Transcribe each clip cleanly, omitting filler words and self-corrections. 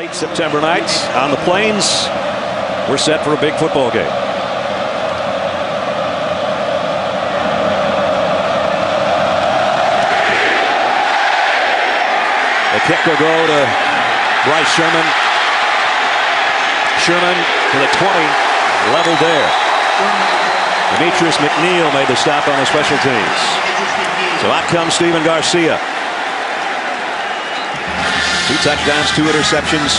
late September nights on the plains. We're set for a big football game. The kick will go to Bryce Sherman. Sherman to the 20, leveled there. Demetrius McNeil made the stop on the special teams. So out comes Steven Garcia. 2 touchdowns, 2 interceptions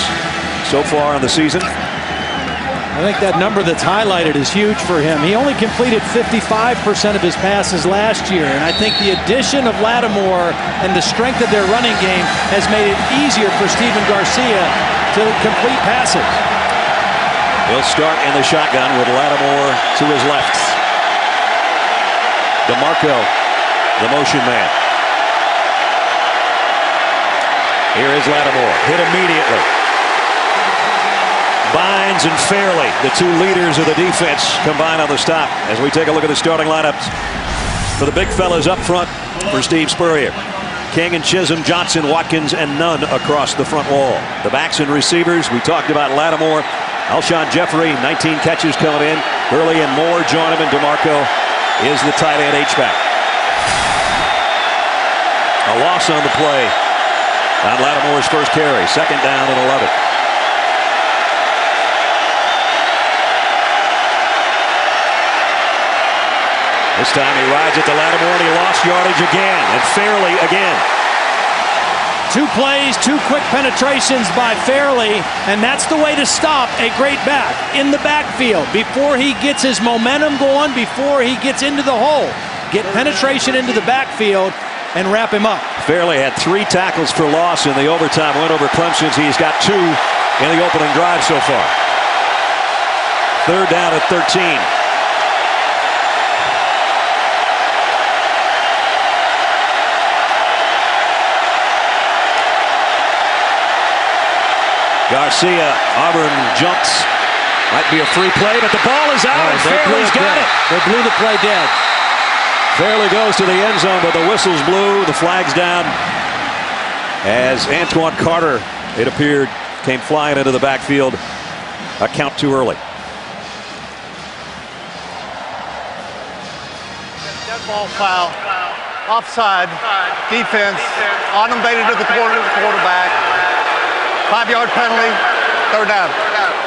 so far in the season. I think that number that's highlighted is huge for him. He only completed 55% of his passes last year, and I think the addition of Lattimore and the strength of their running game has made it easier for Steven Garcia to complete passes. He'll start in the shotgun with Lattimore to his left. DeMarco, the motion man. Here is Lattimore, hit immediately. Bynes and Fairley, the 2 leaders of the defense, combine on the stop as we take a look at the starting lineups for the big fellas up front for Steve Spurrier. King and Chisholm, Johnson, Watkins, and Nunn across the front wall. The backs and receivers, we talked about Lattimore. Alshon Jeffrey, 19 catches coming in. Hurley and Moore join him, and DeMarco is the tight end H-back. A loss on the play on Lattimore's first carry. 2nd down and 11. This time he rides it to Lattimore, and he lost yardage again, and Fairley again. 2 plays, 2 quick penetrations by Fairley, and that's the way to stop a great back in the backfield. Before he gets his momentum going, before he gets into the hole, get penetration into the backfield and wrap him up. Fairley had 3 tackles for loss in the overtime win over Clemson. He's got 2 in the opening drive so far. 3rd down at 13. Garcia, Auburn jumps. Might be a free play, but the ball is out, and Fairley's got it. They blew the play dead. Fairley goes to the end zone, but the whistle's blew, the flag's down. As Antoine Carter, it appeared, came flying into the backfield. A count too early. Dead ball foul. Offside. Defense. On them, baited to the quarterback. 5-yard penalty, 3rd down.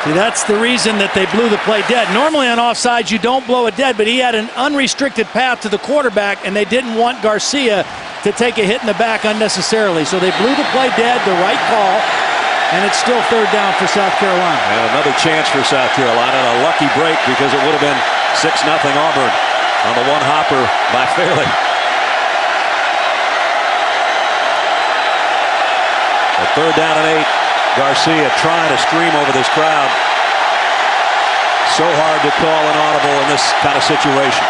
See, that's the reason that they blew the play dead. Normally on offsides, you don't blow it dead, but he had an unrestricted path to the quarterback, and they didn't want Garcia to take a hit in the back unnecessarily. So they blew the play dead, the right call, and it's still 3rd down for South Carolina. And another chance for South Carolina, and a lucky break because it would have been 6-0 Auburn on the one-hopper by Fairley. A 3rd down and 8. Garcia trying to stream over this crowd. So hard to call an audible in this kind of situation.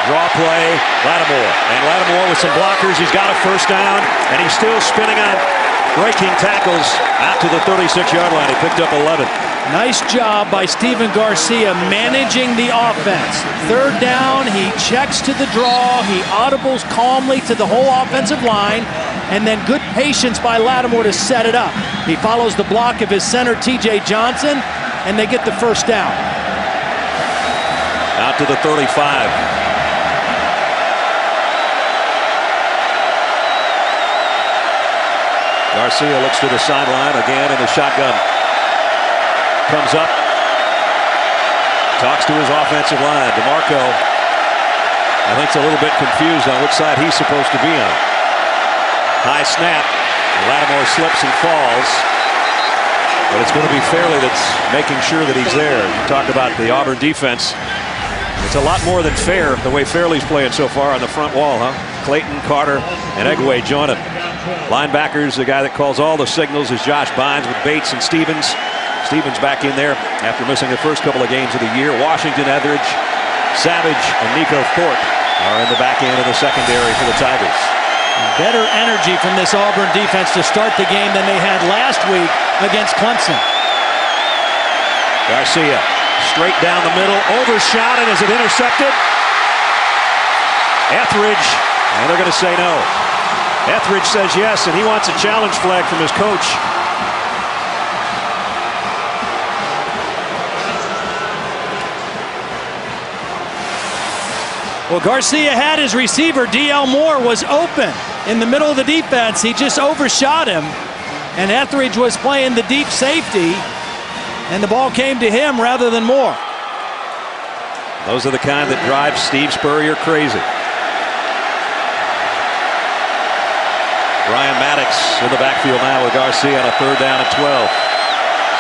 Draw play, Lattimore. And Lattimore with some blockers. He's got a 1st down, and he's still spinning on breaking tackles out to the 36-yard line. He picked up 11. Nice job by Steven Garcia managing the offense. 3rd down, he checks to the draw. He audibles calmly to the whole offensive line. And then good patience by Lattimore to set it up. He follows the block of his center, T.J. Johnson, and they get the 1st down. Out to the 35. Garcia looks to the sideline again in the shotgun. Comes up. Talks to his offensive line. DeMarco, I think, is a little bit confused on which side he's supposed to be on. High snap. Lattimore slips and falls. But it's going to be Fairley that's making sure that he's there. You talk about the Auburn defense. It's a lot more than fair the way Fairley's playing so far on the front wall, huh? Clayton, Carter, and Egway join him. Linebackers, the guy that calls all the signals is Josh Bynes with Bates and Stevens. Stevens back in there after missing the first couple of games of the year. Washington, Etheridge, Savage, and Nico Thorpe are in the back end of the secondary for the Tigers. Better energy from this Auburn defense to start the game than they had last week against Clemson. Garcia straight down the middle, overshot, and is it intercepted? Etheridge, and they're going to say no. Etheridge says yes, and he wants a challenge flag from his coach. Well, Garcia had his receiver. D.L. Moore was open in the middle of the defense. He just overshot him. And Etheridge was playing the deep safety. And the ball came to him rather than Moore. Those are the kind that drive Steve Spurrier crazy. Ryan Maddox in the backfield now with Garcia on a 3rd down and 12.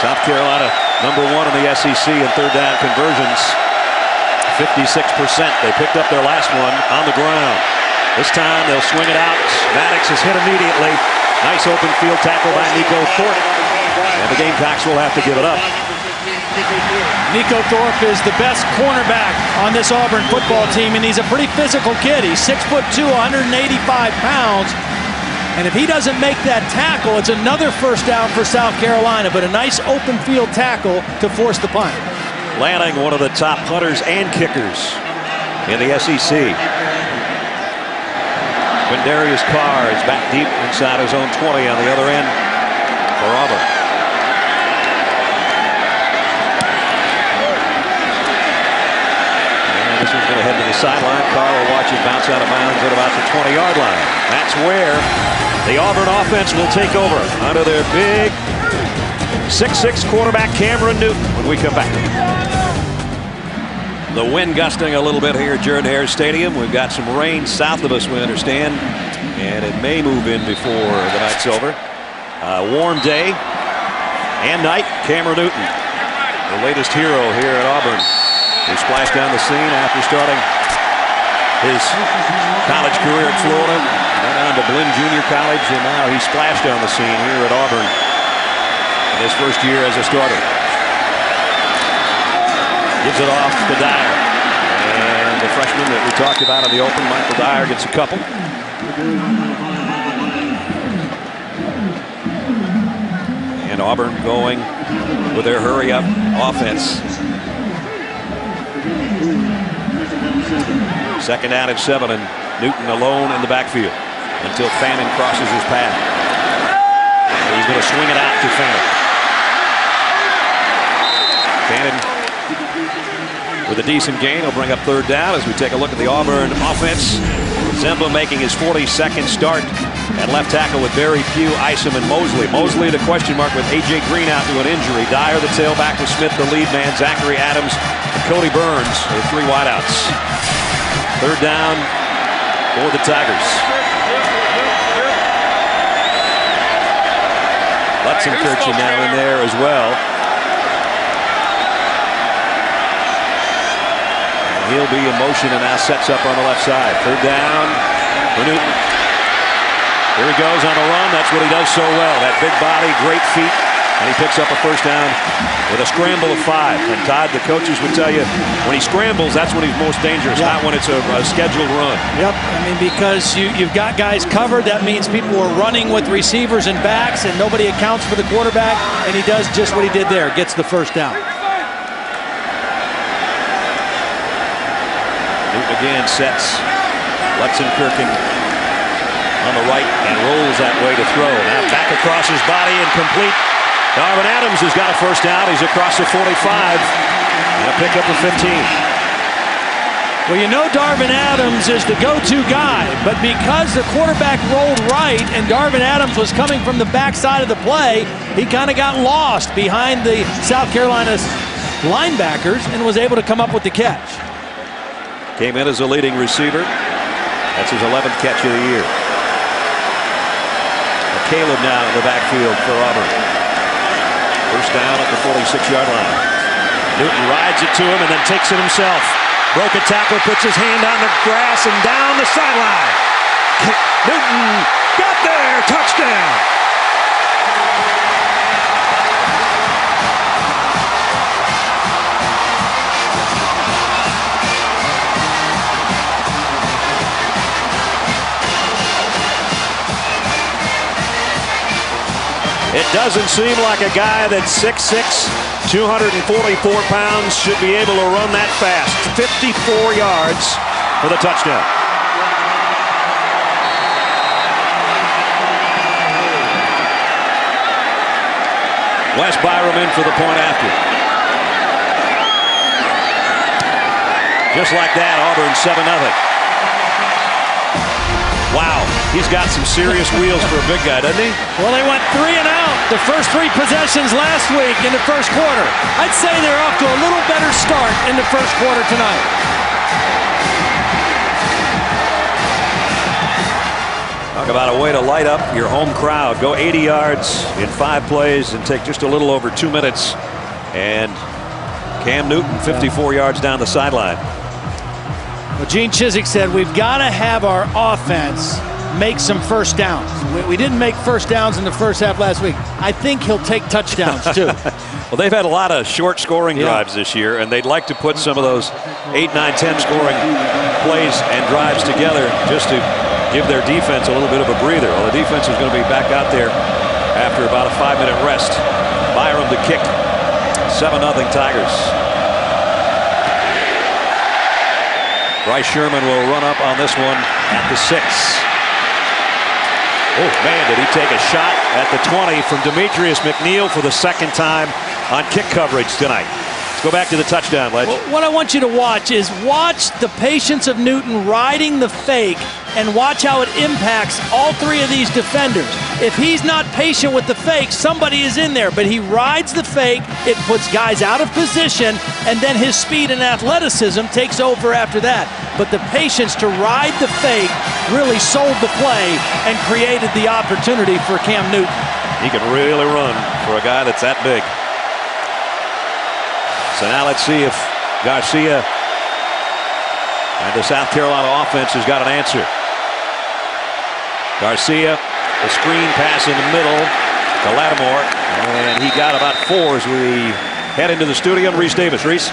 South Carolina #1 in the SEC in 3rd down conversions. 56%. They picked up their last one on the ground. This time they'll swing it out. Maddox is hit immediately. Nice open field tackle by Nico Thorpe. And the Gamecocks will have to give it up. Nico Thorpe is the best cornerback on this Auburn football team, and he's a pretty physical kid. He's 6'2", 185 pounds. And if he doesn't make that tackle, it's another 1st down for South Carolina, but a nice open field tackle to force the punt. Lanning, one of the top punters and kickers in the SEC. Quindarius Carr is back deep inside his own 20 on the other end for Auburn. And this one's going to head to the sideline. Carr will watch it bounce out of bounds at about the 20-yard line. That's where the Auburn offense will take over under their big 6'6" quarterback Cameron Newton when we come back. The wind gusting a little bit here at Jordan-Hare Stadium. We've got some rain south of us, we understand, and it may move in before the night's over. Warm day and night. Cameron Newton, the latest hero here at Auburn, who splashed down the scene after starting his college career at Florida, went on to Blinn Junior College, and now he splashed on the scene here at Auburn in his first year as a starter. Gives it off to Dyer. And the freshman that we talked about in the open, Michael Dyer, gets a couple. And Auburn going with their hurry-up offense. 2nd down and 7, and Newton alone in the backfield until Fannin crosses his path. And he's going to swing it out to Fannin. Fannin with a decent gain. He'll bring up 3rd down as we take a look at the Auburn offense. Zemba making his 42nd start at left tackle with Barry Pugh, Isom, and Mosley. Mosley the question mark with A.J. Green out to an injury. Dyer the tailback with Smith the lead man. Zachary Adams and Cody Burns are the 3 wideouts. 3rd down for the Tigers. Lutzenkirchen now in there as well. He'll be in motion and now sets up on the left side. 3rd down for Newton. Here he goes on the run. That's what he does so well. That big body, great feet. And he picks up a 1st down with a scramble of 5. And Todd, the coaches would tell you, when he scrambles, that's when he's most dangerous, not when it's a scheduled run. Yep, I mean, because you've got guys covered, that means people are running with receivers and backs, and nobody accounts for the quarterback, and he does just what he did there, gets the 1st down. Again sets Lutzenkirchen on the right and rolls that way to throw. Now back across his body and complete. Darvin Adams has got a 1st down. He's across the 45 and a pickup of 15. Well, you know Darvin Adams is the go-to guy, but because the quarterback rolled right and Darvin Adams was coming from the backside of the play, he kind of got lost behind the South Carolina linebackers and was able to come up with the catch. Came in as a leading receiver. That's his 11th catch of the year. Caleb now in the backfield for Auburn. 1st down at the 46-yard line. Newton rides it to him and then takes it himself. Broke a tackle, puts his hand on the grass and down the sideline. Newton got there, touchdown. It doesn't seem like a guy that's 6'6", 244 pounds should be able to run that fast. 54 yards for the touchdown. Wes Byram in for the point after. Just like that, Auburn 7-0. Wow, he's got some serious wheels for a big guy, doesn't he? Well, they went 3 and out the first 3 possessions last week in the first quarter. I'd say they're off to a little better start in the first quarter tonight. Talk about a way to light up your home crowd. Go 80 yards in 5 plays and take just a little over 2 minutes. And Cam Newton 54 yards down the sideline. Well, Gene Chizik said we've got to have our offense make some first downs. We didn't make first downs in the first half last week. I think he'll take touchdowns too. Well, they've had a lot of short scoring drives this year, and they'd like to put some of those 8, 9, 10 scoring plays and drives together just to give their defense a little bit of a breather. Well, the defense is going to be back out there after about a 5-minute rest. Byram to kick. 7-0 Tigers. Bryce Sherman will run up on this one at the 6. Oh, man, did he take a shot at the 20 from Demetrius McNeil for the second time on kick coverage tonight. Let's go back to the touchdown, Ledge. Well, what I want you to watch is watch the patience of Newton riding the fake and watch how it impacts all 3 of these defenders. If he's not patient with the fake, somebody is in there, but he rides the fake, it puts guys out of position, and then his speed and athleticism takes over after that. But the patience to ride the fake really sold the play and created the opportunity for Cam Newton. He can really run for a guy that's that big. So now let's see if Garcia and the South Carolina offense has got an answer. Garcia, the screen pass in the middle to Lattimore, and he got about 4 as we head into the studio. Reese Davis. Reese.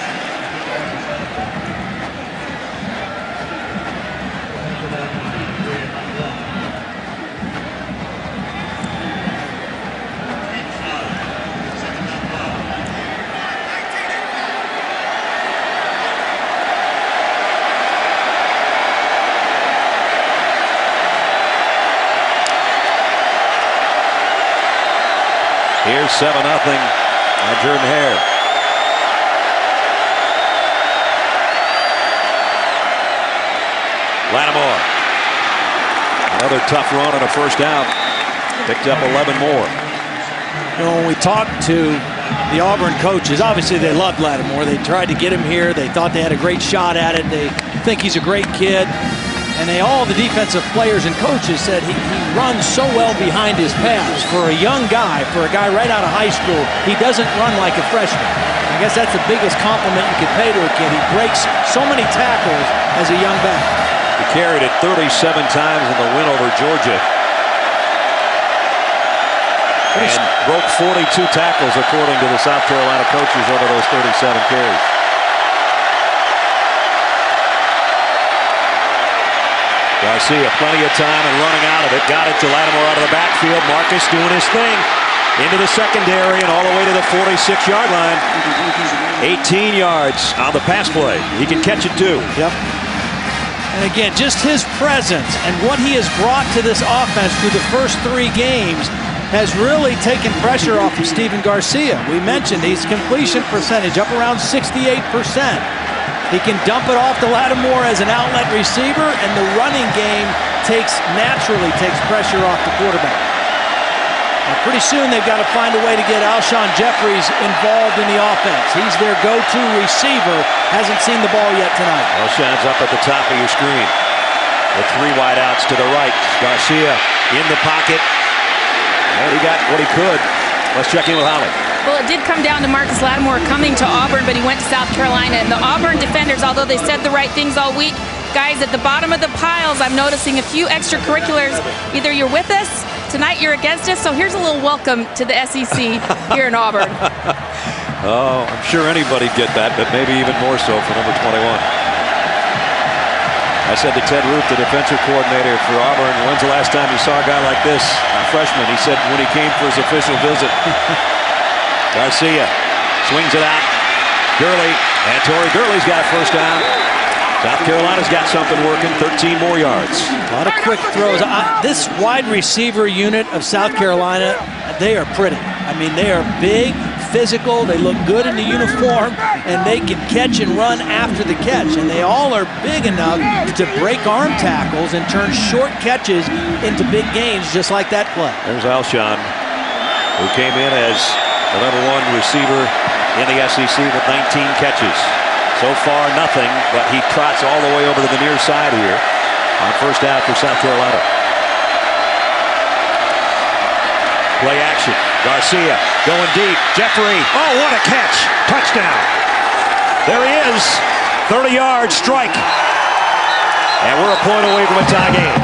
Here's 7-0 on Jordan-Hare. Lattimore. Another tough run and a first down. Picked up 11 more. You know, when we talked to the Auburn coaches, obviously they loved Lattimore. They tried to get him here. They thought they had a great shot at it. They think he's a great kid. And all the defensive players and coaches said he runs so well behind his pass. For a young guy, for a guy right out of high school, he doesn't run like a freshman. I guess that's the biggest compliment you could pay to a kid. He breaks so many tackles as a young back. He carried it 37 times in the win over Georgia. And broke 42 tackles according to the South Carolina coaches over those 37 carries. Garcia, plenty of time and running out of it. Got it to Lattimore out of the backfield. Marcus doing his thing. Into the secondary and all the way to the 46-yard line. 18 yards on the pass play. He can catch it too. Yep. And again, just his presence and what he has brought to this offense through the first 3 games has really taken pressure off of Stephen Garcia. We mentioned his completion percentage up around 68%. He can dump it off to Lattimore as an outlet receiver, and the running game naturally takes pressure off the quarterback. Now, pretty soon they've got to find a way to get Alshon Jeffries involved in the offense. He's their go-to receiver. Hasn't seen the ball yet tonight. Alshon's up at the top of your screen. With 3 wideouts to the right. Garcia in the pocket. And he got what he could. Let's check in with Holly. Well, it did come down to Marcus Lattimore coming to Auburn, but he went to South Carolina. And the Auburn defenders, although they said the right things all week, guys, at the bottom of the piles, I'm noticing a few extracurriculars. Either you're with us, tonight you're against us. So here's a little welcome to the SEC here in Auburn. Oh, I'm sure anybody'd get that, but maybe even more so for number 21. I said to Ted Root, the defensive coordinator for Auburn, when's the last time you saw a guy like this, a freshman? He said when he came for his official visit. Garcia swings it out. Gurley, and Torrey Gurley's got a first down. South Carolina's got something working, 13 more yards. A lot of quick throws. This wide receiver unit of South Carolina, they are pretty. I mean, they are big, physical, they look good in the uniform, and they can catch and run after the catch. And they all are big enough to break arm tackles and turn short catches into big gains, just like that play. There's Alshon, who came in as the #1 receiver in the SEC with 19 catches. So far, nothing, but he trots all the way over to the near side here on first down for South Carolina. Play action. Garcia going deep. Jeffrey. Oh, what a catch. Touchdown. There he is. 30-yard strike. And we're a point away from a tie game.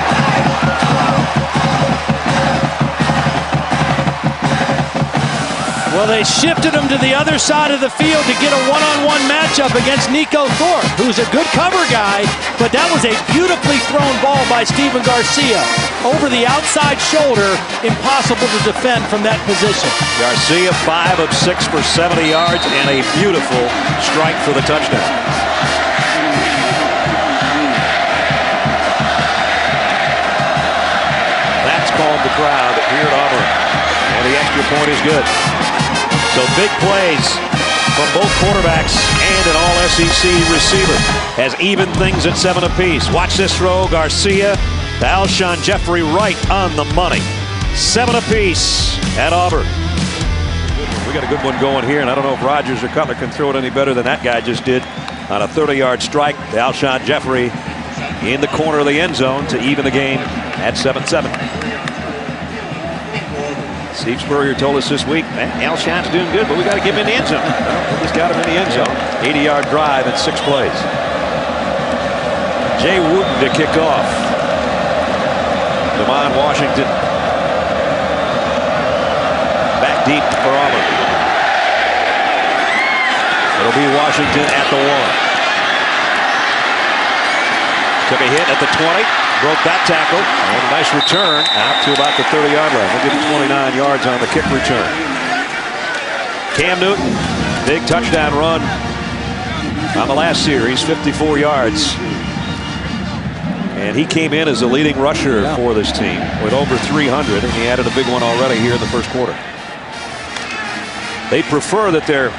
Well, they shifted him to the other side of the field to get a one-on-one matchup against Nico Thorpe, who's a good cover guy, but that was a beautifully thrown ball by Stephen Garcia. Over the outside shoulder, impossible to defend from that position. Garcia 5 of 6 for 70 yards and a beautiful strike for the touchdown. That's calmed the crowd here at Auburn. And the extra point is good. So big plays from both quarterbacks and an all-SEC receiver has evened things at 7 apiece. Watch this throw. Garcia to Alshon Jeffrey right on the money. 7 apiece at Auburn. We got a good one going here, and I don't know if Rogers or Cutler can throw it any better than that guy just did on a 30-yard strike. Alshon Jeffrey in the corner of the end zone to even the game at 7-7. Steve Spurrier told us this week, Alshon's doing good, but we got to give him in the end zone. Well, he's got him in the end zone. 80-yard drive in 6 plays. Jay Wooten to kick off. Devon Washington back deep for Auburn. It'll be Washington at the 1. Took a hit at the 20. Broke that tackle. And a nice return out to about the 30-yard line. We'll give him 29 yards on the kick return. Cam Newton, big touchdown run on the last series, 54 yards. And he came in as the leading rusher for this team with over 300, and he added a big one already here in the first quarter. They prefer that their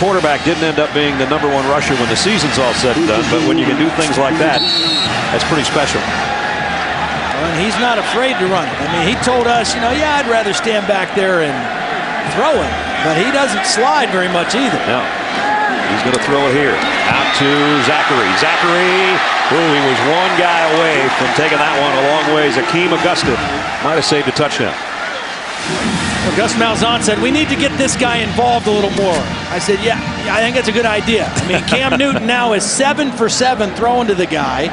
quarterback didn't end up being the #1 rusher when the season's all said and done, but when you can do things like that, that's pretty special. Well, and he's not afraid to run it. I mean, he told us, yeah, I'd rather stand back there and throw it, but he doesn't slide very much either. No. He's going to throw it here. Out to Zachary. Zachary, he was one guy away from taking that one a long ways. Akeem Augusta might have saved a touchdown. Well, Gus Malzahn said, we need to get this guy involved a little more. I said, yeah, I think that's a good idea. I mean, Cam Newton now is 7 for 7 throwing to the guy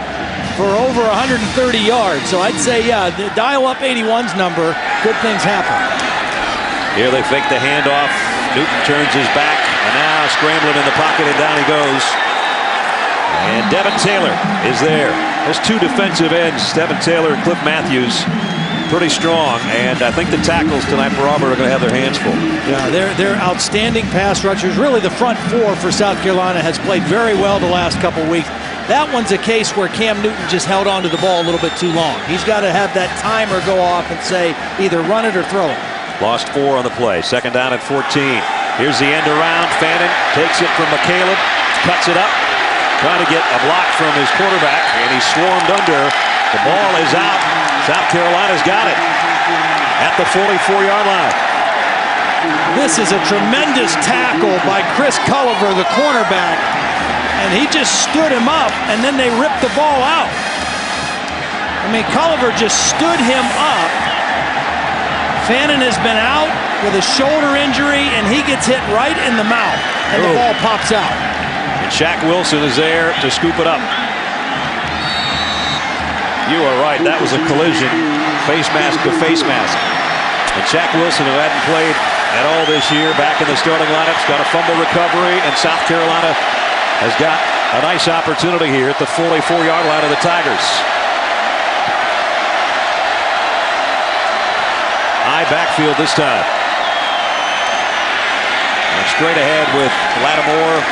for over 130 yards. So I'd say, yeah, dial up 81's number. Good things happen. Here they fake the handoff. Newton turns his back, and now scrambling in the pocket, and down he goes. And Devin Taylor is there. There's 2 defensive ends, Devin Taylor and Cliff Matthews. Pretty strong, and I think the tackles tonight for Auburn are going to have their hands full. Yeah, they're outstanding pass rushers. Really, the front 4 for South Carolina has played very well the last couple weeks. That one's a case where Cam Newton just held onto the ball a little bit too long. He's got to have that timer go off and say either run it or throw it. Lost 4 on the play. Second down at 14. Here's the end around. Fannin takes it from McCaleb, cuts it up, trying to get a block from his quarterback, and he's swarmed under. The ball is out. South Carolina's got it at the 44-yard line. This is a tremendous tackle by Chris Culliver, the cornerback, and he just stood him up, and then they ripped the ball out. I mean, Culliver just stood him up. Fannin has been out with a shoulder injury, and he gets hit right in the mouth, and the ball pops out. And Shaq Wilson is there to scoop it up. You are right, that was a collision, face mask to face mask. And Shaq Wilson, who hadn't played at all this year, back in the starting lineup, has got a fumble recovery, and South Carolina has got a nice opportunity here at the 44-yard line of the Tigers. High backfield this time. And straight ahead with Lattimore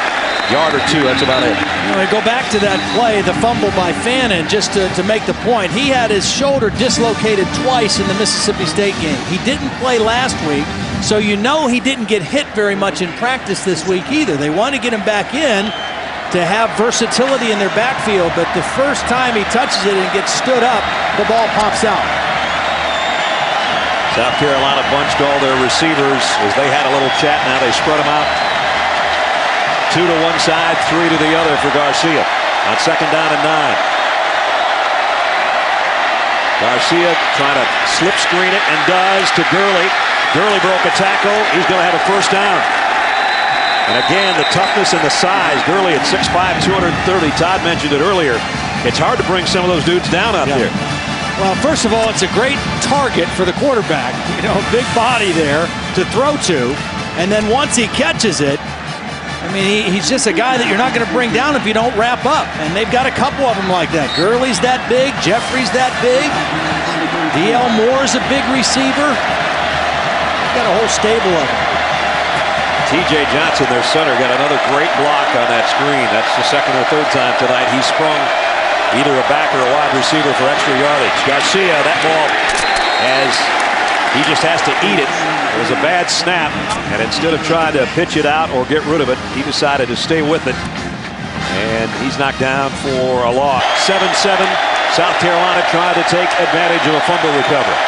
yard or two. That's about it. You know, go back to that play, the fumble by Fannin, just to make the point. He had his shoulder dislocated twice in the Mississippi State game. He didn't play last week, so you know he didn't get hit very much in practice this week either. They want to get him back in to have versatility in their backfield, but the first time he touches it and gets stood up, the ball pops out. South Carolina bunched all their receivers as they had a little chat. Now they spread them out. 2 to one side, 3 to the other for Garcia on 2nd down and 9. Garcia trying to slip screen it and does to Gurley. Gurley broke a tackle. He's going to have a first down. And again, the toughness and the size. Gurley at 6'5", 230. Todd mentioned it earlier. It's hard to bring some of those dudes down out there. Well, first of all, it's a great target for the quarterback. You know, big body there to throw to. And then once he catches it, I mean, he's just a guy that you're not going to bring down if you don't wrap up. And they've got a couple of them like that. Gurley's that big. Jeffrey's that big. D.L. Moore's a big receiver. They've got a whole stable of them. T.J. Johnson, their center, got another great block on that screen. That's the 2nd or 3rd time tonight he sprung either a back or a wide receiver for extra yardage. Garcia, that ball, as he just has to eat it. It was a bad snap, and instead of trying to pitch it out or get rid of it, he decided to stay with it. And he's knocked down for a loss. 7-7, South Carolina trying to take advantage of a fumble recovery.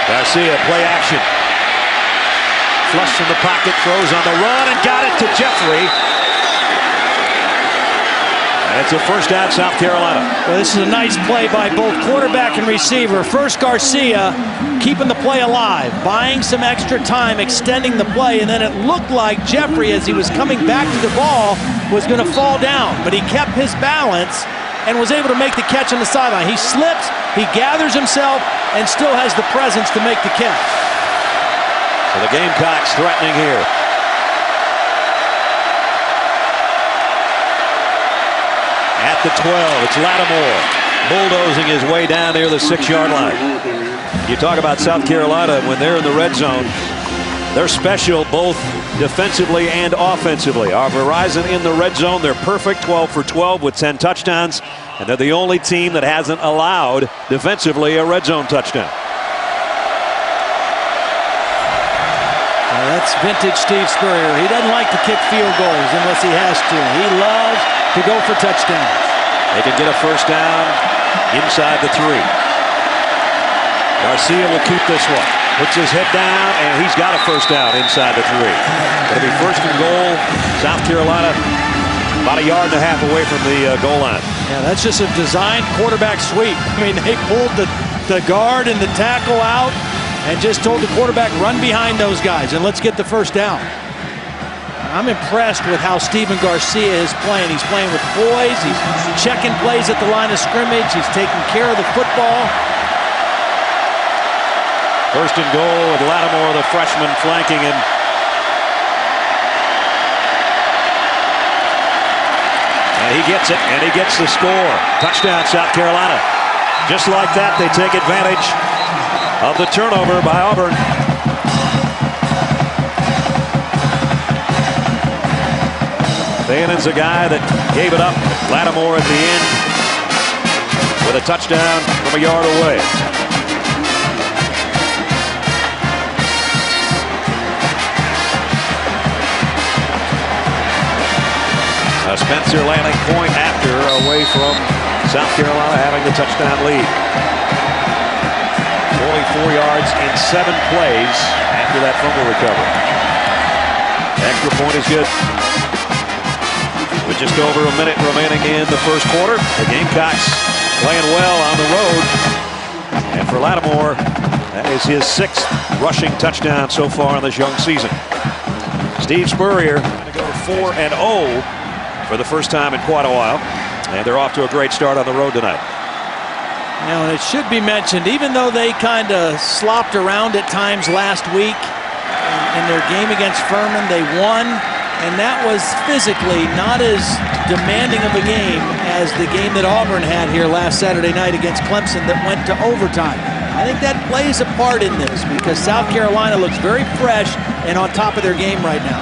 Garcia, play action. Flush from the pocket, throws on the run, and got it to Jeffrey. And it's a first down, South Carolina. Well, this is a nice play by both quarterback and receiver. First, Garcia keeping the play alive, buying some extra time, extending the play, and then it looked like Jeffrey, as he was coming back to the ball, was going to fall down. But he kept his balance and was able to make the catch on the sideline. He slips, he gathers himself, and still has the presence to make the catch. So the Gamecocks threatening here. At the 12, it's Lattimore bulldozing his way down near the 6-yard line. You talk about South Carolina, when they're in the red zone, they're special both defensively and offensively. Our Verizon in the red zone, they're perfect, 12 for 12 with 10 touchdowns, and they're the only team that hasn't allowed defensively a red zone touchdown. That's vintage Steve Spurrier. He doesn't like to kick field goals unless he has to. He loves to go for touchdowns. They can get a first down inside the 3. Garcia will keep this one. Puts his head down, and he's got a first down inside the 3. It'll be 1st and goal. South Carolina about 1.5 yards away from the goal line. Yeah, that's just a designed quarterback sweep. I mean, they pulled the guard and the tackle out and just told the quarterback, run behind those guys and let's get the first down. I'm impressed with how Stephen Garcia is playing. He's playing with poise. He's checking plays at the line of scrimmage. He's taking care of the football. 1st and goal with Lattimore, the freshman, flanking him. And he gets it, and he gets the score. Touchdown, South Carolina. Just like that, they take advantage of the turnover by Auburn. Fannon's a guy that gave it up. Lattimore at the end with a touchdown from 1 yard away. Spencer landing point after, away from South Carolina having the touchdown lead. 44 yards in 7 plays after that fumble recovery. Extra point is good. With just over a minute remaining in the first quarter, the Gamecocks playing well on the road. And for Lattimore, that is his 6th rushing touchdown so far in this young season. Steve Spurrier going to go 4-0 for the first time in quite a while. And they're off to a great start on the road tonight. You know, and it should be mentioned, even though they kind of slopped around at times last week in their game against Furman, they won. And that was physically not as demanding of a game as the game that Auburn had here last Saturday night against Clemson that went to overtime. I think that plays a part in this because South Carolina looks very fresh and on top of their game right now.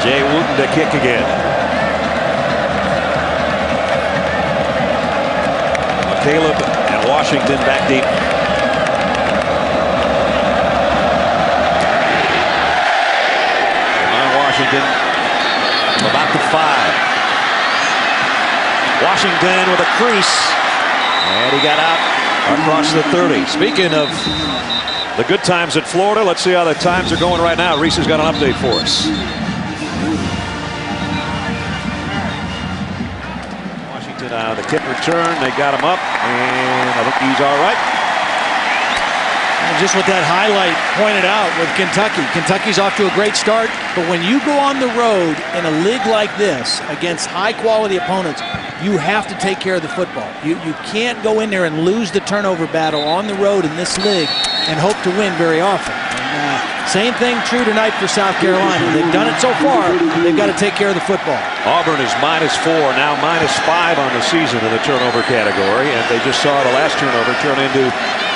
Jay Wooten to kick again. Caleb and Washington back deep. Washington about the 5. Washington with a crease, and he got out across the 30. Speaking of the good times at Florida, let's see how the times are going right now. Reese has got an update for us. Washington the kick return, they got him up, and I think he's all right. And just what that highlight pointed out with Kentucky. Kentucky's off to a great start, but when you go on the road in a league like this against high-quality opponents, you have to take care of the football. You can't go in there and lose the turnover battle on the road in this league and hope to win very often. And, same thing true tonight for South Carolina. They've done it so far. They've got to take care of the football. Auburn is -4, now -5 on the season in the turnover category, and they just saw the last turnover turn into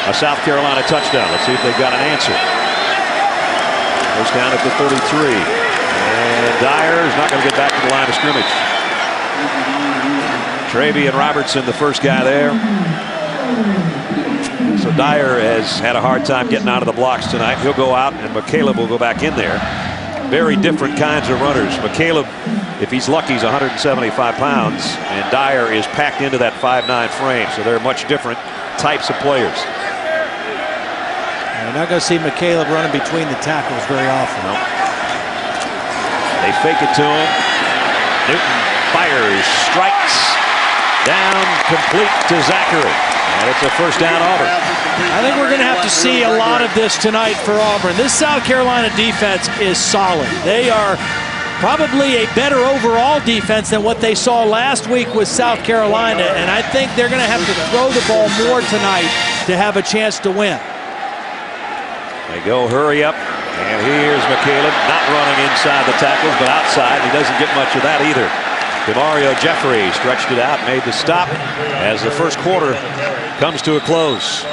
a South Carolina touchdown. Let's see if they've got an answer. Goes down at the 33. And Dyer is not going to get back to the line of scrimmage. Travy and Robertson, the first guy there. So Dyer has had a hard time getting out of the blocks tonight. He'll go out, and McCaleb will go back in there. Very different kinds of runners. McCaleb, if he's lucky, is 175 pounds, and Dyer is packed into that 5'9" frame. So they're much different types of players. You're not going to see McCaleb running between the tackles very often. No. They fake it to him. Newton fires, strikes, down, complete to Zachary. And it's a first down Auburn. I think we're going to have to see a lot of this tonight for Auburn. This South Carolina defense is solid. They are probably a better overall defense than what they saw last week with South Carolina, and I think they're going to have to throw the ball more tonight to have a chance to win. They go hurry up, and here's McCaleb not running inside the tackles, but outside. He doesn't get much of that either. DeMario Jeffrey stretched it out, made the stop as the first quarter comes to a close.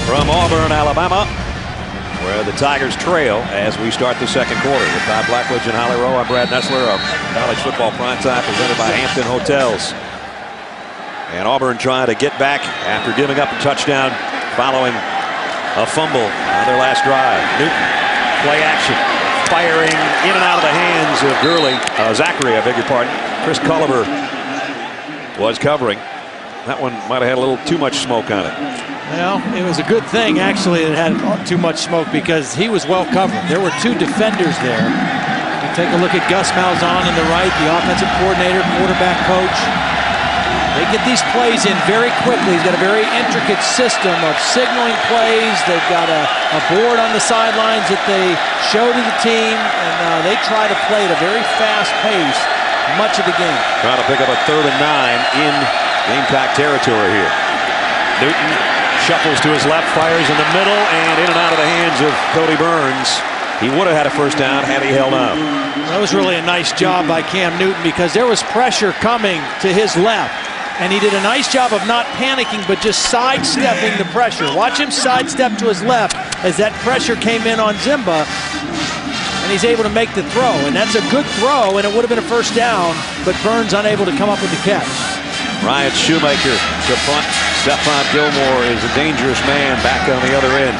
From Auburn, Alabama, where the Tigers trail as we start the second quarter. With Todd Blackledge and Holly Rowe, I'm Brad Nessler of College Football Primetime presented by Hampton Hotels. And Auburn trying to get back after giving up a touchdown following a fumble on their last drive. Newton, play action, firing in and out of the hands of Zachary, I beg your pardon. Chris Culliver was covering. That one might have had a little too much smoke on it. Well, it was a good thing, actually, it had too much smoke because he was well covered. There were two defenders there. You take a look at Gus Malzahn on the right, the offensive coordinator, quarterback coach. They get these plays in very quickly. He's got a very intricate system of signaling plays. They've got a board on the sidelines that they show to the team, and they try to play at a very fast pace much of the game. Trying to pick up a 3rd and 9 in Gamecock territory here. Newton shuffles to his left, fires in the middle, and in and out of the hands of Cody Burns. He would have had a first down had he held on. That was really a nice job by Cam Newton because there was pressure coming to his left. And he did a nice job of not panicking, but just sidestepping the pressure. Watch him sidestep to his left as that pressure came in on Zimba. And he's able to make the throw. And that's a good throw, and it would have been a first down, but Burns unable to come up with the catch. Ryan Shoemaker to punt. Stephon Gilmore is a dangerous man back on the other end.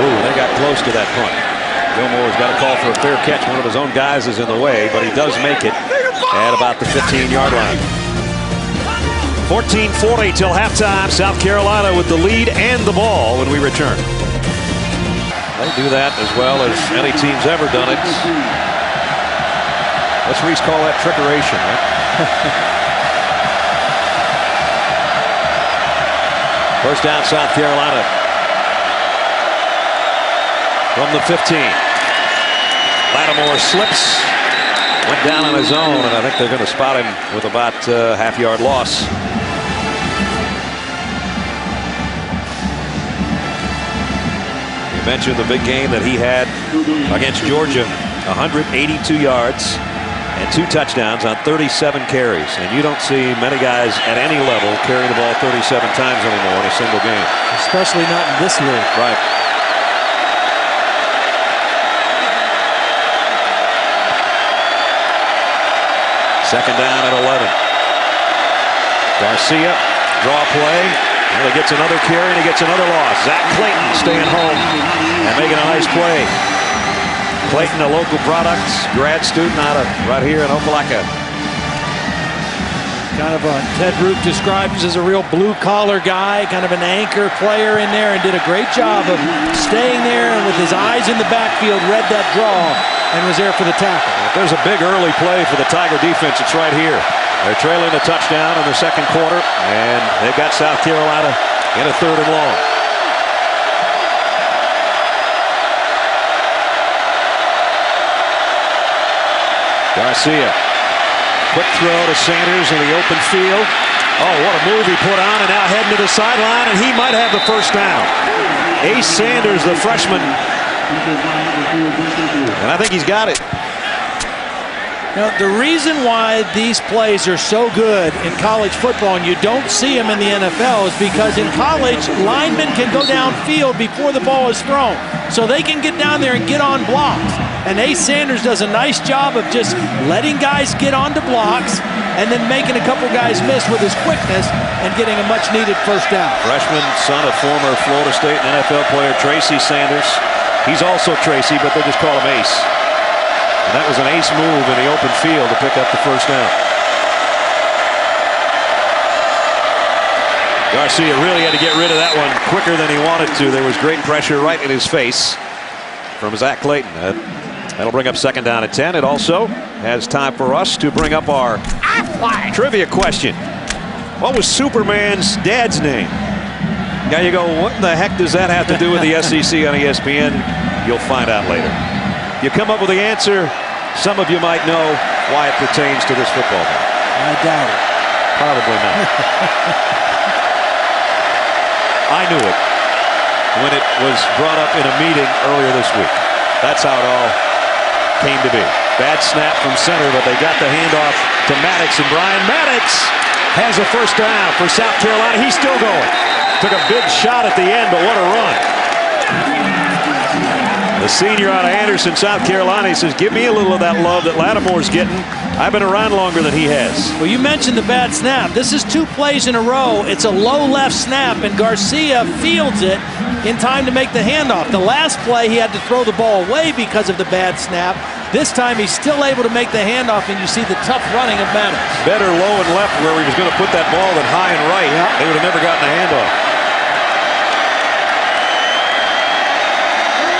Ooh, they got close to that punt. Gilmore's got a call for a fair catch. One of his own guys is in the way, but he does make it at about the 15-yard line. 14:40 till halftime. South Carolina with the lead and the ball when we return. They do that as well as any team's ever done it. Let's Reese call that trickeration, right? First down, South Carolina. From the 15. Lattimore slips. Went down on his own, and I think they're going to spot him with about a half-yard loss. You mentioned the big game that he had against Georgia. 182 yards and 2 touchdowns on 37 carries. And you don't see many guys at any level carrying the ball 37 times anymore in a single game. Especially not in this league. Right. Second down at 11. Garcia, draw play. Well, he gets another carry and he gets another loss. Zach Clayton staying home and making a nice play. Clayton, a local product, grad student out of right here in Opelika. Kind of a Ted Root describes as a real blue-collar guy, kind of an anchor player in there, and did a great job of staying there and with his eyes in the backfield, read that draw and was there for the tackle. If there's a big early play for the Tiger defense, it's right here. They're trailing a touchdown in the second quarter, and they've got South Carolina in a 3rd and long. Garcia. Quick throw to Sanders in the open field. Oh, what a move he put on, and now heading to the sideline, and he might have the first down. Ace Sanders, the freshman. And I think he's got it. Now, the reason why these plays are so good in college football and you don't see them in the NFL is because in college, linemen can go downfield before the ball is thrown. So they can get down there and get on blocks. And Ace Sanders does a nice job of just letting guys get onto blocks and then making a couple guys miss with his quickness and getting a much-needed first down. Freshman, son of former Florida State and NFL player Tracy Sanders. He's also Tracy, but they just call him Ace. And that was an ace move in the open field to pick up the first down. Garcia really had to get rid of that one quicker than he wanted to. There was great pressure right in his face from Zach Clayton. That'll bring up second down at 10. It also has time for us to bring up our trivia question. What was Superman's dad's name? Now you go, what the heck does that have to do with the SEC on ESPN? You'll find out later. You come up with the answer, some of you might know why it pertains to this football game. I doubt it. Probably not. I knew it when it was brought up in a meeting earlier this week. That's how it all came to be. Bad snap from center, but they got the handoff to Maddox, and Brian Maddox has a first down for South Carolina. He's still going. Took a big shot at the end, but what a run. The senior out of Anderson, South Carolina, he says, give me a little of that love that Lattimore's getting. I've been around longer than he has. Well, you mentioned the bad snap. This is 2 plays in a row. It's a low left snap, and Garcia fields it in time to make the handoff. The last play, he had to throw the ball away because of the bad snap. This time, he's still able to make the handoff, and you see the tough running of Maddox. Better low and left where he was going to put that ball than high and right. Yeah. They would have never gotten a handoff.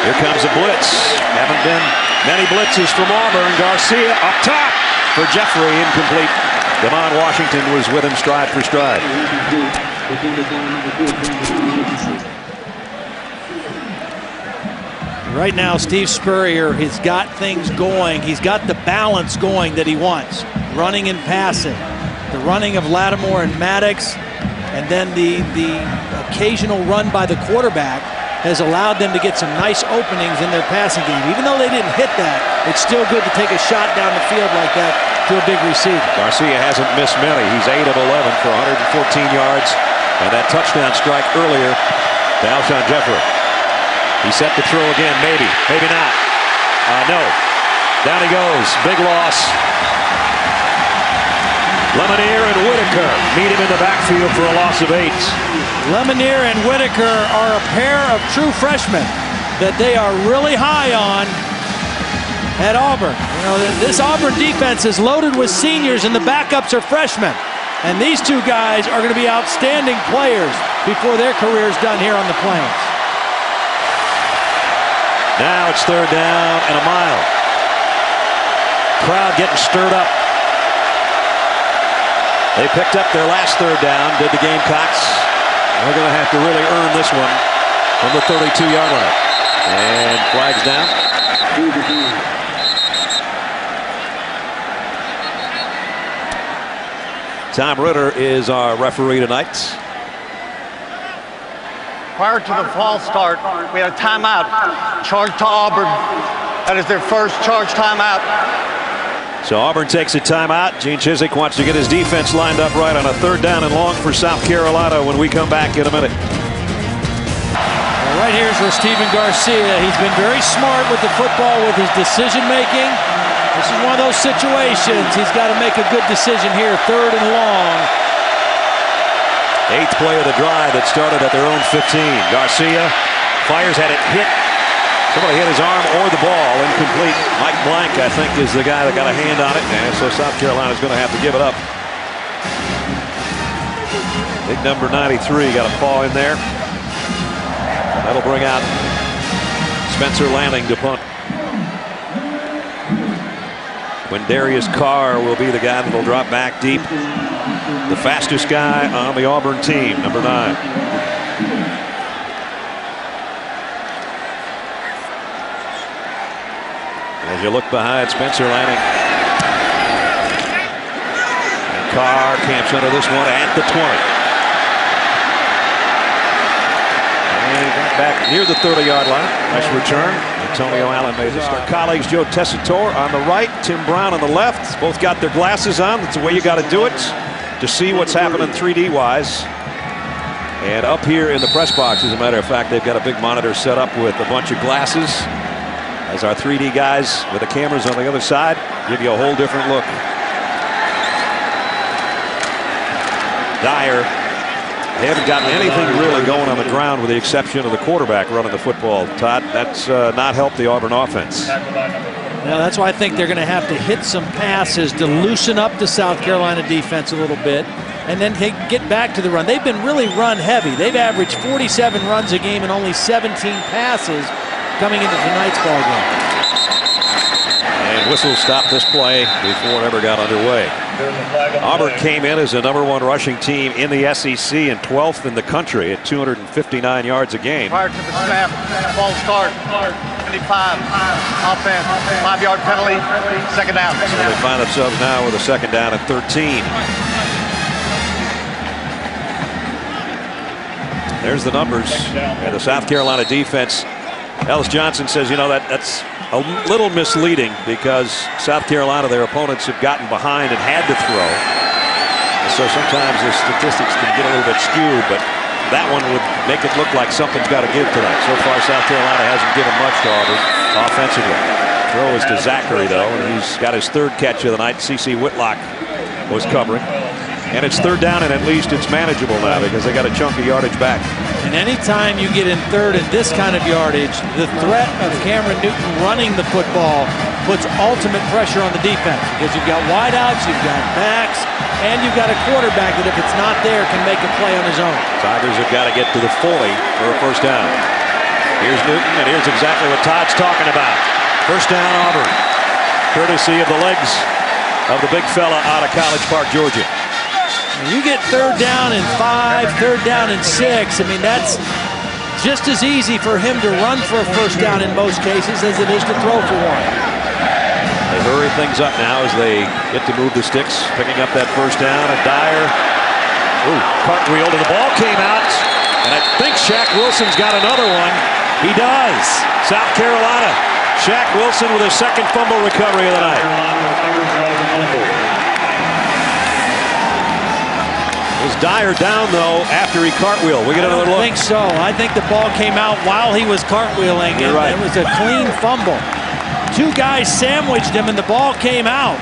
Here comes a blitz. Haven't been many blitzes from Auburn. Garcia up top for Jeffrey, incomplete. Devon Washington was with him stride for stride. Right now, Steve Spurrier has got things going. He's got the balance going that he wants. Running and passing. The running of Lattimore and Maddox, and then the occasional run by the quarterback has allowed them to get some nice openings in their passing game. Even though they didn't hit that, it's still good to take a shot down the field like that to a big receiver. Garcia hasn't missed many. He's 8 of 11 for 114 yards. And that touchdown strike earlier to Alshon Jeffrey. He set the throw again, maybe, maybe not. No. Down he goes. Big loss. Lemonier and Whitaker meet him in the backfield for a loss of 8. Lemonier and Whitaker are a pair of true freshmen that they are really high on at Auburn. You know, this Auburn defense is loaded with seniors and the backups are freshmen. And these 2 guys are going to be outstanding players before their career's done here on the Plains. Now it's 3rd down and a mile. Crowd getting stirred up. They picked up their last 3rd down, did the Gamecocks. They're going to have to really earn this one from the 32-yard line. And flags down. Tom Ritter is our referee tonight. Prior to the fall start, we had a timeout charged to Auburn. That is their first charge timeout. So Auburn takes a timeout. Gene Chizik wants to get his defense lined up right on a 3rd down and long for South Carolina when we come back in a minute. Well, right here's where Stephen Garcia, he's been very smart with the football with his decision making. This is one of those situations. He's got to make a good decision here, 3rd and long. 8th play of the drive that started at their own 15. Garcia fires at it, hit. Somebody hit his arm or the ball, incomplete. Mike Blank, I think, is the guy that got a hand on it, and so South Carolina's going to have to give it up. Big number 93 got a paw in there. That'll bring out Spencer Lanning to punt. Darius Carr will be the guy that'll drop back deep. The fastest guy on the Auburn team, number 9. As you look behind Spencer Lanning. And Carr camps under this one at the 20. And he got back near the 30-yard line. Nice return. Antonio Allen made his start. Colleagues Joe Tessitore on the right, Tim Brown on the left. Both got their glasses on. That's the way you got to do it to see what's happening 3D-wise. And up here in the press box, as a matter of fact, they've got a big monitor set up with a bunch of glasses. As our 3D guys with the cameras on the other side give you a whole different look. Dyer. They haven't gotten anything really going on the ground with the exception of the quarterback running the football. Todd, that's not helped the Auburn offense. Now that's why I think they're going to have to hit some passes to loosen up the South Carolina defense a little bit and then get back to the run. They've been really run heavy. They've averaged 47 runs a game and only 17 passes coming into tonight's ball game. And whistle stopped this play before it ever got underway. Auburn came in as the #1 rushing team in the SEC and 12th in the country at 259 yards a game. Prior to the snap, false start, 25, offense, 5-yard penalty, 2nd down. So they find themselves now with a 2nd down at 13. There's the numbers. And the South Carolina defense. Ellis Johnson says, you know, that's a little misleading because South Carolina, their opponents have gotten behind and had to throw. And so sometimes the statistics can get a little bit skewed, but that one would make it look like something's got to give tonight. So far, South Carolina hasn't given much to Auburn offensively. Throw is to Zachary, though, and he's got his 3rd catch of the night. C.C. Whitlock was covering. And it's 3rd down, and at least it's manageable now because they got a chunk of yardage back. And anytime you get in 3rd and this kind of yardage, the threat of Cameron Newton running the football puts ultimate pressure on the defense because you've got wideouts, you've got backs, and you've got a quarterback that if it's not there can make a play on his own. Tigers have got to get to the 40 for a 1st down. Here's Newton, and here's exactly what Todd's talking about. 1st down Auburn, courtesy of the legs of the big fella out of College Park, Georgia. You get 3rd down and 5, 3rd down and 6. I mean, that's just as easy for him to run for a 1st down in most cases as it is to throw for one. They hurry things up now as they get to move the sticks, picking up that 1st down. And Dyer, cartwheeled, and the ball came out. And I think Shaq Wilson's got another one. He does. South Carolina. Shaq Wilson with his 2nd fumble recovery of the night. Was Dyer down, though, after he cartwheeled? We get another look. I think so. I think the ball came out while he was cartwheeling. You're right. It was a clean fumble. 2 guys sandwiched him, and the ball came out.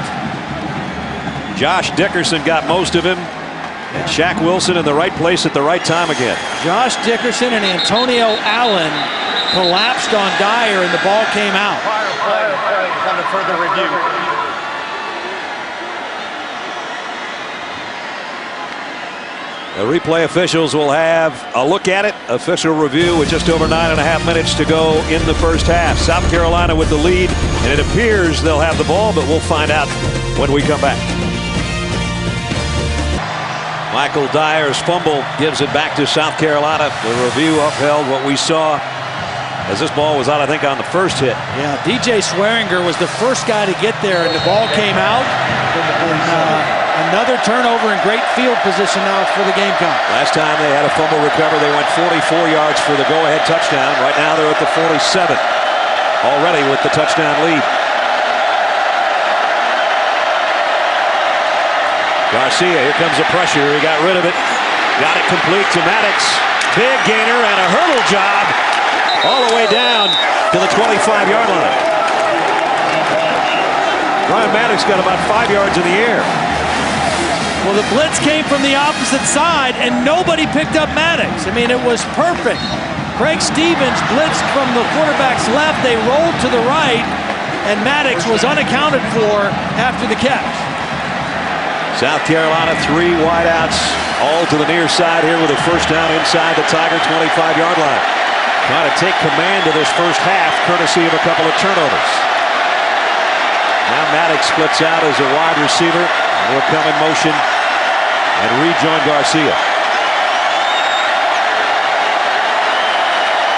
Josh Dickerson got most of him. And Shaq Wilson in the right place at the right time again. Josh Dickerson and Antonio Allen collapsed on Dyer, and the ball came out. Under further review. The replay officials will have a look at it. Official review with just over 9.5 minutes to go in the 1st half. South Carolina with the lead, and it appears they'll have the ball, but we'll find out when we come back. Michael Dyer's fumble gives it back to South Carolina. The review upheld what we saw as this ball was out, I think, on the 1st hit. Yeah, DJ Swearinger was the first guy to get there, and the ball came out. Another turnover in great field position now for the Gamecocks. Last time they had a fumble recover, they went 44 yards for the go-ahead touchdown. Right now they're at the 47, already with the touchdown lead. Garcia, here comes the pressure. He got rid of it. Got it complete to Maddox. Big gainer and a hurdle job all the way down to the 25-yard line. Ryan Maddox got about 5 yards in the air. Well, the blitz came from the opposite side, and nobody picked up Maddox. I mean, it was perfect. Craig Stevens blitzed from the quarterback's left. They rolled to the right, and Maddox was unaccounted for after the catch. South Carolina, 3 wideouts, all to the near side here with a first down inside the Tiger 25-yard line. Trying to take command of this first half, courtesy of a couple of turnovers. Now Maddox splits out as a wide receiver. Will come in motion and rejoin Garcia.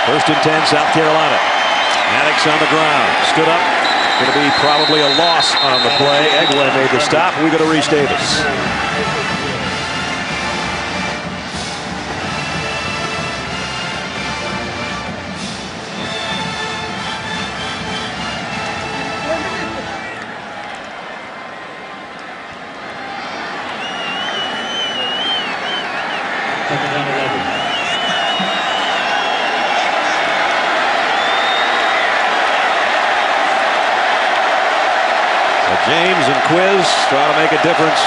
First and 10, South Carolina. Maddox on the ground, stood up. Going to be probably a loss on the play. Eglin made the stop. We go to Reese Davis. James and Quiz try to make a difference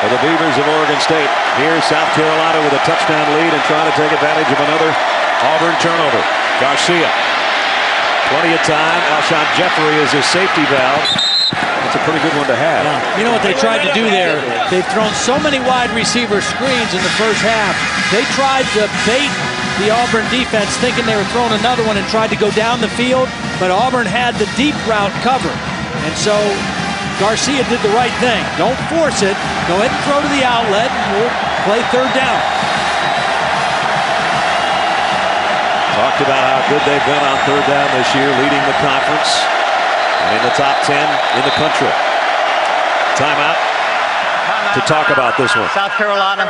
for the Beavers of Oregon State. Here, South Carolina with a touchdown lead and trying to take advantage of another Auburn turnover. Garcia, plenty of time. Alshon Jeffrey is his safety valve. That's a pretty good one to have. Yeah. You know what they tried to do there? They've thrown so many wide receiver screens in the first half. They tried to bait the Auburn defense, thinking they were throwing another one, and tried to go down the field, but Auburn had the deep route covered. And so Garcia did the right thing. Don't force it. Go ahead and throw to the outlet, and we'll play third down. Talked about how good they've been on third down this year, leading the conference and in the top 10 in the country. Timeout to talk about this one. South Carolina,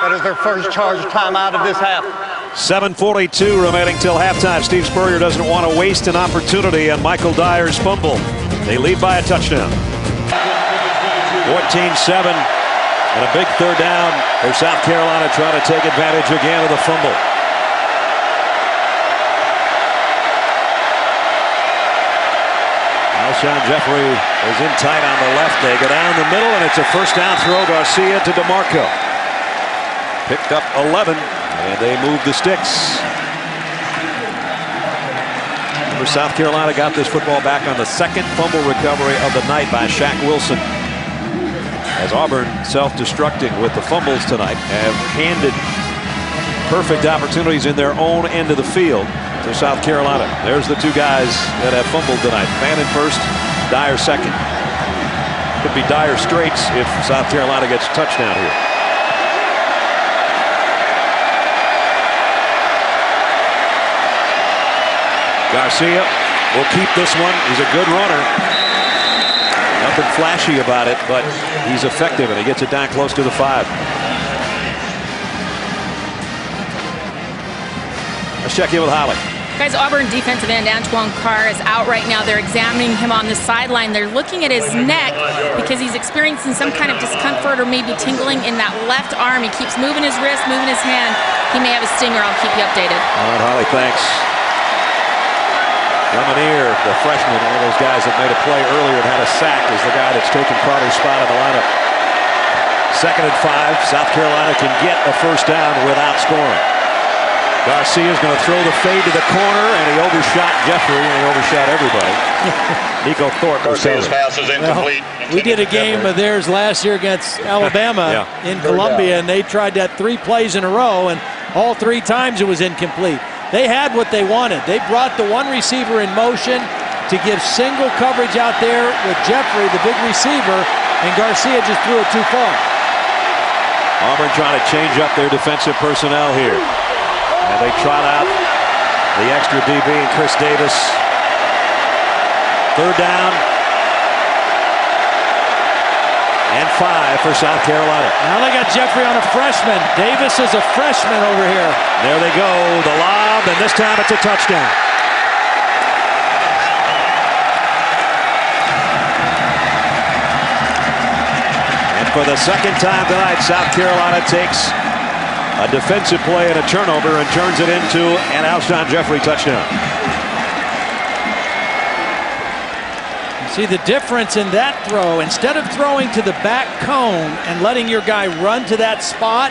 that is their first charge timeout of this half. 7:42 remaining till halftime. Steve Spurrier doesn't want to waste an opportunity on Michael Dyer's fumble. They lead by a touchdown. 14-7 and a big third down for South Carolina, trying to take advantage again of the fumble. Alshon Jeffrey is in tight on the left. They go down the middle, and it's a first down throw. Garcia to DeMarco. Picked up 11, and they move the sticks. South Carolina got this football back on the second fumble recovery of the night by Shaq Wilson. As Auburn, self-destructing with the fumbles tonight, have handed perfect opportunities in their own end of the field to South Carolina. There's the two guys that have fumbled tonight. Fannin first, Dyer second. Could be dire straits if South Carolina gets a touchdown here. Garcia will keep this one. He's a good runner. Nothing flashy about it, but he's effective, and he gets it down close to the 5. Let's check in with Holly. Guys, Auburn defensive end Antoine Carr is out right now. They're examining him on the sideline. They're looking at his neck because he's experiencing some kind of discomfort or maybe tingling in that left arm. He keeps moving his wrist, moving his hand. He may have a stinger. I'll keep you updated. All right, Holly, thanks. Lemonier, the freshman, one of those guys that made a play earlier and had a sack, is the guy that's taken Carter's spot in the lineup. 2nd and 5. South Carolina can get a first down without scoring. Garcia's going to throw the fade to the corner, and he overshot Jeffrey, and he overshot everybody. Nico Thorpe was Garcia's pass is incomplete. Well, we did a game of theirs last year against Alabama in Columbia, and they tried that 3 plays in a row, and all 3 times it was incomplete. They had what they wanted. They brought the one receiver in motion to give single coverage out there with Jeffrey, the big receiver, and Garcia just threw it too far. Auburn trying to change up their defensive personnel here. And they trot out the extra DB and Chris Davis. 3rd down and 5 for South Carolina. Now they got Jeffrey on a freshman. Davis is a freshman over here. There they go, the lob, and this time it's a touchdown. And for the second time tonight, South Carolina takes a defensive play and a turnover and turns it into an Alshon Jeffrey touchdown. See the difference in that throw. Instead of throwing to the back cone and letting your guy run to that spot,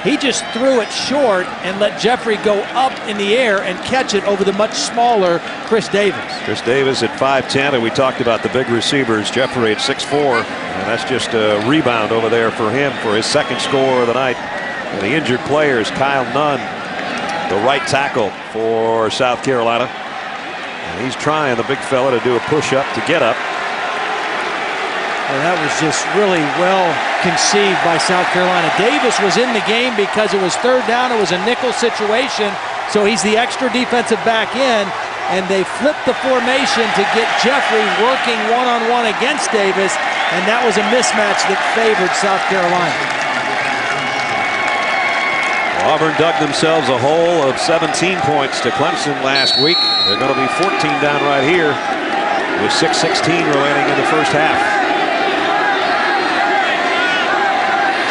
he just threw it short and let Jeffrey go up in the air and catch it over the much smaller Chris Davis. Chris Davis at 5'10", and we talked about the big receivers. Jeffrey at 6'4", and that's just a rebound over there for him for his second score of the night. And the injured players, Kyle Nunn, the right tackle for South Carolina. And he's trying, the big fella, to do a push-up to get up. Well, that was just really well conceived by South Carolina. Davis was in the game because it was third down. It was a nickel situation, so he's the extra defensive back in, and they flipped the formation to get Jeffrey working one-on-one against Davis, and that was a mismatch that favored South Carolina. Auburn dug themselves a hole of 17 points to Clemson last week. They're going to be 14 down right here with 6:16 remaining in the first half.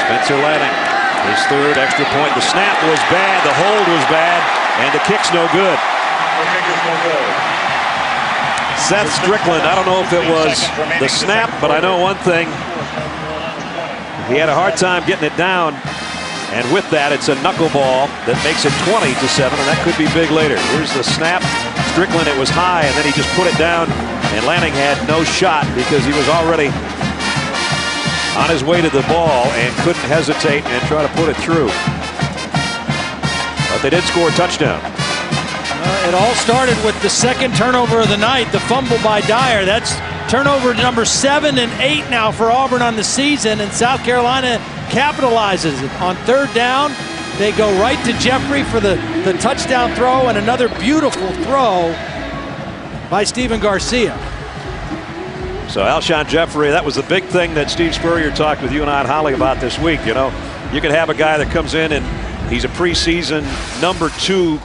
Spencer Lanning, his third extra point. The snap was bad, the hold was bad, and the kick's no good. Seth Strickland, I don't know if it was the snap, but I know one thing. He had a hard time getting it down, and with that, it's a knuckleball that makes it 20-7, and that could be big later. Here's the snap. Strickland, it was high, and then he just put it down, and Lanning had no shot because he was already on his way to the ball and couldn't hesitate and try to put it through. But they did score a touchdown. It all started with the second turnover of the night, the fumble by Dyer. That's turnover number 7 and 8 now for Auburn on the season, and South Carolina capitalizes it. On third down, they go right to Jeffrey for the touchdown throw, and another beautiful throw by Stephen Garcia. So Alshon Jeffrey, that was the big thing that Steve Spurrier talked with you and I and Holly about this week. You know, you can have a guy that comes in and he's a preseason number 2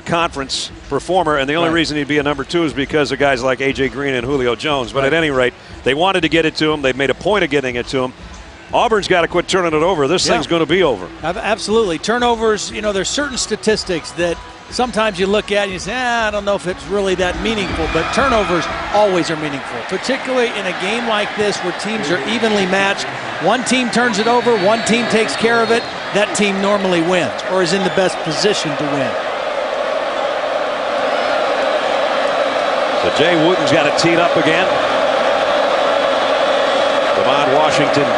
conference performer, and the only reason he'd be a number 2 is because of guys like A.J. Green and Julio Jones. But at any rate, they wanted to get it to him. They made a point of getting it to him. Auburn's got to quit turning it over. This thing's going to be over. Absolutely. Turnovers, you know, there's certain statistics that sometimes you look at and you say, I don't know if it's really that meaningful, but turnovers always are meaningful, particularly in a game like this where teams are evenly matched. One team turns it over, one team takes care of it, that team normally wins or is in the best position to win. So Jay Wooten's got it teed up again. Devon Washington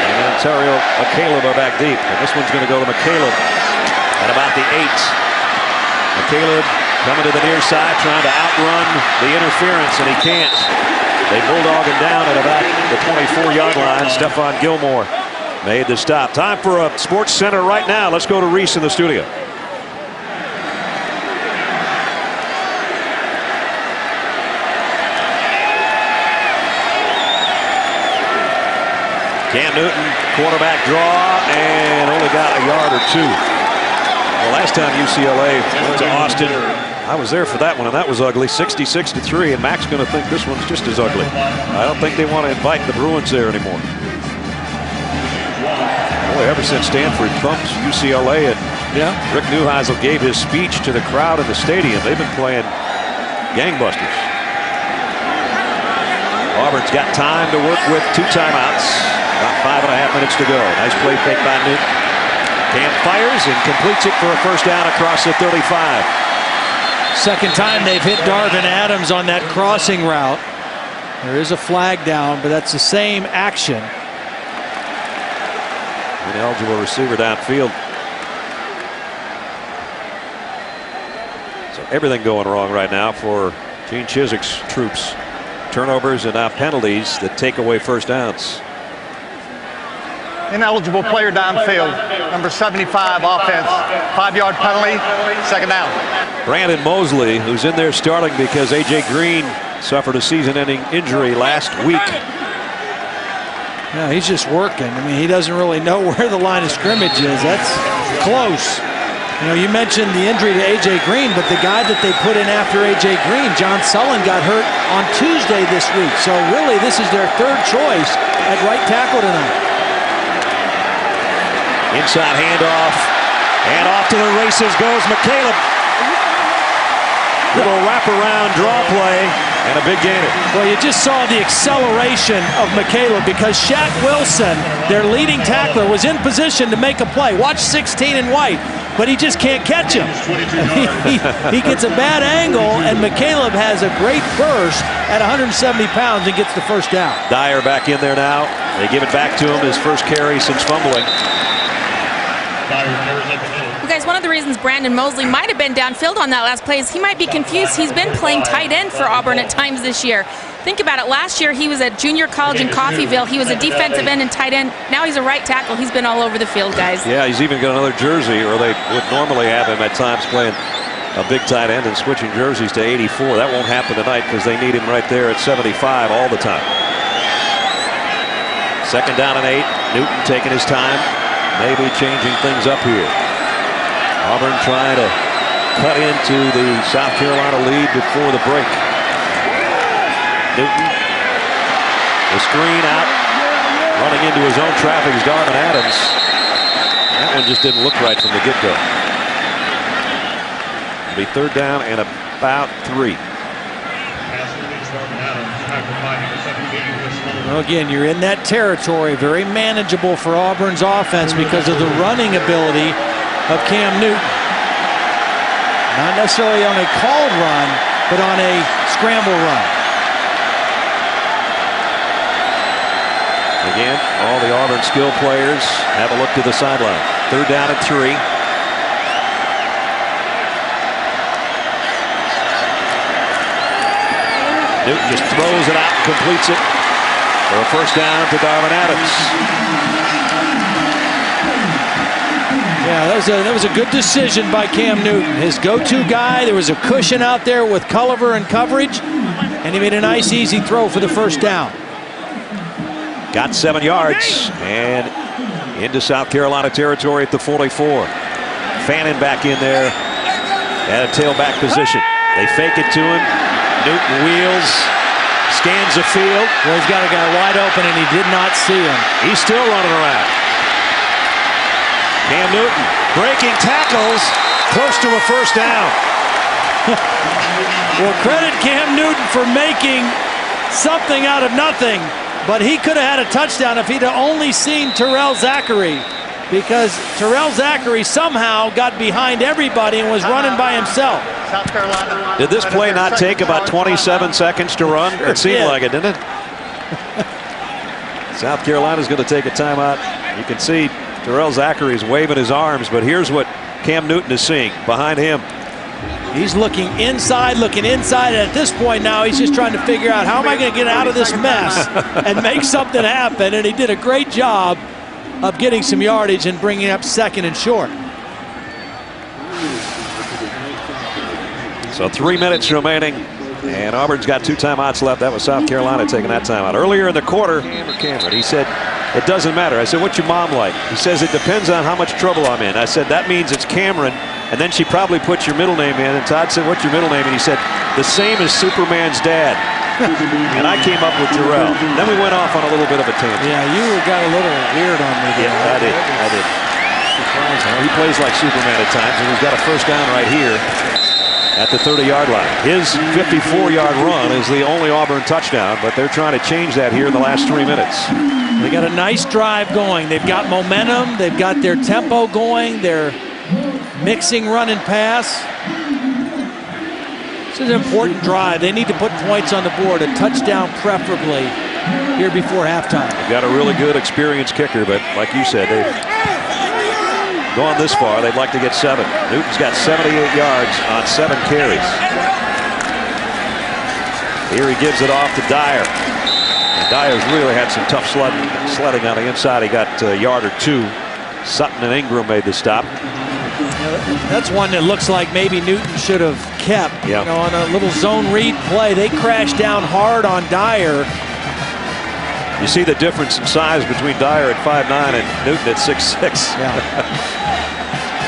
and Ontario McCaleb are back deep, and this one's going to go to McCaleb at about the 8. McCaleb coming to the near side, trying to outrun the interference, and he can't. They bulldog him down at about the 24-yard line. Stephon Gilmore made the stop. Time for a Sports Center right now. Let's go to Reese in the studio. Cam Newton, quarterback draw, and only got a yard or 2. Well, last time UCLA went to Austin, I was there for that one, and that was ugly, 66-3, and Mac's going to think this one's just as ugly. I don't think they want to invite the Bruins there anymore. Boy, ever since Stanford thumped UCLA and Rick Neuheisel gave his speech to the crowd in the stadium, they've been playing gangbusters. Auburn's got time to work with 2 timeouts. About 5.5 minutes to go. Nice play fake by Newton. Cam fires and completes it for a first down across the 35. Second time they've hit Darvin Adams on that crossing route. There is a flag down, but that's the same action. Ineligible receiver downfield. So everything going wrong right now for Gene Chizik's troops. Turnovers and now penalties that take away first downs. Ineligible player downfield, number 75, offense, 5-yard penalty, second down. Brandon Mosley, who's in there starting because A.J. Green suffered a season-ending injury last week. Yeah, he's just working. I mean, he doesn't really know where the line of scrimmage is. That's close. You know, you mentioned the injury to A.J. Green, but the guy that they put in after A.J. Green, John Sullen, got hurt on Tuesday this week. So really, this is their third choice at right tackle tonight. Inside handoff, and off to the races goes McCaleb. Little wraparound draw play and a big gainer. Well, you just saw the acceleration of McCaleb because Shaq Wilson, their leading tackler, was in position to make a play. Watch 16 in white, but he just can't catch him. He gets a bad angle, and McCaleb has a great burst at 170 pounds and gets the first down. Dyer back in there now. They give it back to him, his first carry since fumbling. Well, guys, one of the reasons Brandon Mosley might have been downfield on that last play is he might be confused. He's been playing tight end for Auburn at times this year. Think about it. Last year, he was at junior college in Coffeyville. He was a defensive end and tight end. Now he's a right tackle. He's been all over the field, guys. Yeah, he's even got another jersey, or they would normally have him at times playing a big tight end and switching jerseys to 84. That won't happen tonight because they need him right there at 75 all the time. Second down and 8. Newton taking his time, maybe changing things up here. Auburn trying to cut into the South Carolina lead before the break. Newton, the screen out, running into his own traffic is Darvin Adams. That one just didn't look right from the get-go. It'll be third down and about 3. Well, again, you're in that territory, very manageable for Auburn's offense because of the running ability of Cam Newton. Not necessarily on a called run, but on a scramble run. Again, all the Auburn skill players have a look to the sideline. Third down and 3. Newton just throws it out and completes it for a first down to Darvin Adams. Yeah, that was a good decision by Cam Newton. His go-to guy. There was a cushion out there with Culliver and coverage, and he made a nice, easy throw for the first down. Got 7 yards and into South Carolina territory at the 44. Fannin back in there at a tailback position. They fake it to him. Newton wheels, scans the field. Well, he's got a guy wide open, and he did not see him. He's still running around. Cam Newton breaking tackles, close to a first down. Well, credit Cam Newton for making something out of nothing, but he could have had a touchdown if he'd only seen Terrell Zachary, because Terrell Zachary somehow got behind everybody and was running by himself. South Carolina. Did this play not take about 27 seconds to run? It seemed like it, didn't it? South Carolina's going to take a timeout. You can see Terrell Zachary's waving his arms, but here's what Cam Newton is seeing behind him. He's looking inside, and at this point now he's just trying to figure out how am I going to get out of this mess and make something happen, and he did a great job of getting some yardage and bringing up second and short. So 3 minutes remaining, and Auburn's got 2 timeouts left. That was South Carolina taking that timeout. Earlier in the quarter, Cameron, he said, it doesn't matter. I said, what's your mom like? He says, it depends on how much trouble I'm in. I said, that means it's Cameron, and then she probably puts your middle name in. And Todd said, what's your middle name? And he said, the same as Superman's dad. And I came up with Terrell. Then we went off on a little bit of a tangent. Yeah, you got a little weird on me there. Yeah, I did. He plays like Superman at times, and he's got a first down right here at the 30-yard line. His 54-yard run is the only Auburn touchdown, but they're trying to change that here in the last 3 minutes. They got a nice drive going. They've got momentum. They've got their tempo going. They're mixing run and pass. This is an important drive. They need to put points on the board, a touchdown preferably, here before halftime. They've got a really good, experienced kicker, but like you said, they've gone this far. They'd like to get 7. Newton's got 78 yards on 7 carries. Here he gives it off to Dyer. And Dyer's really had some tough sledding on the inside. He got a yard or 2. Sutton and Ingram made the stop. That's one that looks like maybe Newton should have kept. Yeah. You know, on a little zone read play, they crashed down hard on Dyer. You see the difference in size between Dyer at 5'9" and Newton at 6'6". Yeah.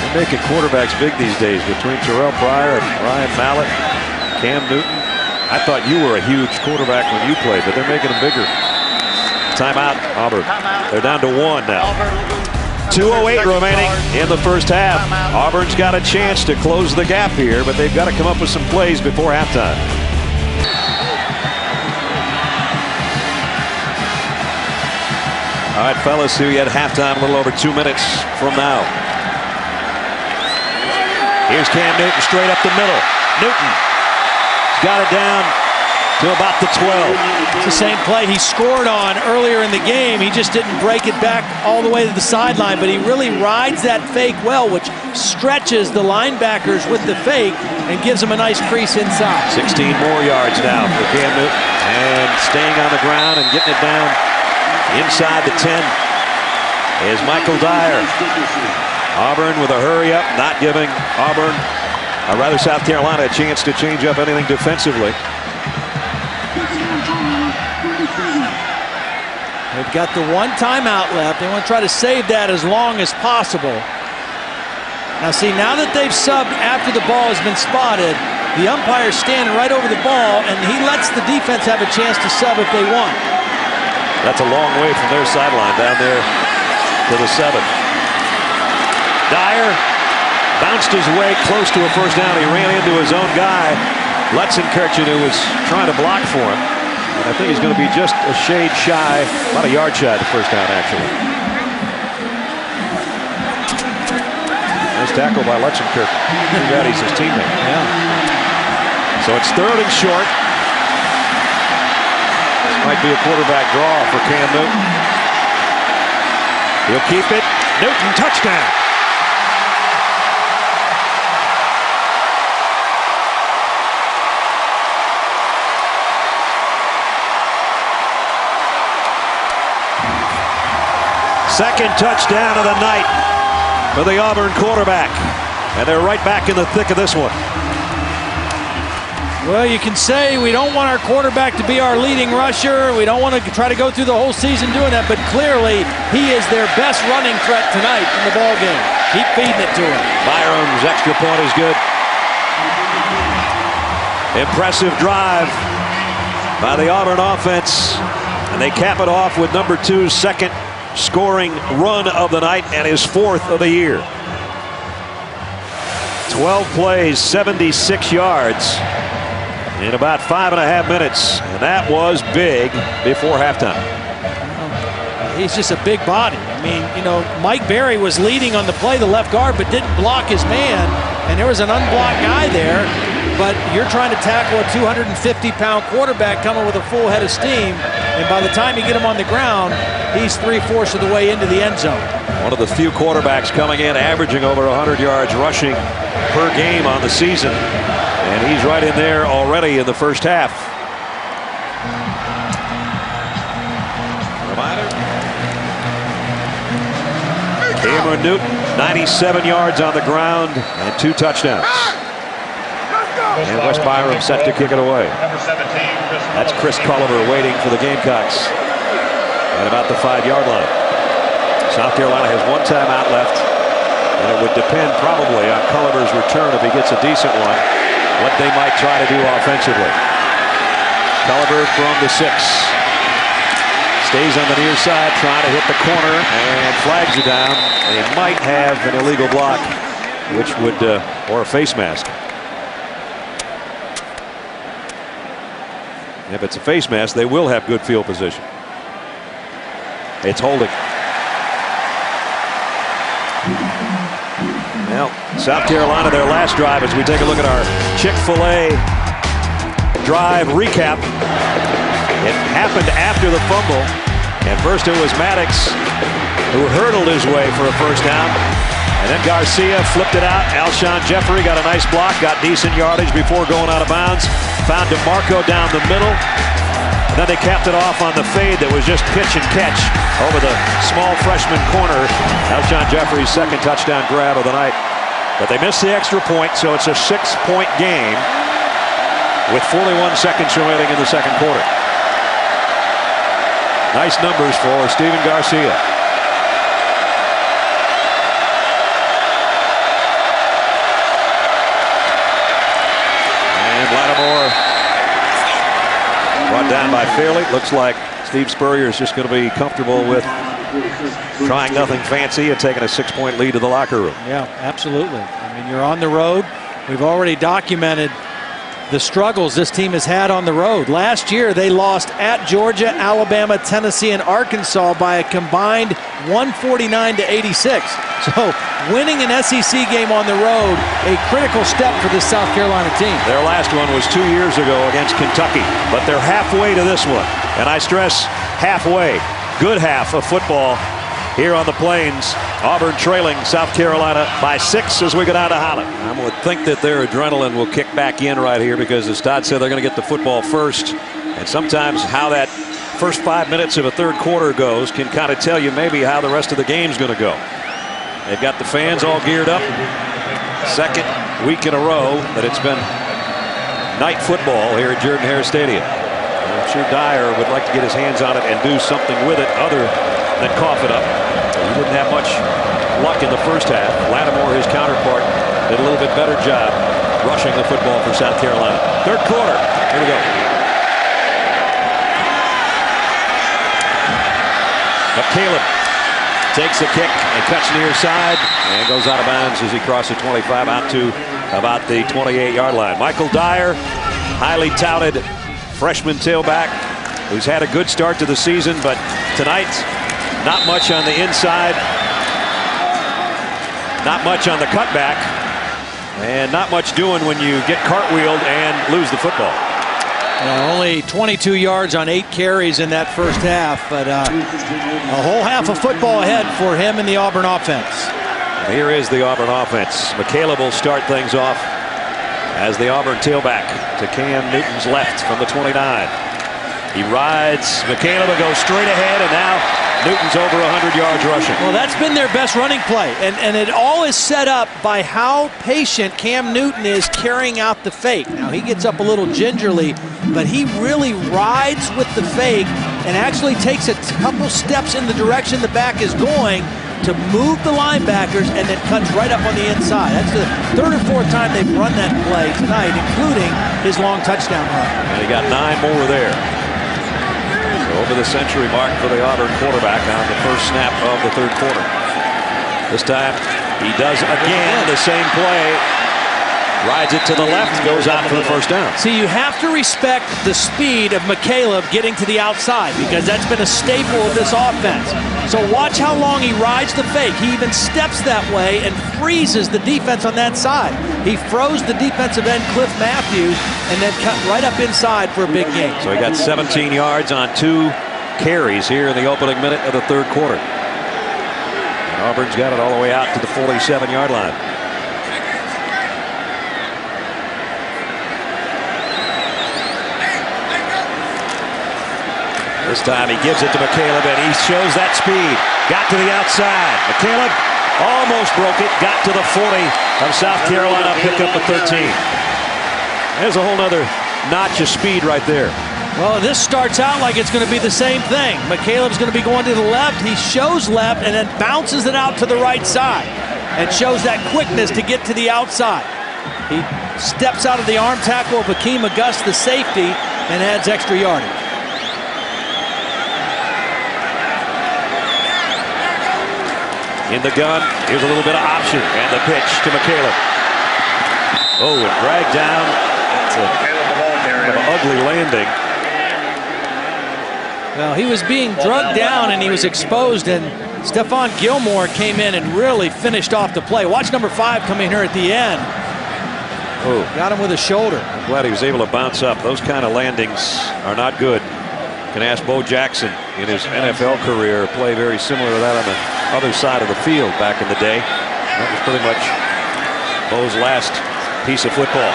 They're making quarterbacks big these days between Terrell Pryor and Ryan Mallett, Cam Newton. I thought you were a huge quarterback when you played, but they're making them bigger. Timeout, Auburn. They're down to 1 now. 2:08 remaining in the first half. Auburn's got a chance to close the gap here, but they've got to come up with some plays before halftime. All right, fellas, see you at halftime, a little over 2 minutes from now. Here's Cam Newton straight up the middle. Newton got it down to about the 12. It's the same play he scored on earlier in the game. He just didn't break it back all the way to the sideline, but he really rides that fake well, which stretches the linebackers with the fake and gives them a nice crease inside. 16 more yards now for Cam Newton, and staying on the ground and getting it down inside the 10 is Michael Dyer. Auburn with a hurry up, not giving Auburn, or rather South Carolina, a chance to change up anything defensively. They've got the one timeout left. They want to try to save that as long as possible. Now see, now that they've subbed after the ball has been spotted, the umpire's standing right over the ball, and he lets the defense have a chance to sub if they want. That's a long way from their sideline down there to the 7. Dyer bounced his way close to a first down. He ran into his own guy, Lutzenkirchen, who was trying to block for him. And I think he's going to be just a shade shy, about a yard shy of the first down, actually. Nice tackle by Lutzenkirchen. Too bad he's his teammate. Yeah. So it's 3rd and short. This might be a quarterback draw for Cam Newton. He'll keep it. Newton, touchdown. Second touchdown of the night for the Auburn quarterback. And they're right back in the thick of this one. Well, you can say we don't want our quarterback to be our leading rusher. We don't want to try to go through the whole season doing that, but clearly he is their best running threat tonight in the ball game. Keep feeding it to him. Byram's extra point is good. Impressive drive by the Auburn offense, and they cap it off with number 2's second scoring run of the night and his 4th of the year. 12 plays, 76 yards in about 5.5 minutes, and that was big before halftime. He's just a big body. I mean, you know, Mike Berry was leading on the play, the left guard, but didn't block his man, and there was an unblocked guy there. But you're trying to tackle a 250-pound quarterback coming with a full head of steam, and by the time you get him on the ground, he's 3/4 of the way into the end zone. One of the few quarterbacks coming in averaging over 100 yards rushing per game on the season, and he's right in there already in the first half. Cameron Newton, 97 yards on the ground and 2 touchdowns. And Wes Byram set to kick it away. That's Chris Culliver waiting for the Gamecocks at about the 5-yard line. South Carolina has 1 timeout left, and it would depend probably on Culliver's return if he gets a decent one, what they might try to do offensively. Culliver from the 6. Stays on the near side, trying to hit the corner, and flags are down. They might have an illegal block, which would, or a face mask. If it's a face mask, they will have good field position. It's holding. Well, South Carolina, their last drive, as we take a look at our Chick-fil-A drive recap. It happened after the fumble, and first it was Maddox who hurdled his way for a first down, and then Garcia flipped it out. Alshon Jeffrey got a nice block, got decent yardage before going out of bounds, found DeMarco down the middle, and then they capped it off on the fade that was just pitch and catch over the small freshman corner. Alshon Jeffrey's second touchdown grab of the night, but they missed the extra point, so it's a 6-point game with 41 seconds remaining in the second quarter. Nice numbers for Steven Garcia. And Lattimore brought down by Fairley. Looks like Steve Spurrier is just going to be comfortable with trying nothing fancy and taking a 6-point lead to the locker room. Yeah, absolutely. I mean, you're on the road. We've already documented the struggles this team has had on the road. Last year, they lost at Georgia, Alabama, Tennessee, and Arkansas by a combined 149-86. So winning an SEC game on the road, a critical step for this South Carolina team. Their last one was 2 years ago against Kentucky, but they're halfway to this one. And I stress halfway, good half of football here on the Plains. Auburn trailing South Carolina by 6 as we go down to Holland. I would think that their adrenaline will kick back in right here because, as Todd said, they're going to get the football first. And sometimes how that first 5 minutes of a third quarter goes can kind of tell you maybe how the rest of the game's going to go. They've got the fans all geared up. Second week in a row that it's been night football here at Jordan-Hare Stadium. I'm sure Dyer would like to get his hands on it and do something with it other than cough it up. He didn't have much luck in the first half. Lattimore, his counterpart, did a little bit better job rushing the football for South Carolina. Third quarter. Here we go. McCaleb takes the kick and cuts near side and goes out of bounds as he crosses 25 out to about the 28-yard line. Michael Dyer, highly touted freshman tailback who's had a good start to the season, but tonight not much on the inside, not much on the cutback, and not much doing when you get cartwheeled and lose the football. Only 22 yards on 8 carries in that first half, but a whole half of football ahead for him in the Auburn offense. And here is the Auburn offense. McCaleb will start things off as the Auburn tailback to Cam Newton's left from the 29. He rides McCaleb and goes straight ahead, and now Newton's over 100 yards rushing. Well, that's been their best running play, and it all is set up by how patient Cam Newton is carrying out the fake. Now, he gets up a little gingerly, but he really rides with the fake and actually takes a couple steps in the direction the back is going to move the linebackers and then cuts right up on the inside. That's the third or fourth time they've run that play tonight, including his long touchdown run. And he got 9 more there. Over the century mark for the Auburn quarterback on the first snap of the third quarter. This time he does again the same play. Rides it to the left, goes out for the first down. See, you have to respect the speed of McCaleb getting to the outside because that's been a staple of this offense. So watch how long he rides the fake. He even steps that way and freezes the defense on that side. He froze the defensive end, Cliff Matthews, and then cut right up inside for a big gain. So he got 17 yards on 2 carries here in the opening minute of the third quarter. And Auburn's got it all the way out to the 47-yard line. This time he gives it to McCaleb, and he shows that speed. Got to the outside. McCaleb almost broke it. Got to the 40 of South Carolina. Pick up a 13. There's a whole nother notch of speed right there. Well, this starts out like it's going to be the same thing. McCaleb's going to be going to the left. He shows left and then bounces it out to the right side and shows that quickness to get to the outside. He steps out of the arm tackle of Hakeem Auguste, the safety, and adds extra yardage. In the gun, here's a little bit of option, and the pitch to McCaleb. Oh, and dragged down. That's an ugly landing. Well, he was being drugged down, and he was exposed, and Stephon Gilmore came in and really finished off the play. Watch number 5 come in here at the end. Oh, got him with a shoulder. I'm glad he was able to bounce up. Those kind of landings are not good. Can ask Bo Jackson in his NFL career play very similar to that on the other side of the field back in the day. That was pretty much Bo's last piece of football.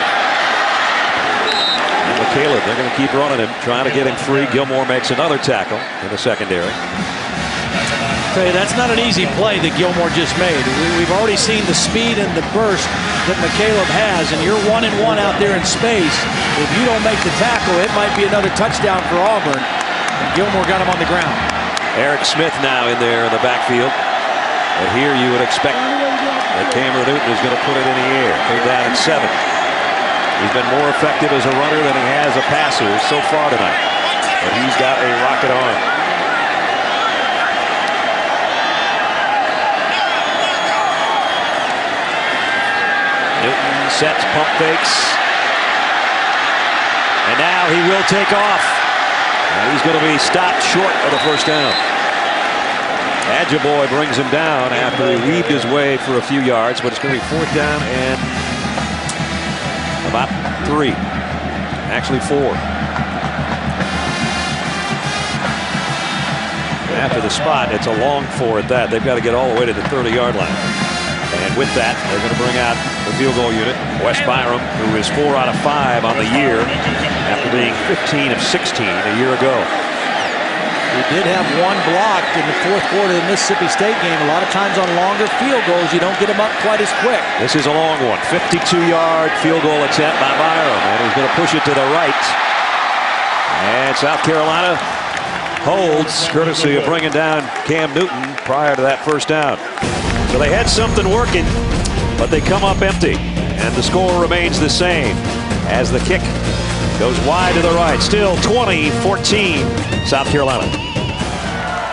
And McCaleb, they're going to keep running him, trying to get him free. Gilmore makes another tackle in the secondary. Tell you, that's not an easy play that Gilmore just made. We've already seen the speed and the burst that McCaleb has, and you're 1-1 out there in space. If you don't make the tackle, it might be another touchdown for Auburn. And Gilmore got him on the ground. Eric Smith now in there in the backfield. But here you would expect that Cameron Newton is going to put it in the air. Third down and 7. He's been more effective as a runner than he has a passer so far tonight. But he's got a rocket arm. sets, pump fakes. And now he will take off. And he's going to be stopped short of the first down. Adjaboy brings him down after he weaved his way for a few yards, but it's going to be fourth down and about 3. Actually 4. After the spot, it's a long 4 at that. They've got to get all the way to the 30-yard line. And with that, they're going to bring out the field goal unit. Wes Byram, who is 4 out of 5 on the year after being 15 of 16 a year ago. He did have one blocked in the fourth quarter of the Mississippi State game. A lot of times on longer field goals, you don't get them up quite as quick. This is a long one. 52-yard field goal attempt by Byram. And he's going to push it to the right. And South Carolina holds, courtesy of bringing down Cam Newton prior to that first down. So they had something working, but they come up empty. And the score remains the same as the kick goes wide to the right. Still 20-14 South Carolina.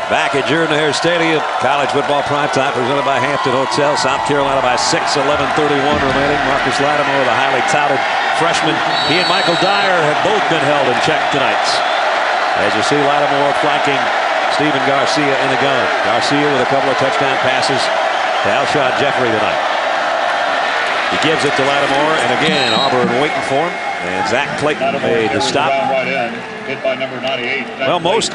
Back at Jordan-Hare Stadium, college football primetime presented by Hampton Hotel. South Carolina by 6, 11:31 remaining. Marcus Lattimore, the highly touted freshman. He and Michael Dyer have both been held in check tonight. As you see, Lattimore flanking Stephen Garcia in the gun. Garcia with a couple of touchdown passes to Alshon Jeffrey tonight. He gives it to Lattimore, and again, Auburn waiting for him. And Zach Clayton made the stop. Hit by number 98. Well, most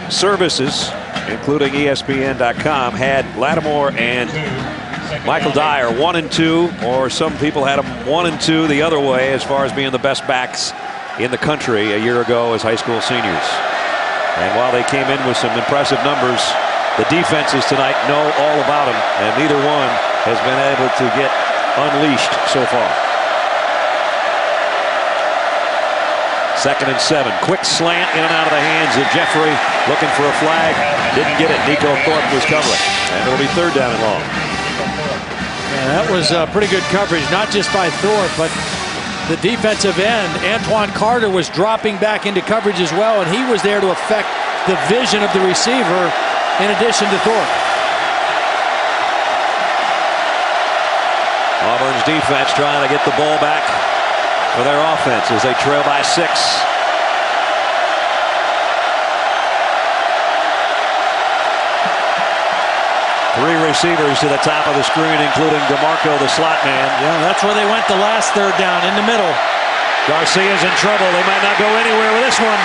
services, including ESPN.com, had Lattimore and Michael Dyer 1 and 2, or some people had them 1 and 2 the other way as far as being the best backs in the country a year ago as high school seniors. And while they came in with some impressive numbers, the defenses tonight know all about them, and neither one has been able to get unleashed so far. 2nd and 7. Quick slant in and out of the hands of Jeffrey, looking for a flag. Didn't get it. Nico Thorpe was covering. And it'll be 3rd down and long. Yeah, that was pretty good coverage, not just by Thorpe, but the defensive end, Antoine Carter, was dropping back into coverage as well, and he was there to affect the vision of the receiver in addition to Thorpe. Auburn's defense trying to get the ball back for their offense as they trail by 6. 3 receivers to the top of the screen, including DeMarco, the slot man. Yeah, that's where they went the last 3rd down, in the middle. Garcia's in trouble. They might not go anywhere with this one.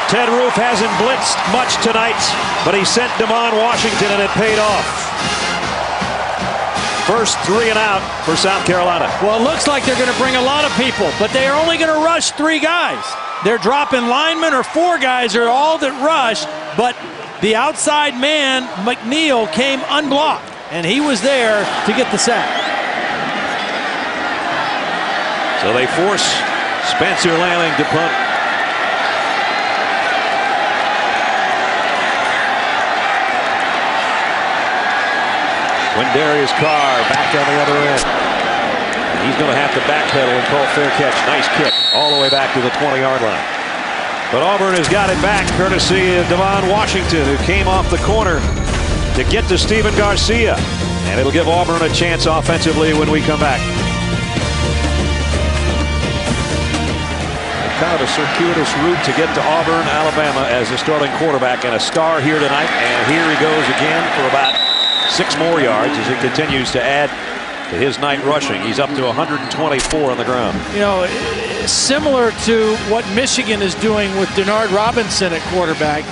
Ted Roof hasn't blitzed much tonight, but he sent Damon Washington, and it paid off. First 3 and out for South Carolina. Well, it looks like they're going to bring a lot of people, but they are only going to rush 3 guys. They're dropping linemen, or 4 guys are all that rush, but the outside man, McNeil, came unblocked, and he was there to get the sack. So they force Spencer Lanning to punt. Wendarius Carr back on the other end. And he's going to have to backpedal and call fair catch. Nice kick all the way back to the 20-yard line. But Auburn has got it back courtesy of Devon Washington, who came off the corner to get to Stephen Garcia. And it'll give Auburn a chance offensively when we come back. Kind of a circuitous route to get to Auburn, Alabama, as a starting quarterback, and a star here tonight. And here he goes again for about 6 more yards as he continues to add to his night rushing. He's up to 124 on the ground. You know, similar to what Michigan is doing with Denard Robinson at quarterback.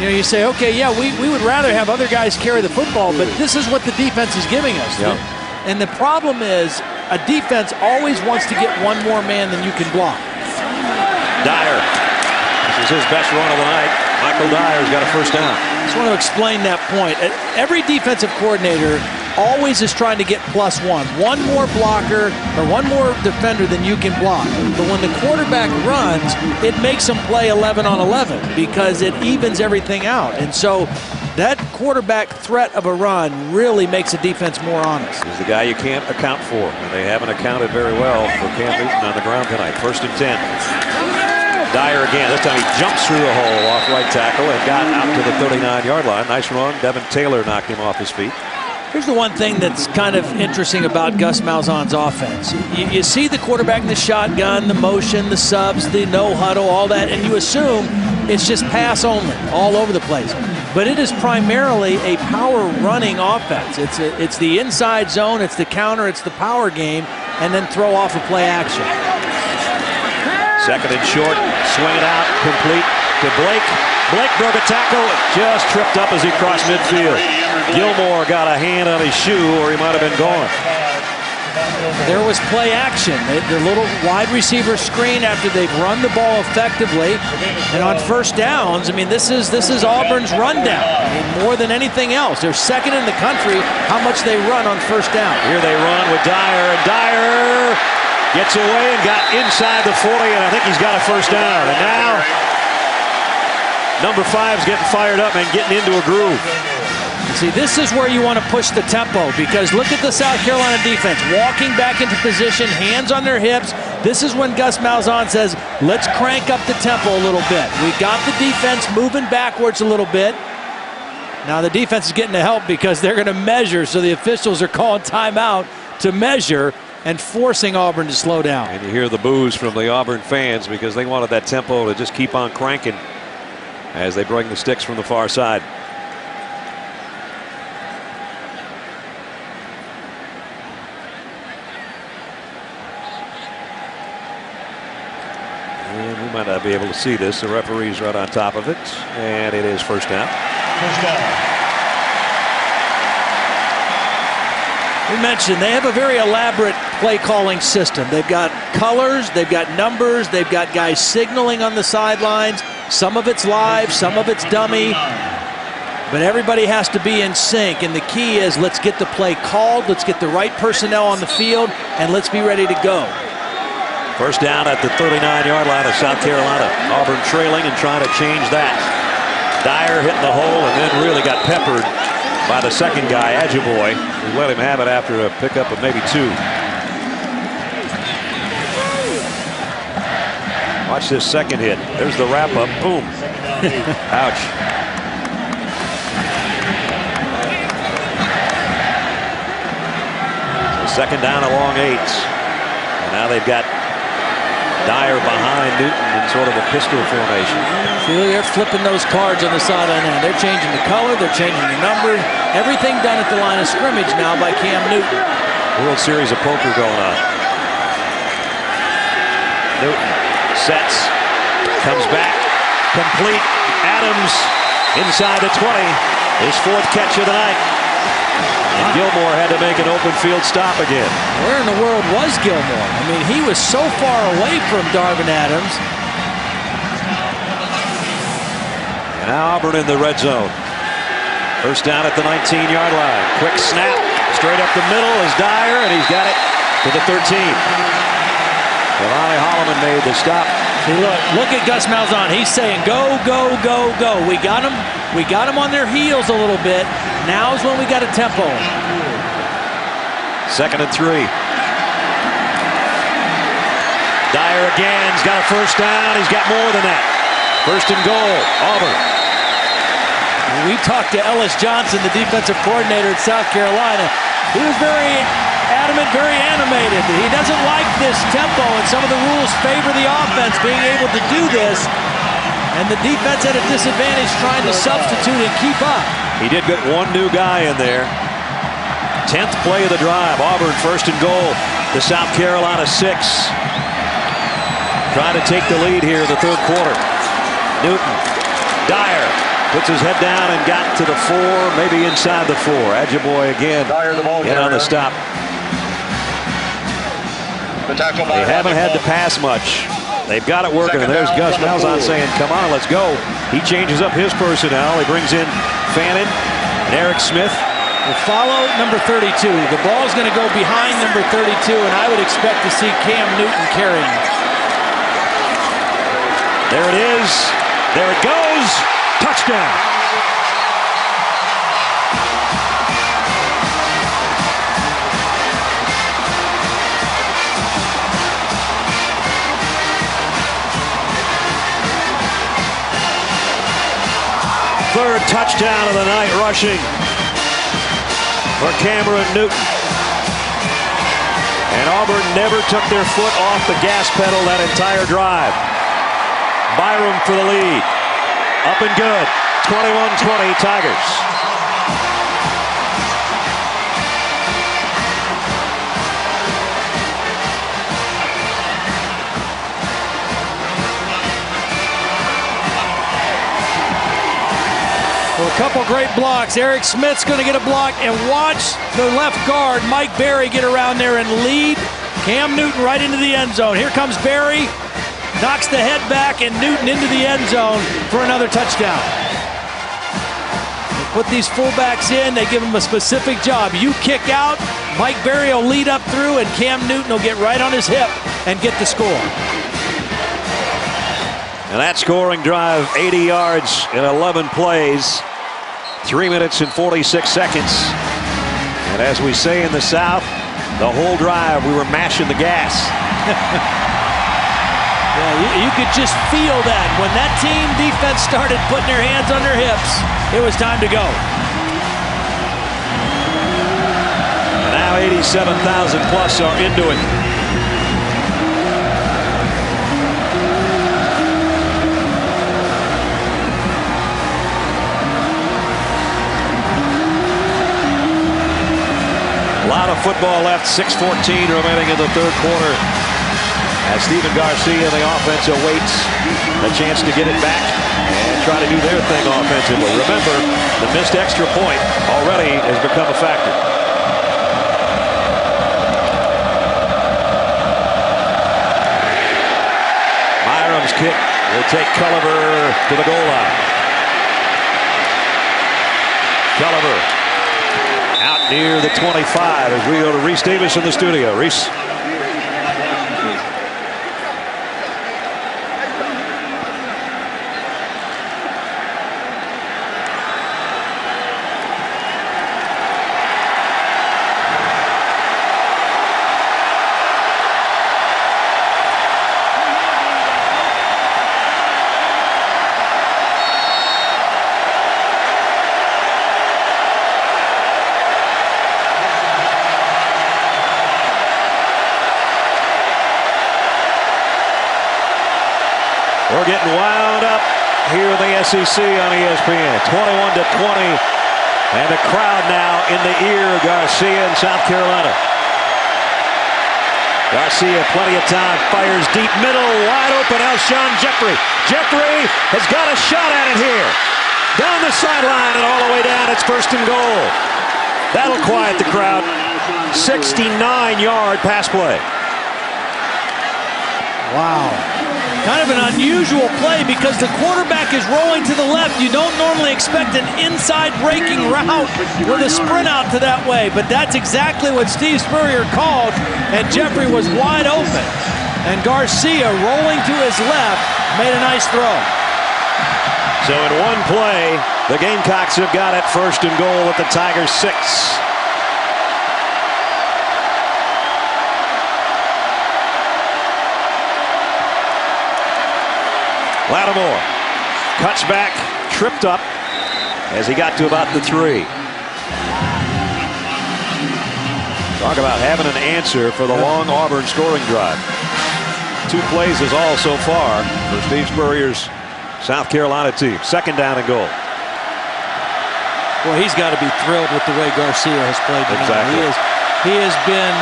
You know, you say, okay, yeah, we would rather have other guys carry the football, but this is what the defense is giving us. Yep. And the problem is, a defense always wants to get one more man than you can block. Dyer. This is his best run of the night. Michael Dyer's got a first down. I just want to explain that point. Every defensive coordinator always is trying to get +1. One more blocker or one more defender than you can block. But when the quarterback runs, it makes them play 11 on 11 because it evens everything out. And so that quarterback threat of a run really makes a defense more honest. He's the guy you can't account for, and they haven't accounted very well for Cam Newton on the ground tonight. 1st and 10. Dyer again. This time he jumps through the hole off right tackle and got out to the 39-yard line. Nice run. Devin Taylor knocked him off his feet. Here's the one thing that's kind of interesting about Gus Malzahn's offense. You see the quarterback in the shotgun, the motion, the subs, the no huddle, all that, and you assume it's just pass only all over the place. But it is primarily a power running offense. It's the inside zone, it's the counter, it's the power game, and then throw off a play action. Second and short, swing it out, complete to Blake. Blake broke a tackle, just tripped up as he crossed midfield. Gilmore got a hand on his shoe, or he might have been gone. There was play action. The little wide receiver screen after they've run the ball effectively. And on first downs, I mean, this is Auburn's rundown. I mean, more than anything else. They're second in the country how much they run on first down. Here they run with Dyer, and Dyer gets away and got inside the 40, and I think he's got a first down. And now number 5's getting fired up and getting into a groove. See, this is where you want to push the tempo, because look at the South Carolina defense. Walking back into position, hands on their hips. This is when Gus Malzahn says, let's crank up the tempo a little bit. We got the defense moving backwards a little bit. Now the defense is getting the help because they're going to measure, so the officials are calling timeout to measure and forcing Auburn to slow down. And you hear the boos from the Auburn fans because they wanted that tempo to just keep on cranking as they bring the sticks from the far side. And we might not be able to see this. The referee's right on top of it, and it is first down. First down. We mentioned they have a very elaborate play calling system. They've got colors, they've got numbers, they've got guys signaling on the sidelines. Some of it's live, some of it's dummy, but everybody has to be in sync, and the key is let's get the play called, let's get the right personnel on the field, and let's be ready to go. First down at the 39-yard line of South Carolina. Auburn trailing and trying to change that. Dyer hitting the hole and then really got peppered by the second guy, Ajiboye, who let him have it after a pickup of maybe 2. Watch this second hit. There's the wrap-up. Boom. Ouch. So second down along 8. And now they've got Dyer behind Newton in sort of a pistol formation. See, they're flipping those cards on the sideline now. They're changing the color, they're changing the number. Everything done at the line of scrimmage now by Cam Newton. World Series of Poker going on. Newton sets, comes back, complete. Adams inside the 20. His 4th catch of the night. And Gilmore had to make an open field stop again. Where in the world was Gilmore? I mean, he was so far away from Darvin Adams. And now Auburn in the red zone. First down at the 19-yard line. Quick snap, straight up the middle is Dyer, and he's got it to the 13. Devontae Holloman made the stop. See, look at Gus Malzahn. He's saying, go, go, go, go. We got them on their heels a little bit. Now's when we got a tempo. Second and 3. Dyer again. He's got a first down. He's got more than that. First and goal. Auburn. We talked to Ellis Johnson, the defensive coordinator at South Carolina. He was very adamant, very animated. He doesn't like this tempo, and some of the rules favor the offense being able to do this. And the defense at a disadvantage trying to substitute and keep up. He did get one new guy in there. 10th play of the drive. Auburn first and goal. The South Carolina 6. Trying to take the lead here in the 3rd quarter. Newton. Dyer puts his head down and got to the 4, maybe inside the 4. Ajiboye again in on the stop. They haven't had to pass much. They've got it working, and there's Gus Malzahn saying, come on, let's go. He changes up his personnel. He brings in Fannin and Eric Smith. We'll follow number 32. The ball's going to go behind number 32, and I would expect to see Cam Newton carrying it. There it is. There it goes. Touchdown. Third touchdown of the night rushing for Cameron Newton. And Auburn never took their foot off the gas pedal that entire drive. Byram for the lead. Up and good. 21-20 Tigers. Well, a couple great blocks. Eric Smith's going to get a block, and watch the left guard, Mike Berry, get around there and lead Cam Newton right into the end zone. Here comes Berry, knocks the head back, and Newton into the end zone for another touchdown. They put these fullbacks in, they give them a specific job. You kick out, Mike Berry will lead up through, and Cam Newton will get right on his hip and get the score. And that scoring drive, 80 yards in 11 plays, 3 minutes and 46 seconds. And as we say in the South, the whole drive we were mashing the gas. Yeah, you could just feel that. When that team defense started putting their hands on their hips, it was time to go. And now 87,000 plus are into it. A lot of football left, 6:14 remaining in the third quarter. As Stephen Garcia, the offense, awaits a chance to get it back and try to do their thing offensively. Remember, the missed extra point already has become a factor. Byram's kick will take Culliver to the goal line. Culliver out near the 25 as we go to Reese Davis in the studio. Reese. We're getting wound up here in the SEC on ESPN. 21-20. And the crowd now in the ear of Garcia in South Carolina. Garcia, plenty of time, fires deep middle, wide open, Alshon Jeffrey. Jeffrey has got a shot at it here. Down the sideline and all the way down, it's first and goal. That'll quiet the crowd. 69-yard pass play. Wow. Kind of an unusual play because the quarterback is rolling to the left. You don't normally expect an inside breaking route with a sprint out to that way, but that's exactly what Steve Spurrier called, and Jeffrey was wide open. And Garcia, rolling to his left, made a nice throw. So in one play, the Gamecocks have got it first and goal at the Tigers 6. Lattimore cuts back, tripped up as he got to about the 3. Talk about having an answer for the long Auburn scoring drive. 2 plays is all so far for Steve Spurrier's South Carolina team. Second down and goal. Well, he's got to be thrilled with the way Garcia has played tonight. Exactly. He has been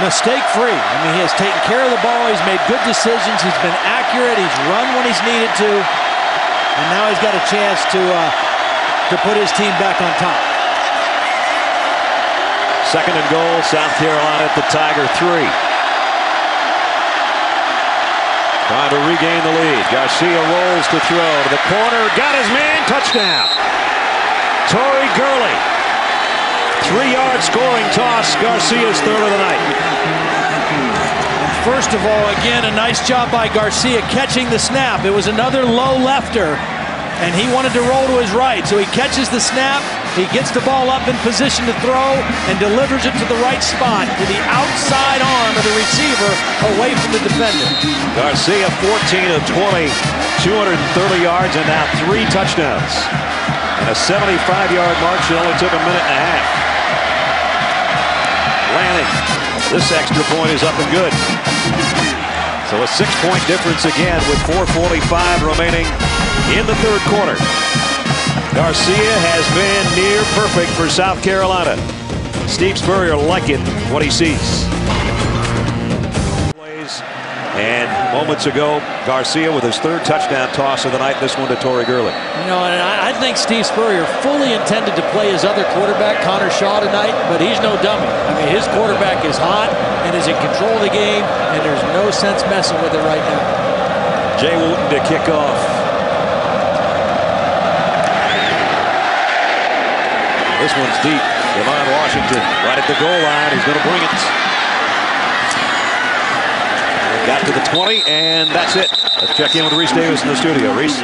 mistake-free. I mean, he has taken care of the ball. He's made good decisions. He's been accurate. He's run when he's needed to. And now he's got a chance to put his team back on top. Second and goal, South Carolina at the Tiger 3. Trying to regain the lead. Garcia rolls to throw to the corner. Got his man. Touchdown. Torrey Gurley. 3-yard scoring toss. Garcia's third of the night. First of all, again, a nice job by Garcia catching the snap. It was another low lefter, and he wanted to roll to his right. So he catches the snap. He gets the ball up in position to throw and delivers it to the right spot, to the outside arm of the receiver away from the defender. Garcia 14 of 20, 230 yards, and now 3 touchdowns. And a 75-yard march that only took a minute and a half. Lanning. This extra point is up and good. So a 6-point difference again with 4:45 remaining in the third quarter. Garcia has been near perfect for South Carolina. Steve Spurrier liking what he sees. And moments ago, Garcia with his third touchdown toss of the night. This one to Torrey Gurley. You know, and I think Steve Spurrier fully intended to play his other quarterback, Connor Shaw, tonight, but he's no dummy. I mean, his quarterback is hot and is in control of the game, and there's no sense messing with it right now. Jay Wooten to kick off. This one's deep. Devon Washington right at the goal line. He's going to bring it. Got to the 20, and that's it. Let's check in with Reese Davis in the studio. Reese.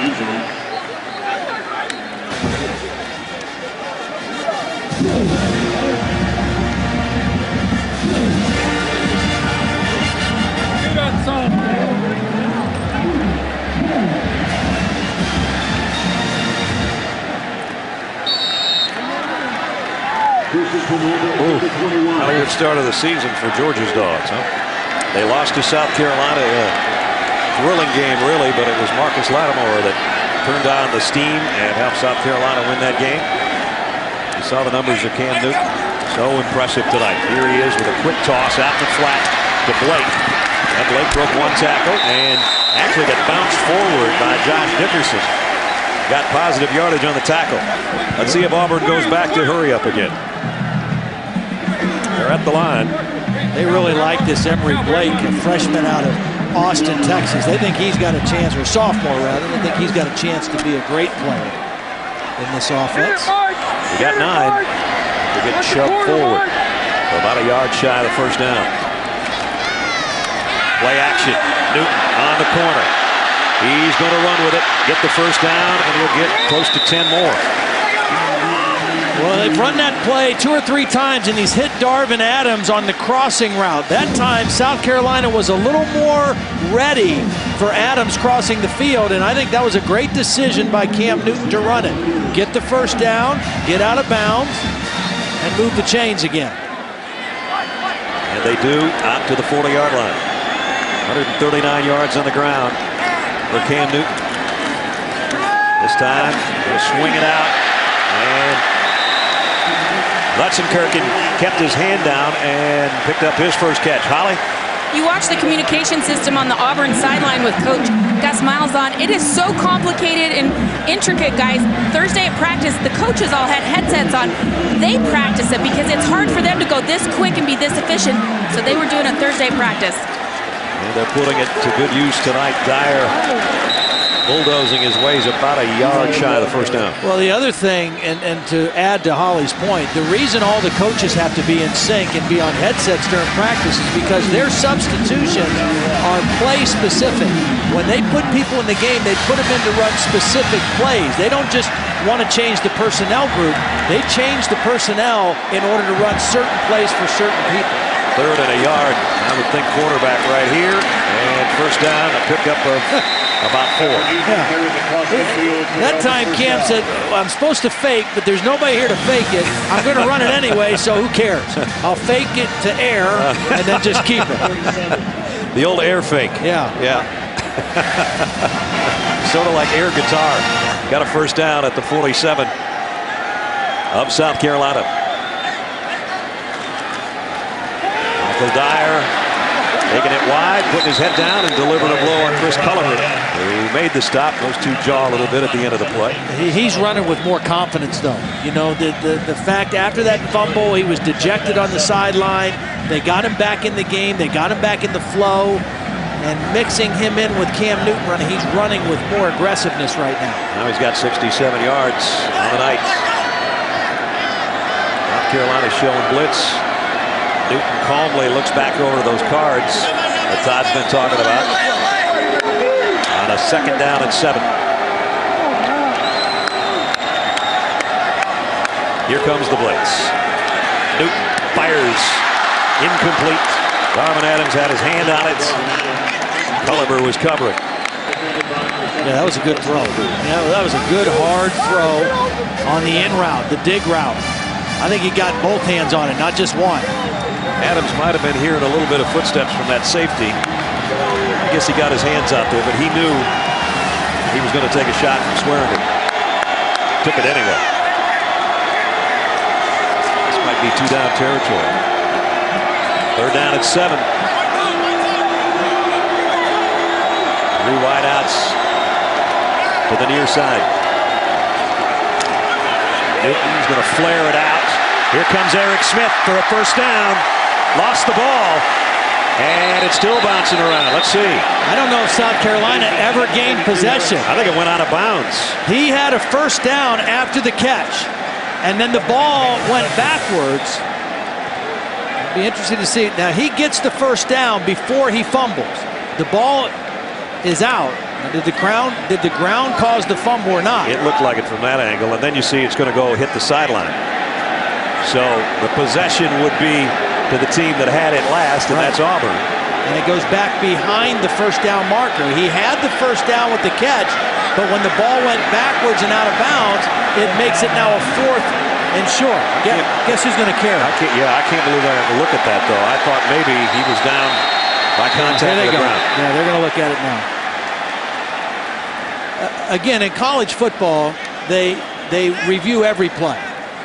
Not a good start of the season for Georgia's Dogs, huh? They lost to South Carolina. A thrilling game, really, but it was Marcus Lattimore that turned on the steam and helped South Carolina win that game. You saw the numbers of Cam Newton. So impressive tonight. Here he is with a quick toss out in the flat to Blake. And Blake broke one tackle and actually got bounced forward by Josh Dickerson. Got positive yardage on the tackle. Let's see if Auburn goes back to hurry up again. They're at the line. They really like this Emory Blake, a freshman out of Austin, Texas. They think he's got a chance, or sophomore rather. They think he's got a chance to be a great player in this offense. He got 9. They get shoved forward. About a yard shy of the first down. Play action. Newton on the corner. He's going to run with it, get the first down, and he'll get close to 10 more. Well, they've run that play 2 or 3 times, and he's hit Darvin Adams on the crossing route. That time, South Carolina was a little more ready for Adams crossing the field, and I think that was a great decision by Cam Newton to run it. Get the first down, get out of bounds, and move the chains again. And they do out to the 40-yard line. 139 yards on the ground for Cam Newton. This time, he'll swing it out, and Lutzenkirchen kept his hand down and picked up his first catch. Holly? You watch the communication system on the Auburn sideline with Coach Gus Malzahn. It is so complicated and intricate, guys. Thursday at practice, the coaches all had headsets on. They practice it because it's hard for them to go this quick and be this efficient. So they were doing a Thursday practice. And they're putting it to good use tonight. Dyer bulldozing his ways about a yard shy of the first down. Well, the other thing, and to add to Holly's point, the reason all the coaches have to be in sync and be on headsets during practice is because their substitutions are play specific. When they put people in the game, they put them in to run specific plays. They don't just want to change the personnel group. They change the personnel in order to run certain plays for certain people. 3rd and a yard. I would think quarterback right here. And first down, a pickup of about 4. Yeah. That time Cam said, well, I'm supposed to fake, but there's nobody here to fake it. I'm going to run it anyway, so who cares? I'll fake it to air and then just keep it. The old air fake. Yeah. Yeah. Sort of like air guitar. Got a first down at the 47 of South Carolina. Michael Dyer taking it wide, putting his head down and delivering a blow on Chris Culliver. He made the stop. Those two jaw a little bit at the end of the play. He's running with more confidence, though. You know, the fact after that fumble, he was dejected on the sideline. They got him back in the game. They got him back in the flow. And mixing him in with Cam Newton running, he's running with more aggressiveness right now. Now he's got 67 yards on the night. South Carolina showing blitz. Newton calmly looks back over those cards that Todd's been talking about. On a 2nd down and 7. Here comes the blitz. Newton fires. Incomplete. Darvin Adams had his hand on it. Culliver was covering. Yeah, that was a good throw. Yeah, that was a good hard throw on the in route, the dig route. I think he got both hands on it, not just one. Adams might have been hearing a little bit of footsteps from that safety. I guess he got his hands out there, but he knew he was going to take a shot from Swearingen. Took it anyway. This might be 2 down territory. 3rd down at 7. 3 wideouts to the near side. Newton's going to flare it out. Here comes Eric Smith for a 1st down. Lost the ball. And it's still bouncing around. Let's see. I don't know if South Carolina ever gained possession. I think it went out of bounds. He had a 1st down after the catch. And then the ball went backwards. It'll be interesting to see. Now he gets the 1st down before he fumbles. The ball is out. Did the ground cause the fumble or not? It looked like it from that angle, and then you see it's going to go hit the sideline. So the possession would be to the team that had it last, and that's Auburn. And it goes back behind the 1st down marker. He had the 1st down with the catch, but when the ball went backwards and out of bounds, it makes it now a 4th and short. Guess who's going to care? I can't believe I have to look at that, though. I thought maybe he was down by contact with the ground. Yeah, they're going to look at it now. Again, in college football, they review every play.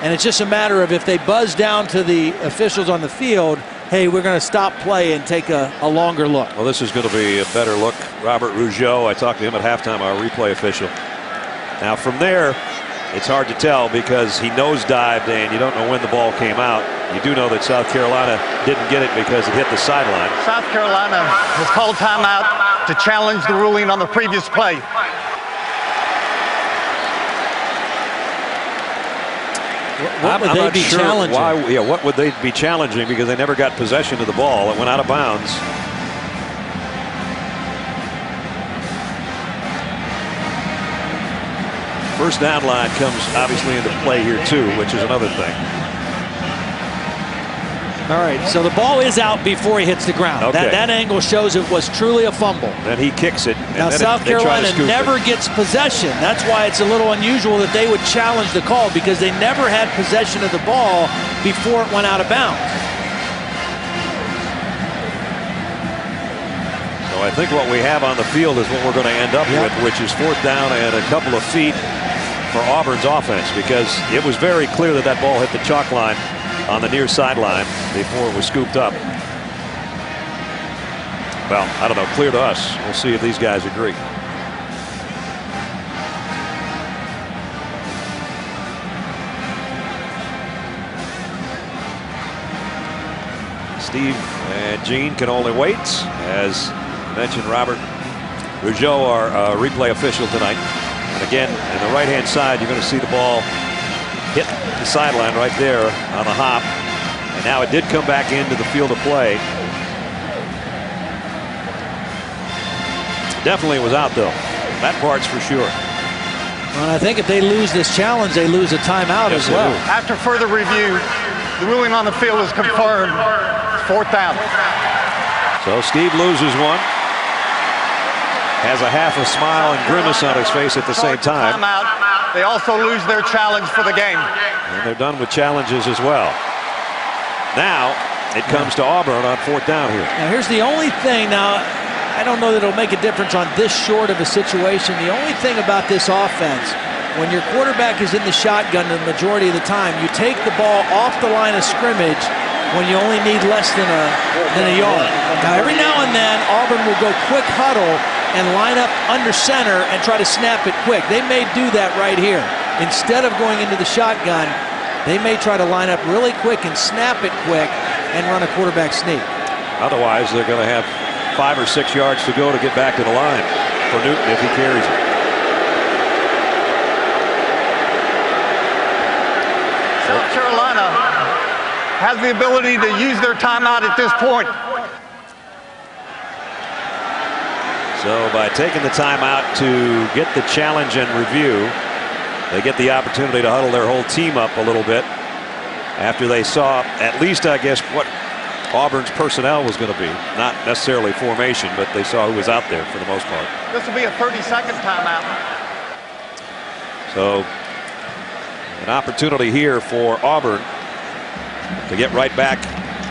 And it's just a matter of if they buzz down to the officials on the field, hey, we're going to stop play and take a longer look. Well, this is going to be a better look. Robert Rougeau, I talked to him at halftime, our replay official. Now, from there, it's hard to tell because he nosedived and you don't know when the ball came out. You do know that South Carolina didn't get it because it hit the sideline. South Carolina has called timeout to challenge the ruling on the previous play. What would they be challenging? What would they be challenging? Because they never got possession of the ball. It went out of bounds. First down line comes obviously into play here too, which is another thing. All right, so the ball is out before he hits the ground. Okay. That angle shows it was truly a fumble. Then he kicks it. Now South Carolina never gets possession. That's why it's a little unusual that they would challenge the call, because they never had possession of the ball before it went out of bounds. So I think what we have on the field is what we're going to end up with, which is 4th down and a couple of feet for Auburn's offense, because it was very clear that that ball hit the chalk line on the near sideline before it was scooped up. Well, I don't know, clear to us. We'll see if these guys agree. Steve and Gene can only wait. As mentioned, Robert Rougeau, our replay official tonight. And again, in the right-hand side, you're going to see the ball hit the sideline right there on the hop. And now it did come back into the field of play. Definitely was out, though. That part's for sure. And I think if they lose this challenge, they lose a timeout as well. After further review, the ruling on the field is confirmed. 4th down. So Steve loses one. Has a half a smile and grimace on his face at the same time. Timeout. They also lose their challenge for the game. And they're done with challenges as well. Now it comes to Auburn on 4th down here. Now here's the only thing. Now I don't know that it'll make a difference on this short of a situation. The only thing about this offense, when your quarterback is in the shotgun the majority of the time, you take the ball off the line of scrimmage when you only need less than a yard. Now every now and then Auburn will go quick huddle and line up under center and try to snap it quick. They may do that right here. Instead of going into the shotgun, they may try to line up really quick and snap it quick and run a quarterback sneak. Otherwise, they're going to have 5 or 6 yards to go to get back to the line for Newton if he carries it. South Carolina has the ability to use their timeout at this point. So by taking the timeout to get the challenge and review, they get the opportunity to huddle their whole team up a little bit after they saw at least, I guess, what Auburn's personnel was going to be. Not necessarily formation, but they saw who was out there for the most part. This will be a 30-second timeout. So an opportunity here for Auburn to get right back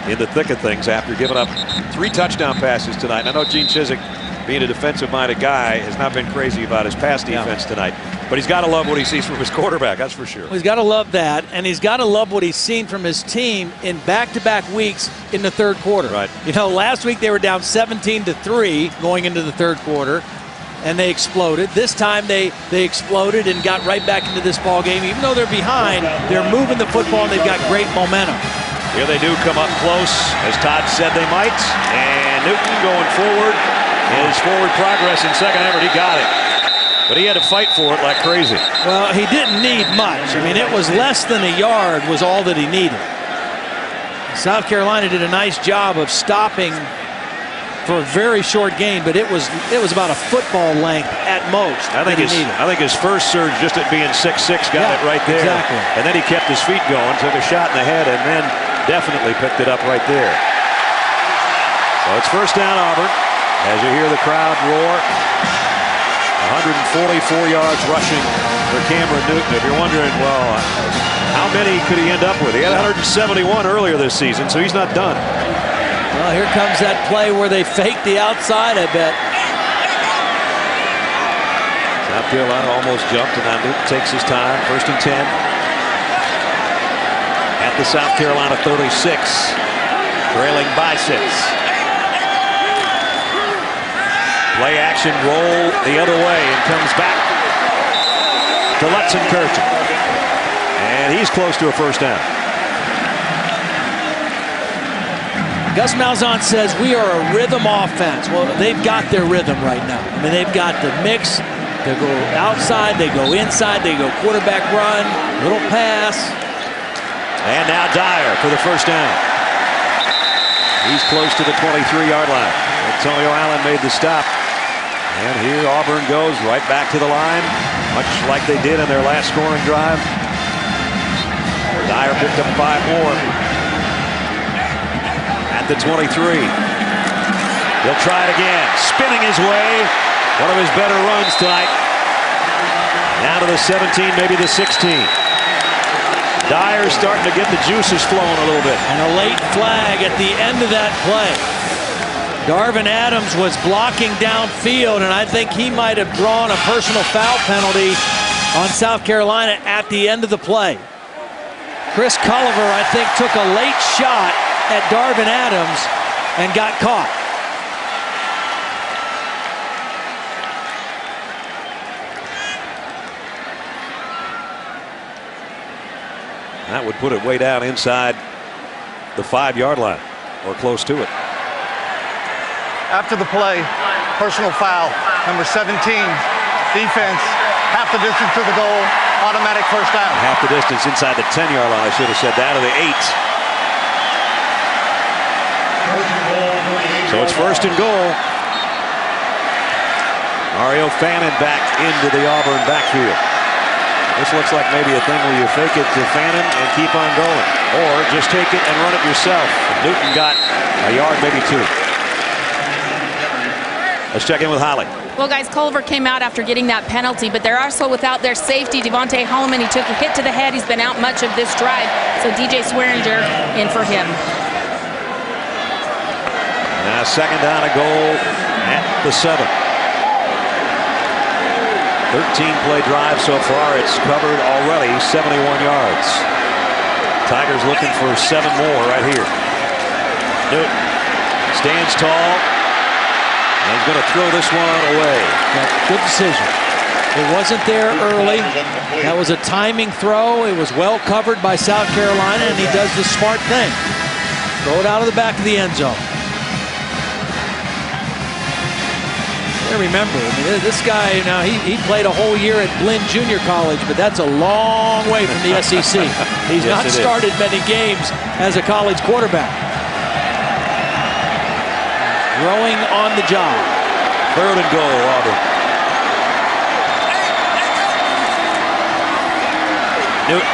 in the thick of things after giving up 3 touchdown passes tonight. I know Gene Chizik, being a defensive-minded guy, has not been crazy about his pass defense tonight. But he's got to love what he sees from his quarterback, that's for sure. Well, he's got to love that, and he's got to love what he's seen from his team in back-to-back weeks in the third quarter. Right. You know, last week they were down 17-3 going into the third quarter, and they exploded. This time they exploded and got right back into this ball game. Even though they're behind, they're moving the football, and they've got great momentum. Here they do come up close, as Todd said they might. And Newton going forward. His forward progress in second effort, he got it. But he had to fight for it like crazy. Well, he didn't need much. I mean, it was less than a yard was all that he needed. South Carolina did a nice job of stopping for a very short gain, but it was about a football length at most. I think his first surge, just at being 6'6", got it right there. Exactly. And then he kept his feet going, took a shot in the head, and then definitely picked it up right there. So it's first down, Auburn, as you hear the crowd roar. 144 yards rushing for Cameron Newton. If you're wondering, well, how many could he end up with? He had 171 earlier this season, so he's not done. Well, here comes that play where they fake the outside, I bet. South Carolina almost jumped, and now Newton takes his time. First and 10. At the South Carolina 36. Trailing by 6. Play action, roll the other way, and comes back to Lutzenkirchen. And he's close to a first down. Gus Malzahn says we are a rhythm offense. Well, they've got their rhythm right now. I mean, they've got the mix. They go outside, they go inside, they go quarterback run, little pass. And now Dyer for the first down. He's close to the 23-yard line. Antonio Allen made the stop. And here Auburn goes right back to the line, much like they did in their last scoring drive. Dyer picked up 5 more. At the 23. He'll try it again. Spinning his way. One of his better runs tonight. Now to the 17, maybe the 16. Dyer's starting to get the juices flowing a little bit. And a late flag at the end of that play. Darvin Adams was blocking downfield, and I think he might have drawn a personal foul penalty on South Carolina at the end of the play. Chris Culliver, I think, took a late shot at Darvin Adams and got caught. That would put it way down inside the 5-yard line, or close to it. After the play, personal foul, number 17, defense, half the distance to the goal, automatic first down. Half the distance inside the 10-yard line, I should have said that, or the 8. So it's first and goal. Mario Fannin back into the Auburn backfield. This looks like maybe a thing where you fake it to Fannin and keep on going, or just take it and run it yourself. And Newton got a yard, maybe 2. Let's check in with Holly. Well, guys, Culver came out after getting that penalty, but they're also without their safety, Devontae Holloman. He took a hit to the head. He's been out much of this drive, so DJ Swearinger in for him. Now second down, a goal at the 7. 13-play drive so far. It's covered already 71 yards. Tigers looking for 7 more right here. Newton stands tall. And he's going to throw this one away. Yeah, good decision. It wasn't there early. That was a timing throw. It was well covered by South Carolina, and he does the smart thing. Throw it out of the back of the end zone. I remember, I mean, this guy, now he played a whole year at Blinn Junior College, but that's a long way from the SEC. He's not started many games as a college quarterback. Growing on the job. Third and goal, Auburn. Newton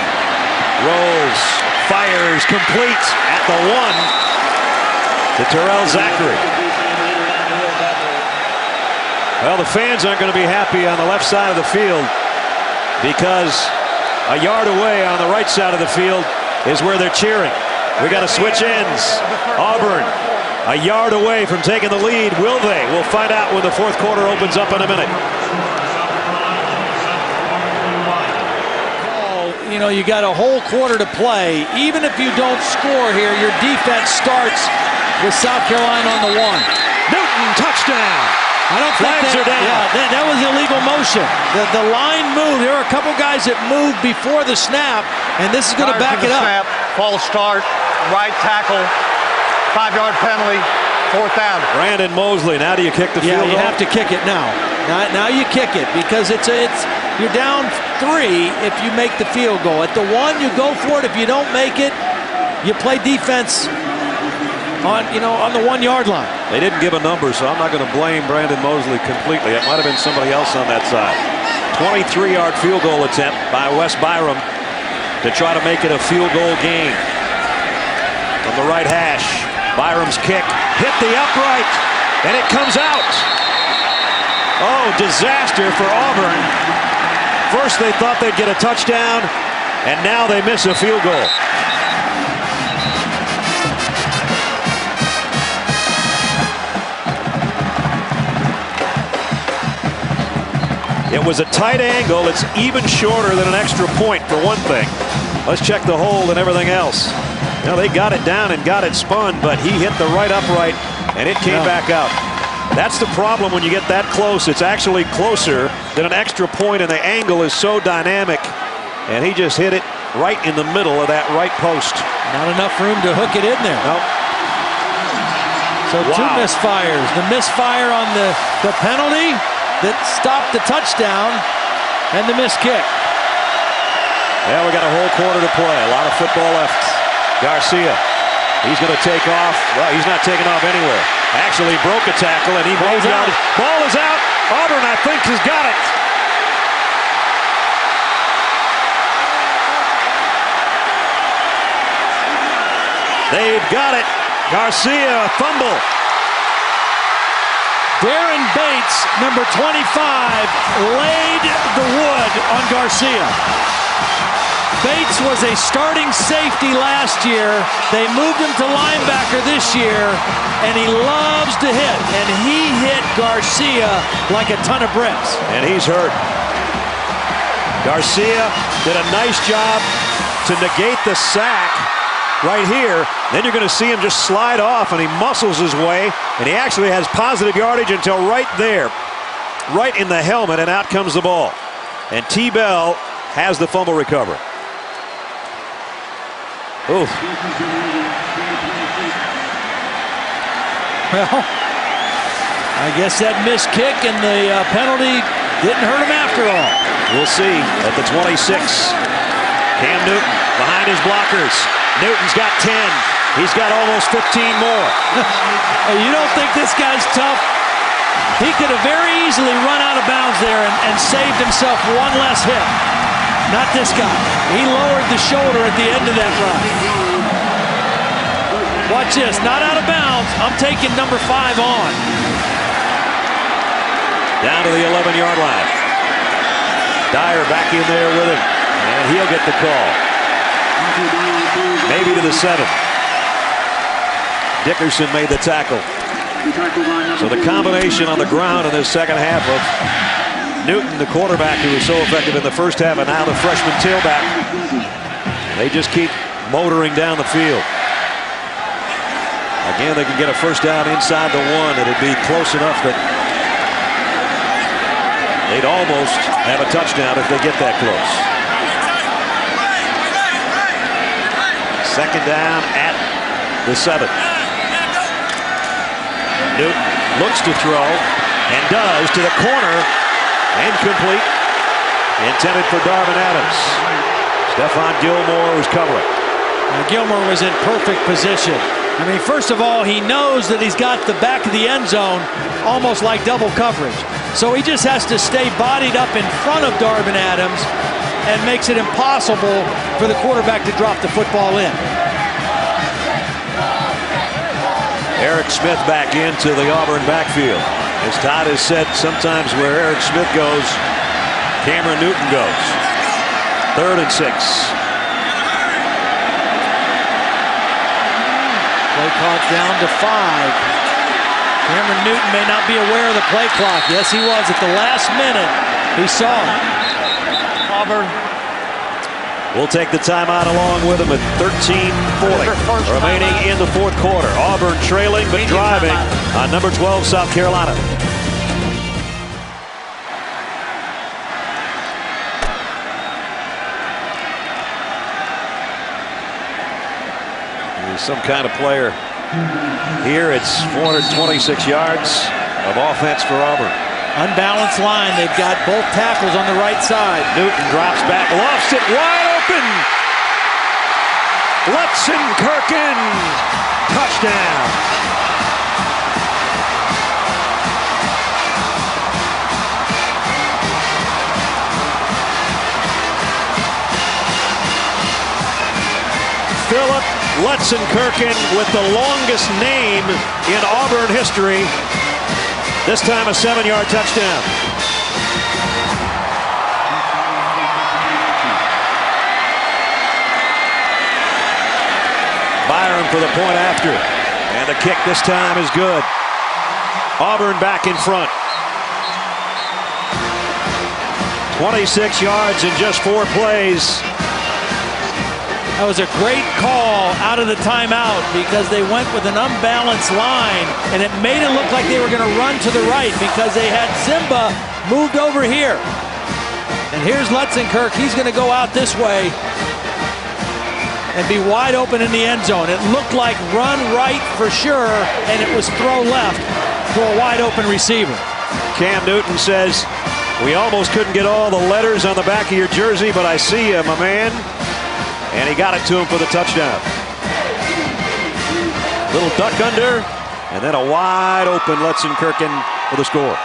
rolls, fires, complete at the 1 to Terrell Zachary. Well, the fans aren't going to be happy on the left side of the field, because a yard away on the right side of the field is where they're cheering. We got to switch ends. Auburn a yard away from taking the lead. Will they? We'll find out when the fourth quarter opens up in a minute. You know, you got a whole quarter to play. Even if you don't score here, your defense starts with South Carolina on the one. Newton, touchdown. I don't think Flags are down. Yeah, that was illegal motion. The line moved. There were a couple guys that moved before the snap, and this is going to back it up. Snap, false start, right tackle, 5-yard penalty, fourth down. Brandon Mosley. Now do you kick the field goal? Yeah, you have to kick it now. Now you kick it because you're down 3 if you make the field goal. At the 1, you go for it. If you don't make it, you play defense on the 1-yard line. They didn't give a number, so I'm not going to blame Brandon Mosley completely. It might have been somebody else on that side. 23-yard field goal attempt by Wes Byram to try to make it a field goal game. From the right hash, Byram's kick hit the upright, and it comes out. Oh, disaster for Auburn. First they thought they'd get a touchdown, and now they miss a field goal. It was a tight angle. It's even shorter than an extra point for one thing. Let's check the hold and everything else. Now they got it down and got it spun, but he hit the right upright, and it came back out. That's the problem when you get that close. It's actually closer than an extra point, and the angle is so dynamic. And he just hit it right in the middle of that right post. Not enough room to hook it in there. Nope. So 2 misfires. The misfire on the penalty that stopped the touchdown, and the missed kick. Yeah, we got a whole quarter to play. A lot of football left. Garcia. He's going to take off. Well, he's not taking off anywhere. Actually broke a tackle, and he rolls out. Ball is out. Auburn, I think, has got it. They've got it. Garcia, fumble. Darren Bates, number 25, laid the wood on Garcia. Bates was a starting safety last year. They moved him to linebacker this year, and he loves to hit. And he hit Garcia like a ton of bricks. And he's hurt. Garcia did a nice job to negate the sack right here. Then you're going to see him just slide off, and he muscles his way, and he actually has positive yardage until right there, right in the helmet, and out comes the ball. And T-Bell has the fumble recovery. Oof. Well, I guess that missed kick and the penalty didn't hurt him after all. We'll see at the 26. Cam Newton behind his blockers. Newton's got 10. He's got almost 15 more. You don't think this guy's tough? He could have very easily run out of bounds there and saved himself one less hit. Not this guy. He lowered the shoulder at the end of that run. Watch this. Not out of bounds. I'm taking number 5 on. Down to the 11-yard line. Dyer back in there with him. And he'll get the call. Maybe to the 7. Dickerson made the tackle. So the combination on the ground in this second half of Newton, the quarterback who was so effective in the first half, and now the freshman tailback. They just keep motoring down the field. Again, they can get a first down inside the 1. It'd be close enough that they'd almost have a touchdown if they get that close. Second down at the 7. Newton looks to throw and does to the corner. Incomplete. Intended for Darvin Adams. Stephon Gilmore was covering. Now Gilmore was in perfect position. I mean, first of all, he knows that he's got the back of the end zone almost like double coverage. So he just has to stay bodied up in front of Darvin Adams and makes it impossible for the quarterback to drop the football in. Eric Smith back into the Auburn backfield. As Todd has said, sometimes where Eric Smith goes, Cameron Newton goes. 3rd and 6. Play clock down to 5. Cameron Newton may not be aware of the play clock. Yes, he was at the last minute. He saw it. Auburn. We'll take the timeout along with him at 13:40 remaining in the fourth quarter. Auburn trailing but driving on number 12 South Carolina. He's some kind of player. Here it's 426 yards of offense for Auburn. Unbalanced line. They've got both tackles on the right side. Newton drops back, lofts it wide open. Lutzenkirchen, touchdown. Philip Lutzenkirchen with the longest name in Auburn history. This time a 7-yard touchdown. Byron for the point after. And the kick this time is good. Auburn back in front. 26 yards in just 4 plays. That was a great call out of the timeout because they went with an unbalanced line and it made it look like they were going to run to the right because they had Zimba moved over here. And here's Lutzenkirchen. He's going to go out this way and be wide open in the end zone. It looked like run right for sure, and it was throw left to a wide open receiver. Cam Newton says, "We almost couldn't get all the letters on the back of your jersey, but I see you, my man." And he got it to him for the touchdown. Little duck under, and then a wide open Lutzenkirchen for the score.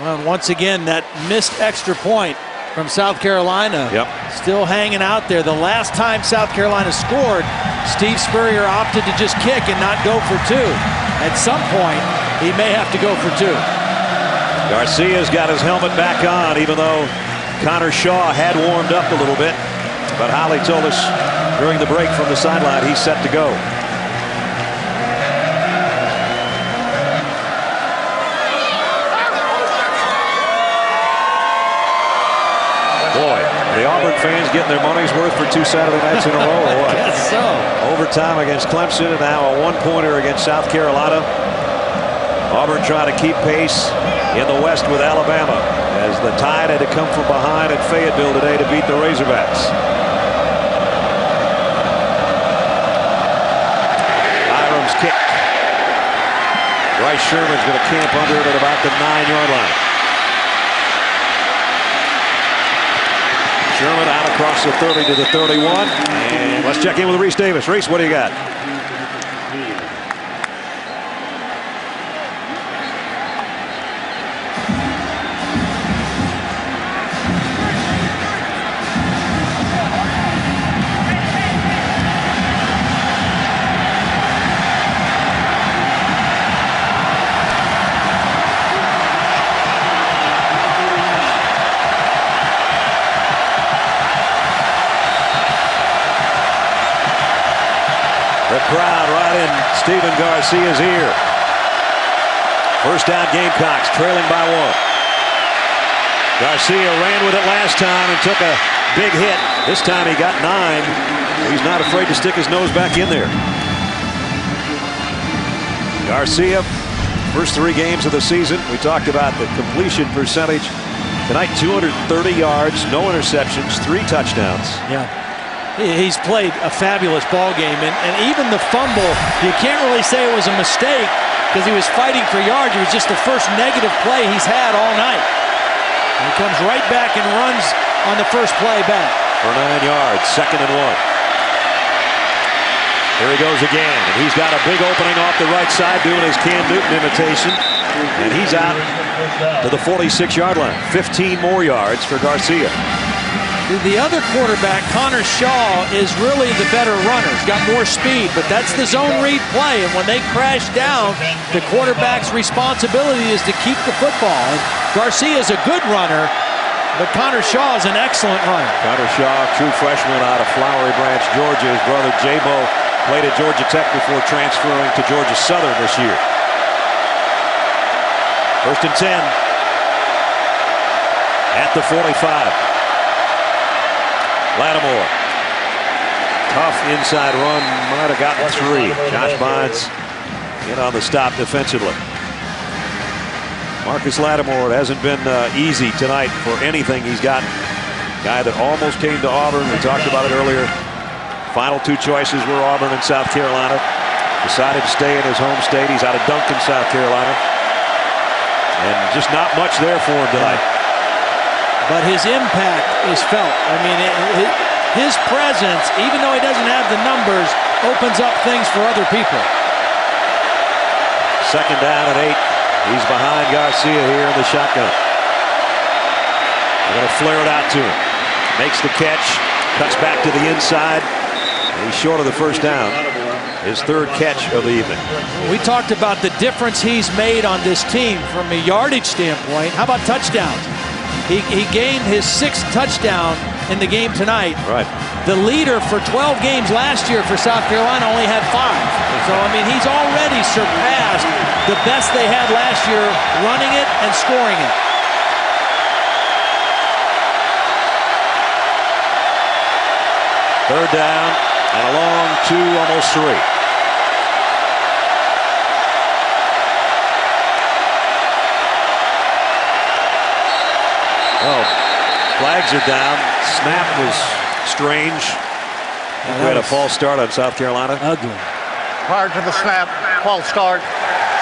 Well, once again, that missed extra point from South Carolina. Yep. Still hanging out there. The last time South Carolina scored, Steve Spurrier opted to just kick and not go for 2. At some point, he may have to go for 2. Garcia's got his helmet back on, even though Connor Shaw had warmed up a little bit. But Holly told us during the break from the sideline he's set to go. Boy, the Auburn fans getting their money's worth for 2 Saturday nights in a row, or what? I guess so. Overtime against Clemson and now a 1-pointer against South Carolina. Auburn trying to keep pace in the West with Alabama as the Tide had to come from behind at Fayetteville today to beat the Razorbacks. Byram's kick. Bryce Sherman's going to camp under it at about the 9-yard line. Sherman out across the 30 to the 31. And let's check in with Reese Davis. Reese, what do you got? The crowd right in Stephen Garcia's ear. First down Gamecocks, trailing by 1. Garcia ran with it last time and took a big hit. This time he got 9. He's not afraid to stick his nose back in there. Garcia, first 3 games of the season. We talked about the completion percentage. Tonight, 230 yards, no interceptions, 3 touchdowns. Yeah. He's played a fabulous ball game, and even the fumble, you can't really say it was a mistake because he was fighting for yards. It was just the first negative play he's had all night. And he comes right back and runs on the first play back. For 9 yards, 2nd and 1. Here he goes again, and he's got a big opening off the right side doing his Cam Newton imitation, and he's out to the 46-yard line. 15 more yards for Garcia. The other quarterback, Connor Shaw, is really the better runner. He's got more speed, but that's the zone read play. And when they crash down, the quarterback's responsibility is to keep the football. And Garcia's a good runner, But Connor Shaw is an excellent runner. Connor Shaw, true freshman out of Flowery Branch, Georgia. His brother J-Bo played at Georgia Tech before transferring to Georgia Southern this year. 1st and 10 at the 45. Lattimore. Tough inside run. Might have gotten 3. Josh Bynes in on the stop defensively. Marcus Lattimore, it hasn't been easy tonight for anything he's gotten. Guy that almost came to Auburn. We talked about it earlier. Final 2 choices were Auburn and South Carolina. Decided to stay in his home state. He's out of Duncan, South Carolina. And just not much there for him tonight. But his impact is felt. I mean, his presence, even though he doesn't have the numbers, opens up things for other people. 2nd down and 8. He's behind Garcia here in the shotgun. They're going to flare it out to him. Makes the catch. Cuts back to the inside. And he's short of the 1st down. His 3rd catch of the evening. We talked about the difference he's made on this team from a yardage standpoint. How about touchdowns? He gained his 6th touchdown in the game tonight. Right. The leader for 12 games last year for South Carolina only had 5. So, I mean, he's already surpassed the best they had last year, running it and scoring it. Third down and a long 2, almost 3. Oh, flags are down. Snap was strange. We had a false start on South Carolina. Ugly. Prior to the snap, false start,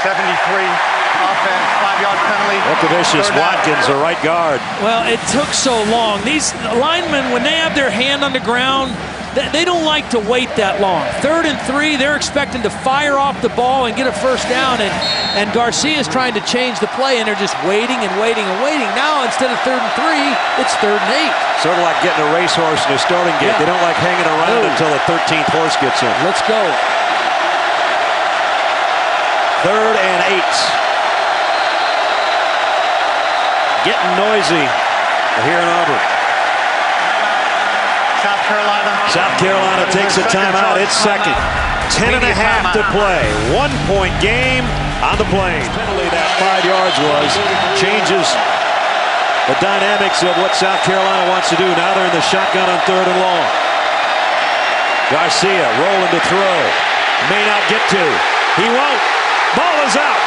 73, offense, 5-yard penalty. Vicious Watkins, the right guard. Well, it took so long. These linemen, when they have their hand on the ground, they don't like to wait that long. 3rd and 3, they're expecting to fire off the ball and get a 1st down, and Garcia's trying to change the play, and they're just waiting and waiting and waiting. Now, instead of 3rd and 3, it's 3rd and 8. Sort of like getting a racehorse in a starting gate. Yeah. They don't like hanging around until the 13th horse gets in. Let's go. 3rd and 8. Getting noisy here in Auburn. South Carolina takes a timeout. It's 2nd. 10 and a half to play. 1-point game on the Plains. Penalty that 5 yards was changes the dynamics of what South Carolina wants to do. Now they're in the shotgun on 3rd and long. Garcia rolling to throw. May not get to. He won't. Ball is out.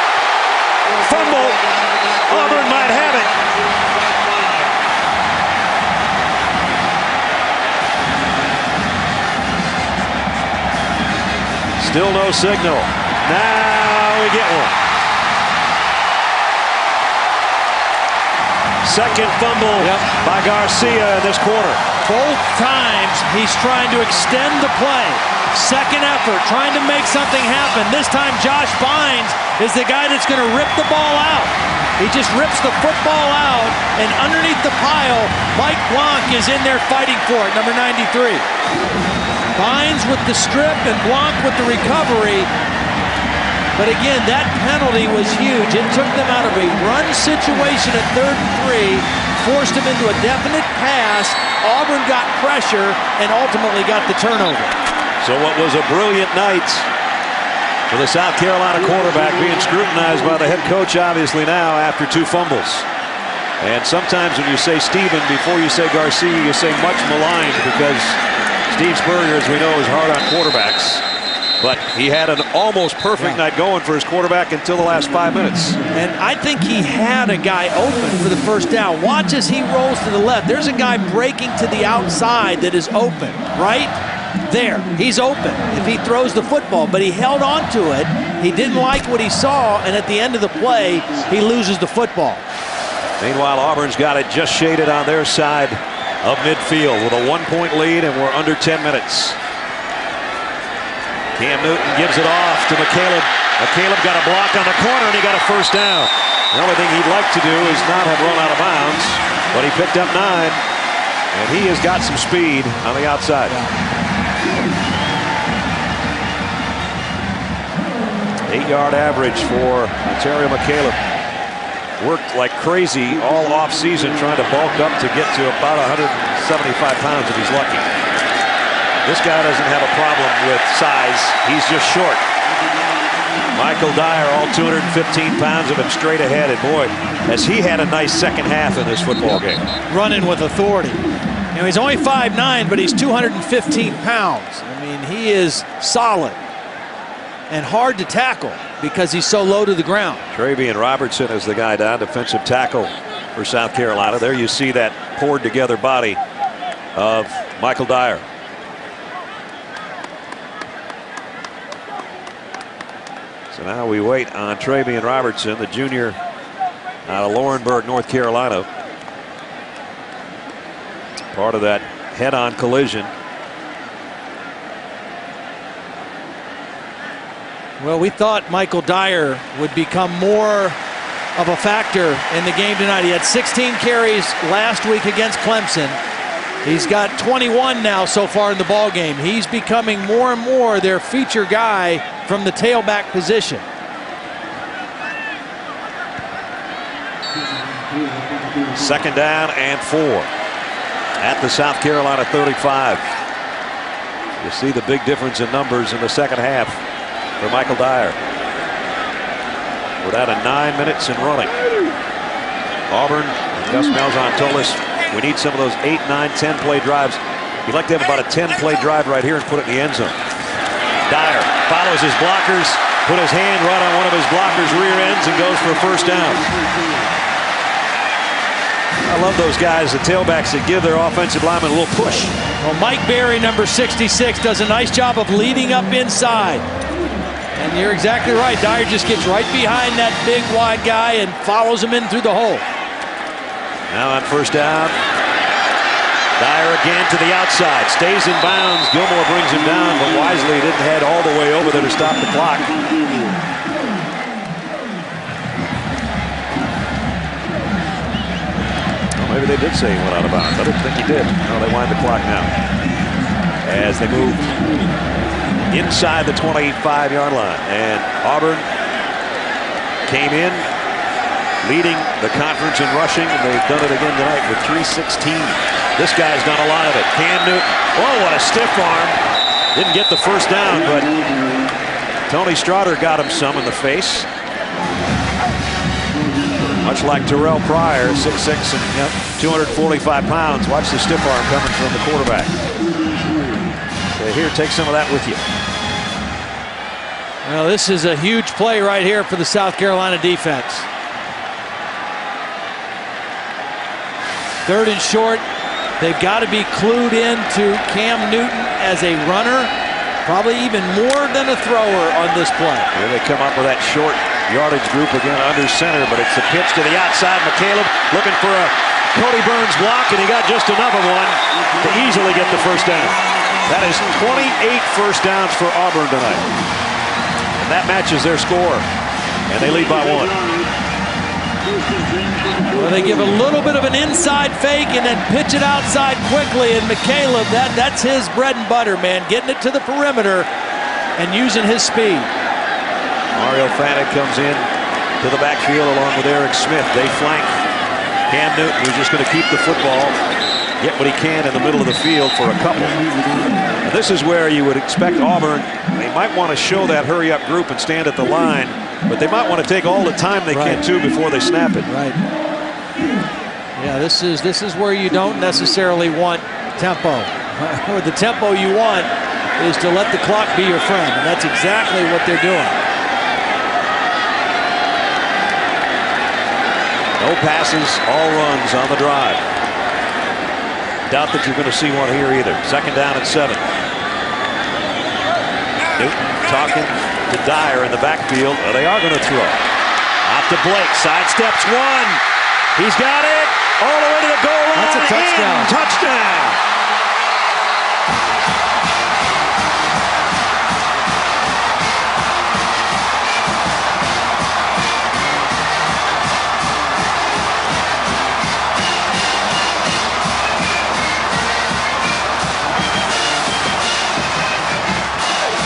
Fumble. Auburn might have it. Still no signal. Now we get one. 2nd fumble by Garcia in this quarter. Both times he's trying to extend the play. 2nd effort, trying to make something happen. This time Josh Bynes is the guy that's going to rip the ball out. He just rips the football out, and underneath the pile, Mike Blanc is in there fighting for it, number 93. Bynes with the strip and Blanc with the recovery. But again, that penalty was huge. It took them out of a run situation at 3rd and 3, forced them into a definite pass. Auburn got pressure and ultimately got the turnover. So what was a brilliant night for the South Carolina quarterback being scrutinized by the head coach obviously now after 2 fumbles. And sometimes when you say Stephen before you say Garcia, you say much maligned because Steve Spurrier, as we know, is hard on quarterbacks. But he had an almost perfect night going for his quarterback until the last 5 minutes. And I think he had a guy open for the 1st down. Watch as he rolls to the left. There's a guy breaking to the outside that is open, right? There, he's open if he throws the football, but he held on to it. He didn't like what he saw, and at the end of the play, he loses the football. Meanwhile, Auburn's got it just shaded on their side of midfield with a 1-point lead, and we're under 10 minutes. Cam Newton gives it off to McCaleb. McCaleb got a block on the corner, and he got a 1st down. The only thing he'd like to do is not have run out of bounds, but he picked up 9, and he has got some speed on the outside. 8-yard average for Ontario McCaleb. worked like crazy all off season trying to bulk up to get to about 175 pounds if he's lucky. This guy doesn't have a problem with size. He's just short. Michael Dyer, all 215 pounds of him straight ahead. And boy, has he had a nice second half in this football game. Running with authority. You know, he's only 5'9", but he's 215 pounds. I mean, he is solid and hard to tackle because he's so low to the ground. Travian Robertson is the guy down, defensive tackle for South Carolina. There you see that poured together body of Michael Dyer. So now we wait on Travian Robertson, the junior out of Laurinburg, North Carolina. Part of that head-on collision. Well, we thought Michael Dyer would become more of a factor in the game tonight. He had 16 carries last week against Clemson. He's got 21 now so far in the ball game. He's becoming more and more their feature guy from the tailback position. Second down and 4 at the South Carolina 35. You see the big difference in numbers in the second half for Michael Dyer. We're down to 9 minutes and running. Auburn, Gus Malzahn told us we need some of those 8, 9, 10 play drives. He'd like to have about a 10 play drive right here and put it in the end zone. Dyer follows his blockers, put his hand right on one of his blockers' rear ends and goes for a first down. I love those guys, the tailbacks, that give their offensive lineman a little push. Well, Mike Berry, number 66, does a nice job of leading up inside. And you're exactly right. Dyer just gets right behind that big wide guy and follows him in through the hole. Now on first down, Dyer again to the outside, stays in bounds. Gilmore brings him down, but wisely didn't head all the way over there to stop the clock. Well, maybe they did say he went out of bounds. I didn't think he did. No, they wind the clock now as they move inside the 25-yard line. And Auburn came in leading the conference in rushing, and they've done it again tonight with 316. This guy's done a lot of it. Cam Newton. Oh, what a stiff arm. Didn't get the first down, but Tony Straughter got him some in the face. Much like Terrell Pryor, 6'6" and 245 pounds. Watch the stiff arm coming from the quarterback. So here, take some of that with you. Well, this is a huge play right here for the South Carolina defense. Third and short. They've got to be clued into Cam Newton as a runner, probably even more than a thrower on this play. Here they come up with that short yardage group again under center, but it's a pitch to the outside. McCaleb looking for a Cody Burns block, and he got just enough of one to easily get the first down. That is 28 first downs for Auburn tonight. And that matches their score, and they lead by 1. Well, they give a little bit of an inside fake and then pitch it outside quickly, and McCaleb, that's his bread and butter, man, getting it to the perimeter and using his speed. Mario Fanek comes in to the backfield along with Eric Smith. They flank Cam Newton, who's just going to keep the football, get what he can in the middle of the field for a couple. And this is where you would expect Auburn, they might want to show that hurry-up group and stand at the line, but they might want to take all the time they can too before they snap it. Right. Yeah, this is where you don't necessarily want tempo. Or the tempo you want is to let the clock be your friend, and that's exactly what they're doing. No passes, all runs on the drive. Doubt that you're going to see one here either. Second down and 7. Newton talking to Dyer in the backfield. They are going to throw. Out to Blake. Sidesteps one. He's got it. All the way to the goal line. That's a touchdown. Touchdown.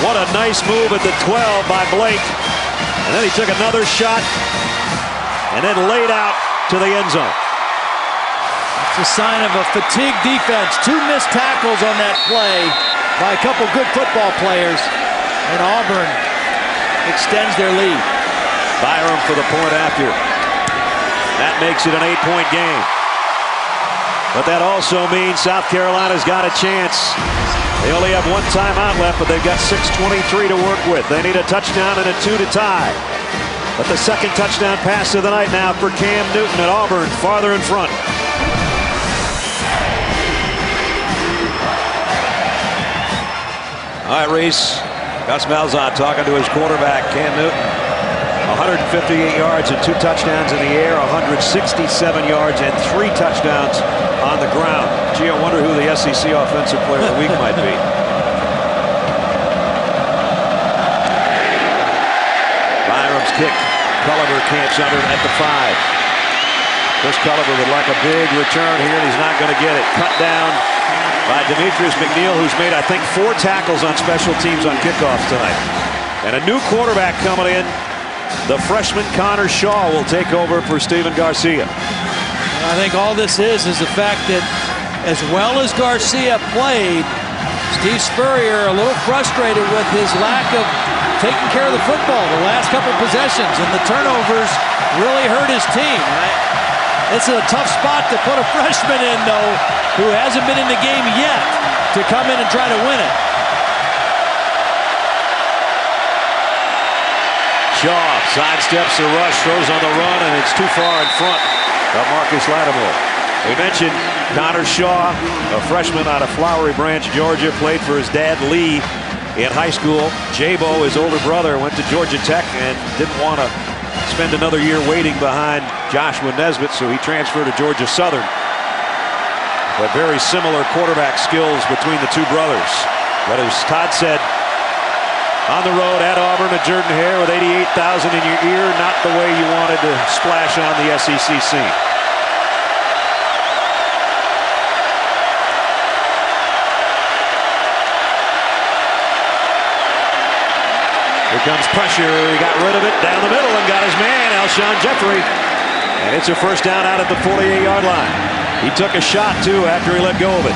What a nice move at the 12 by Blake. And then he took another shot and then laid out to the end zone. It's a sign of a fatigued defense. 2 missed tackles on that play by a couple good football players, and Auburn extends their lead. Byram for the point after. That makes it an 8-point game. But that also means South Carolina's got a chance. They only have 1 timeout left, but they've got 6:23 to work with. They need a touchdown and a 2 to tie. But the second touchdown pass of the night now for Cam Newton at Auburn, farther in front. All right, Reese. Gus Malzahn talking to his quarterback, Cam Newton. 158 yards and 2 touchdowns in the air, 167 yards and 3 touchdowns on the ground. Gee, I wonder who the SEC Offensive Player of the Week might be. Byram's kick. Culliver camps under at the 5. Chris Culliver would like a big return here, and he's not going to get it. Cut down by Demetrius McNeil, who's made, I think, 4 tackles on special teams on kickoffs tonight. And a new quarterback coming in. The freshman Connor Shaw will take over for Stephen Garcia. I think all this is the fact that as well as Garcia played, Steve Spurrier a little frustrated with his lack of taking care of the football the last couple possessions, and the turnovers really hurt his team. It's a tough spot to put a freshman in, though, who hasn't been in the game yet, to come in and try to win it. Shaw sidesteps the rush, throws on the run, and it's too far in front of Marcus Lattimore. We mentioned Connor Shaw, a freshman out of Flowery Branch, Georgia, played for his dad, Lee, in high school. Jabo, his older brother, went to Georgia Tech and didn't want to spend another year waiting behind Joshua Nesbitt, so he transferred to Georgia Southern. But very similar quarterback skills between the two brothers. But as Todd said, on the road at Auburn at Jordan-Hare with 88,000 in your ear, not the way you wanted to splash on the SEC scene. Here comes pressure. He got rid of it down the middle and got his man, Alshon Jeffrey. And it's a first down out at the 48-yard line. He took a shot, too, after he let go of it.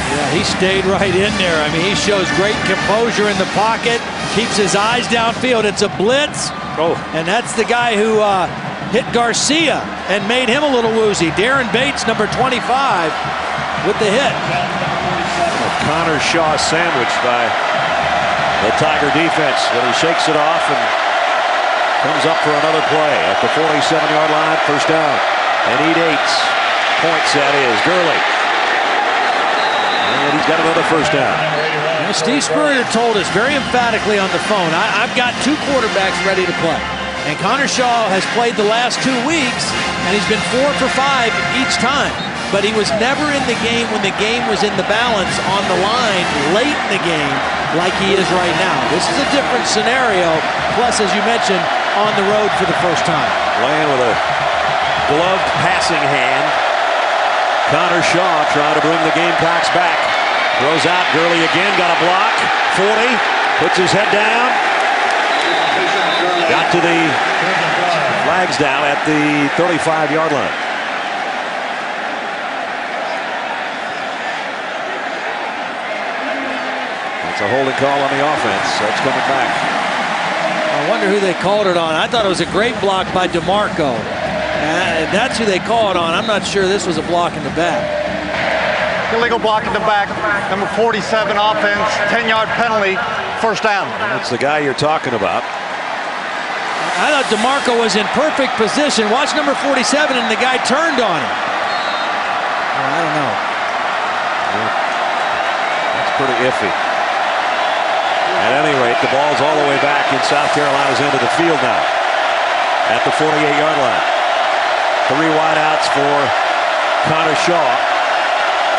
Yeah, he stayed right in there. I mean, he shows great composure in the pocket, keeps his eyes downfield. It's a blitz, and that's the guy who hit Garcia and made him a little woozy. Darren Bates, number 25, with the hit. Connor Shaw sandwiched by the Tiger defense, but he shakes it off and comes up for another play at the 47-yard line, first down. And he dates points, that is. Gurley. And he's got another first down. You know, Steve Spurrier told us very emphatically on the phone, I've got 2 quarterbacks ready to play. And Connor Shaw has played the last 2 weeks, and he's been 4 for 5 each time. But he was never in the game when the game was in the balance on the line late in the game like he is right now. This is a different scenario, plus, as you mentioned, on the road for the first time. Playing with a gloved passing hand. Connor Shaw trying to bring the Gamecocks back. Throws out. Gurley again. Got a block. 40. Puts his head down. Got to the flags down at the 35-yard line. It's a holding call on the offense. That's coming back. I wonder who they called it on. I thought it was a great block by DeMarco. And that's who they call it on. I'm not sure this was a block in the back. Illegal block in the back. Number 47 offense. 10-yard penalty. First down. That's the guy you're talking about. I thought DeMarco was in perfect position. Watch number 47, and the guy turned on him. Well, I don't know. Yeah. That's pretty iffy. At any rate, the ball's all the way back in South Carolina's end of the field now. At the 48-yard line. 3 wideouts for Connor Shaw.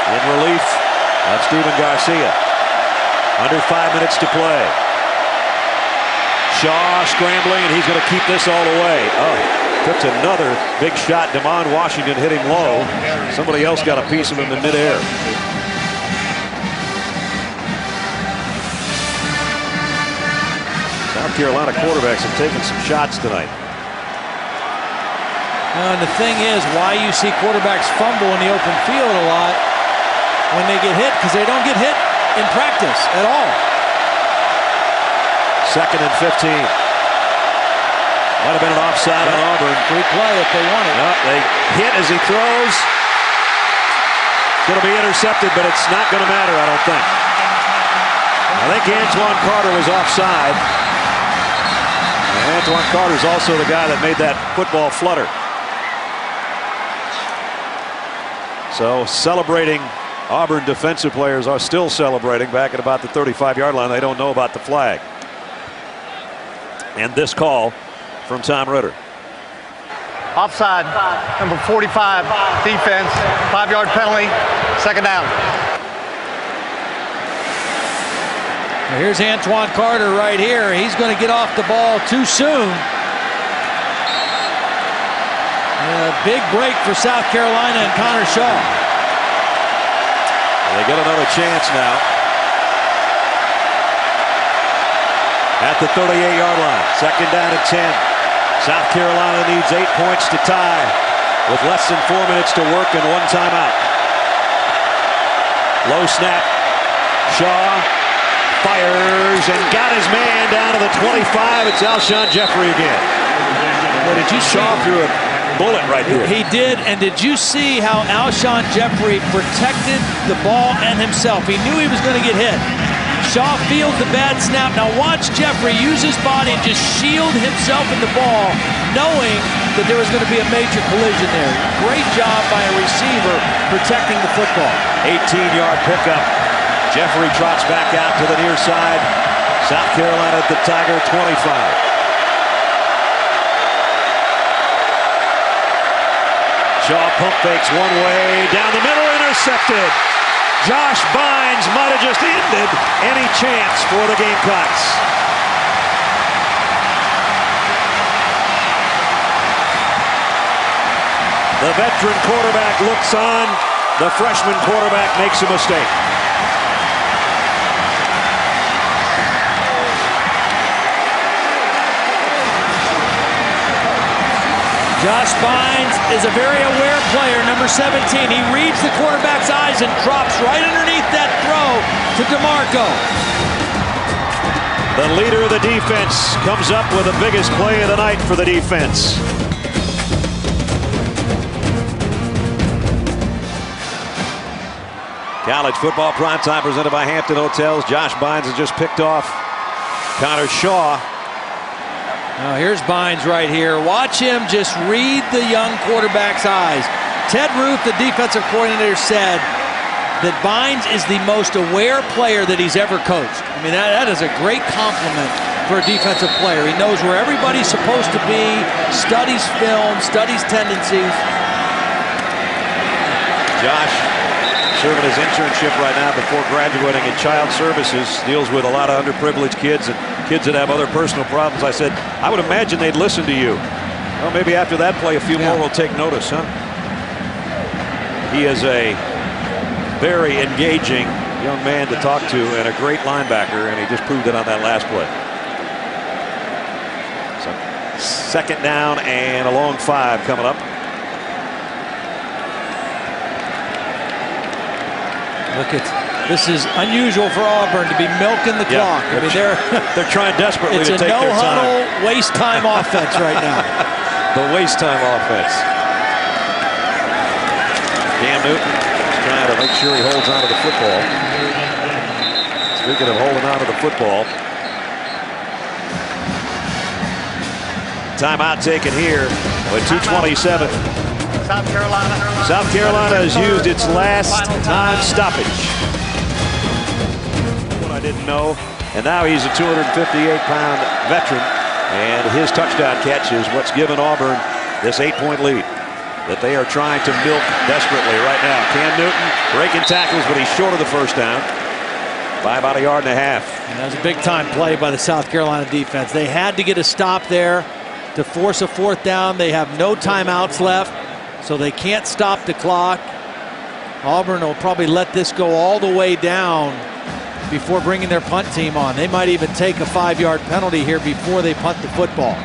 In relief of Stephen Garcia. Under 5 minutes to play. Shaw scrambling, and he's going to keep this all the way. Oh, took another big shot. Damon Washington hit him low. Somebody else got a piece of him in midair. South Carolina quarterbacks have taken some shots tonight. And the thing is, why you see quarterbacks fumble in the open field a lot when they get hit, because they don't get hit in practice at all. 2nd and 15. Might have been an offside on Auburn. Free play if they want it. No, they hit as he throws. It's going to be intercepted, but it's not going to matter, I don't think. I think Antoine Carter was offside. And Antoine Carter's also the guy that made that football flutter. So celebrating, Auburn defensive players are still celebrating back at about the 35-yard line. They don't know about the flag. And this call from Tom Ritter. Offside, number 45, defense, 5-yard penalty, 2nd down. Now here's Antoine Carter right here. He's going to get off the ball too soon. A big break for South Carolina and Connor Shaw. They get another chance now. At the 38-yard line. 2nd down and 10. South Carolina needs 8 points to tie with less than 4 minutes to work and 1 timeout. Low snap. Shaw fires and got his man down to the 25. It's Alshon Jeffrey again. Well, did you Shaw threw a bullet right there. He did, and did you see how Alshon Jeffrey protected the ball and himself? He knew he was going to get hit. Shaw fields the bad snap. Now watch Jeffrey use his body and just shield himself in the ball, knowing that there was going to be a major collision there. Great job by a receiver protecting the football. 18-yard pickup. Jeffrey trots back out to the near side. South Carolina at the Tiger 25. Shaw pump fakes one way, down the middle, intercepted. Josh Bynes might have just ended any chance for the Gamecocks. The veteran quarterback looks on. The freshman quarterback makes a mistake. Josh Bynes is a very aware player, number 17. He reads the quarterback's eyes and drops right underneath that throw to DeMarco. The leader of the defense comes up with the biggest play of the night for the defense. College football primetime presented by Hampton Hotels. Josh Bynes has just picked off Connor Shaw. Now here's Bynes right here. Watch him just read the young quarterback's eyes. Ted Ruth, the defensive coordinator, said that Bynes is the most aware player that he's ever coached. I mean, that is a great compliment for a defensive player. He knows where everybody's supposed to be, studies film, studies tendencies. Josh serving his internship right now before graduating in child services, deals with a lot of underprivileged kids and kids that have other personal problems. I said, I would imagine they'd listen to you. Well, maybe after that play, a few more will take notice, huh? He is a very engaging young man to talk to and a great linebacker, and he just proved it on that last play. So 2nd down and a long 5 coming up. Look at this. Is unusual for Auburn to be milking the clock. I mean, they're trying desperately to take their time. It's a no-huddle, waste-time offense right now. The waste-time offense. Cam Newton is trying to make sure he holds on to the football. Speaking of holding on to the football. Timeout taken here with 2:27. South Carolina has used its last time stoppage. What I didn't know. And now he's a 258-pound veteran. And his touchdown catch is what's given Auburn this 8-point lead that they are trying to milk desperately right now. Cam Newton breaking tackles, but he's short of the first down by about 1.5 yards. And that was a big-time play by the South Carolina defense. They had to get a stop there to force a 4th down. They have no timeouts left, so they can't stop the clock. Auburn will probably let this go all the way down before bringing their punt team on. They might even take a 5-yard penalty here before they punt the football.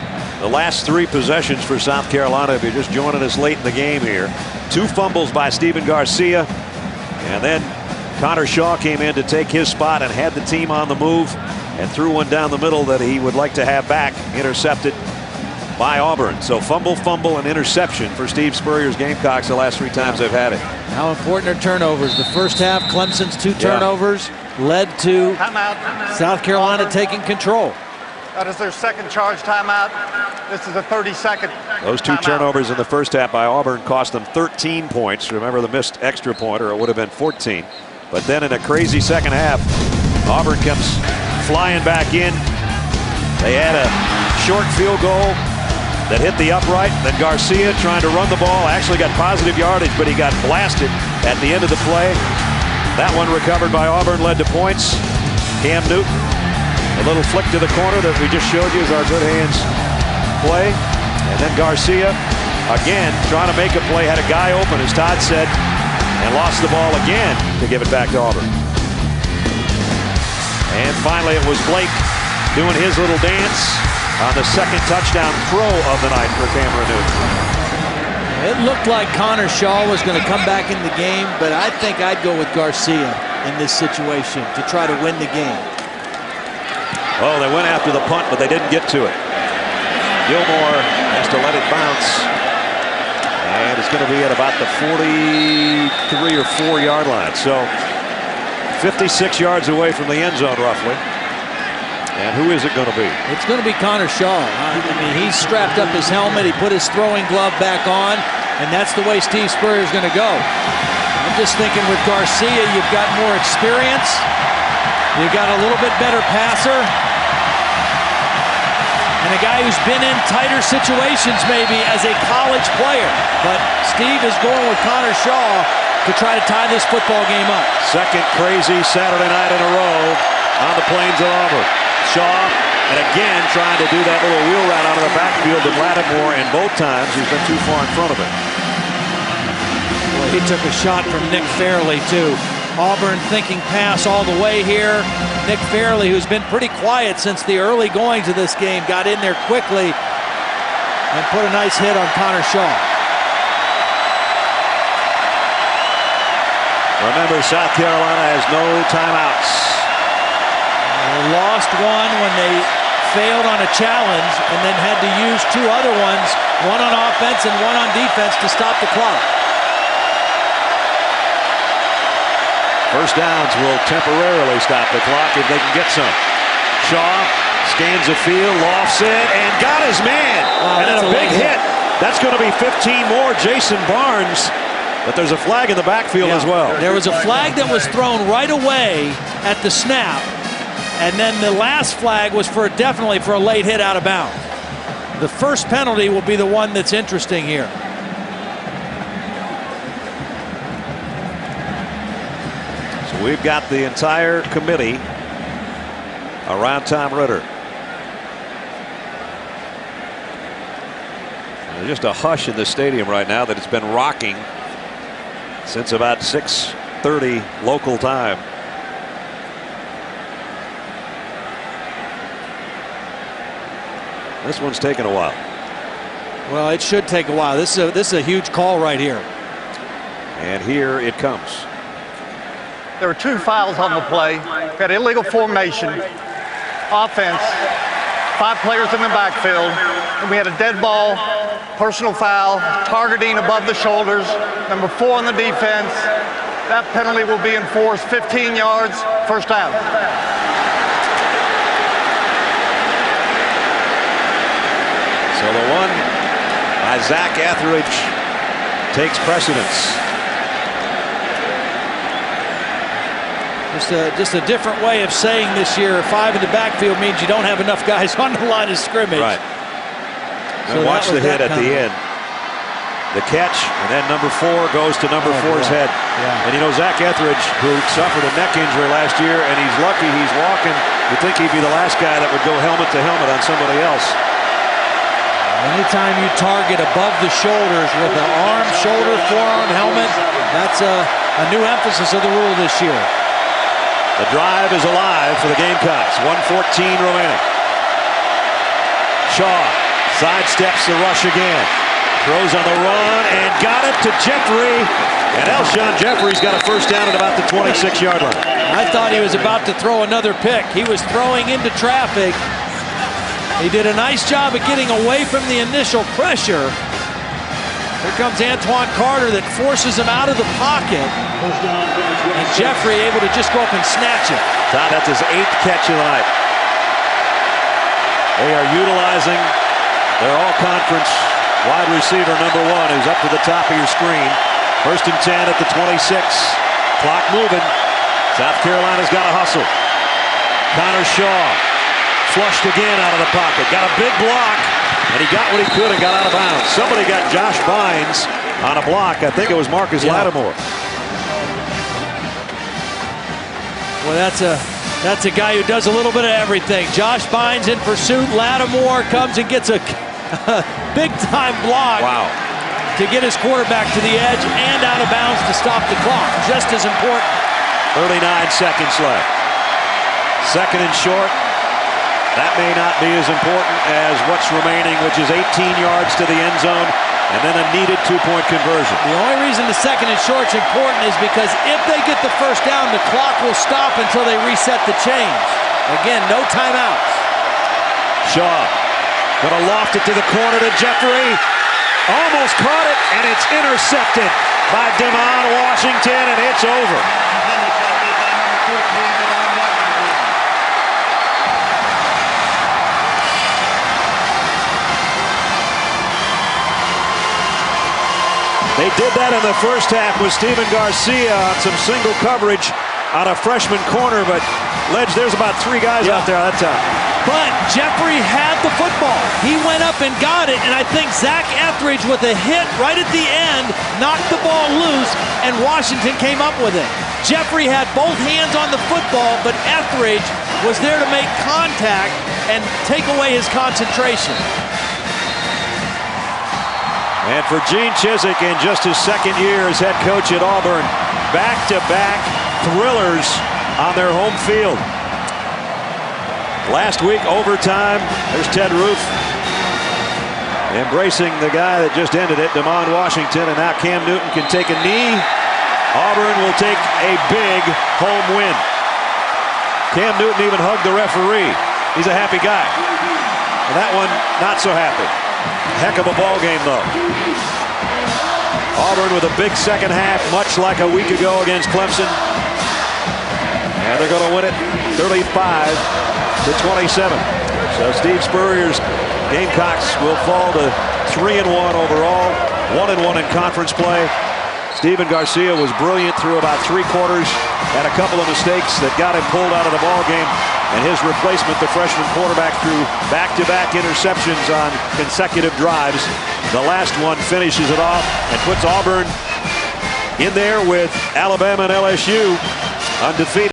The last 3 possessions for South Carolina, if you're just joining us late in the game here. 2 fumbles by Stephen Garcia. And then Connor Shaw came in to take his spot and had the team on the move and threw one down the middle that he would like to have back, intercepted by Auburn. So fumble, and interception for Steve Spurrier's Gamecocks the last 3 times they've had it. How important are turnovers? The first half, Clemson's 2 turnovers led to South Carolina taking control. That is their second charge timeout. This is a 30-second. Those 2 turnovers in the first half by Auburn cost them 13 points. Remember the missed extra point, or it would have been 14. But then in a crazy second half, Auburn comes flying back in. They had a short field goal that hit the upright. Then Garcia trying to run the ball, actually got positive yardage, but he got blasted at the end of the play. That one recovered by Auburn, led to points. Cam Newton, a little flick to the corner that we just showed you is our good hands play. And then Garcia again trying to make a play, had a guy open, as Todd said, and lost the ball again to give it back to Auburn. And finally it was Blake doing his little dance on the second touchdown throw of the night for Cameron Newton. It looked like Connor Shaw was going to come back in the game, but I think I'd go with Garcia in this situation to try to win the game. Oh, they went after the punt, but they didn't get to it. Gilmore has to let it bounce. And it's going to be at about the 43 or 4 yard line. So 56 yards away from the end zone, roughly. And who is it going to be? It's going to be Connor Shaw. I mean, he strapped up his helmet. He put his throwing glove back on. And that's the way Steve Spurrier is going to go. I'm just thinking with Garcia, you've got more experience. You've got a little bit better passer. And a guy who's been in tighter situations maybe as a college player. But Steve is going with Connor Shaw to try to tie this football game up. Second crazy Saturday night in a row on the plains of Auburn. Shaw, and again trying to do that little wheel route out of the backfield to Lattimore, and both times he's been too far in front of him. Well, he took a shot from Nick Fairley too. Auburn thinking pass all the way here. Nick Fairley, who's been pretty quiet since the early goings of this game, got in there quickly and put a nice hit on Connor Shaw. Remember, South Carolina has no timeouts. They lost one when they failed on a challenge and then had to use 2 other ones, one on offense and one on defense, to stop the clock. First downs will temporarily stop the clock if they can get some. Shaw scans the field, lofts it, and got his man. Wow, and then a big hit. That's going to be 15 more. Jason Barnes. But there's a flag in the backfield as well. There was a flag that was thrown right away at the snap. And then the last flag was definitely for a late hit out of bounds. The first penalty will be the one that's interesting here. So we've got the entire committee around Tom Ritter. There's just a hush in the stadium right now that it's been rocking since about 6:30 local time. This one's taken a while. Well, it should take a while. This is a huge call right here. And here it comes. There were 2 fouls on the play. We had illegal formation, offense, 5 players in the backfield, and we had a dead ball, personal foul, targeting above the shoulders, number 4 on the defense. That penalty will be enforced, 15 yards, first down. So the one by Zach Etheridge takes precedence. Just a different way of saying this year, 5 in the backfield means you don't have enough guys on the line of scrimmage. Right. So and watch the hit at the end. The catch, and then number 4 goes to number 4's head. Yeah. And you know, Zach Etheridge, who suffered a neck injury last year, and he's lucky he's walking. You'd think he'd be the last guy that would go helmet to helmet on somebody else. Anytime you target above the shoulders with an arm, shoulder, forearm, helmet, that's a new emphasis of the rule this year. The drive is alive for the Gamecocks. 1:14 remaining. Shaw Sidesteps the rush again. Throws on the run and got it to Jeffrey. And Alshon Jeffrey's got a first down at about the 26-yard line. I thought he was about to throw another pick. He was throwing into traffic. He did a nice job of getting away from the initial pressure. Here comes Antoine Carter that forces him out of the pocket. And Jeffrey able to just go up and snatch it. Todd, that's his 8th catch of the night. They are utilizing their all-conference wide receiver number 1, who's up to the top of your screen. 1st and 10 at the 26. Clock moving. South Carolina's got to hustle. Connor Shaw flushed again out of the pocket. Got a big block, and he got what he could and got out of bounds. Somebody got Josh Bynes on a block. I think it was Marcus Lattimore. Well, that's a guy who does a little bit of everything. Josh Bynes in pursuit. Lattimore comes and gets a big-time block. Wow. To get his quarterback to the edge and out of bounds to stop the clock. Just as important. 39 seconds left. 2nd and short. That may not be as important as what's remaining, which is 18 yards to the end zone, and then a needed 2-point conversion. The only reason the 2nd and short's important is because if they get the first down, the clock will stop until they reset the chains. Again, no timeouts. Shaw gonna loft it to the corner to Jeffrey. Almost caught it, and it's intercepted by Damon Washington, and it's over. They did that in the first half with Steven Garcia on some single coverage on a freshman corner, but Ledge, there's about 3 guys out there at that time. But Jeffrey had the football. He went up and got it, and I think Zach Etheridge with a hit right at the end knocked the ball loose, and Washington came up with it. Jeffrey had both hands on the football, but Etheridge was there to make contact and take away his concentration. And for Gene Chizik, in just his 2nd year as head coach at Auburn, back-to-back thrillers on their home field. Last week, overtime, there's Ted Roof embracing the guy that just ended it, Damon Washington, and now Cam Newton can take a knee. Auburn will take a big home win. Cam Newton even hugged the referee. He's a happy guy. And that one, not so happy. Heck of a ball game, though. Auburn with a big second half, much like a week ago against Clemson. And they're going to win it 35-27. So Steve Spurrier's Gamecocks will fall to 3-1 overall, 1-1 in conference play. Steven Garcia was brilliant through about 3 quarters, had a couple of mistakes that got him pulled out of the ball game. And his replacement, the freshman quarterback, threw back-to-back interceptions on consecutive drives. The last one finishes it off and puts Auburn in there with Alabama and LSU undefeated.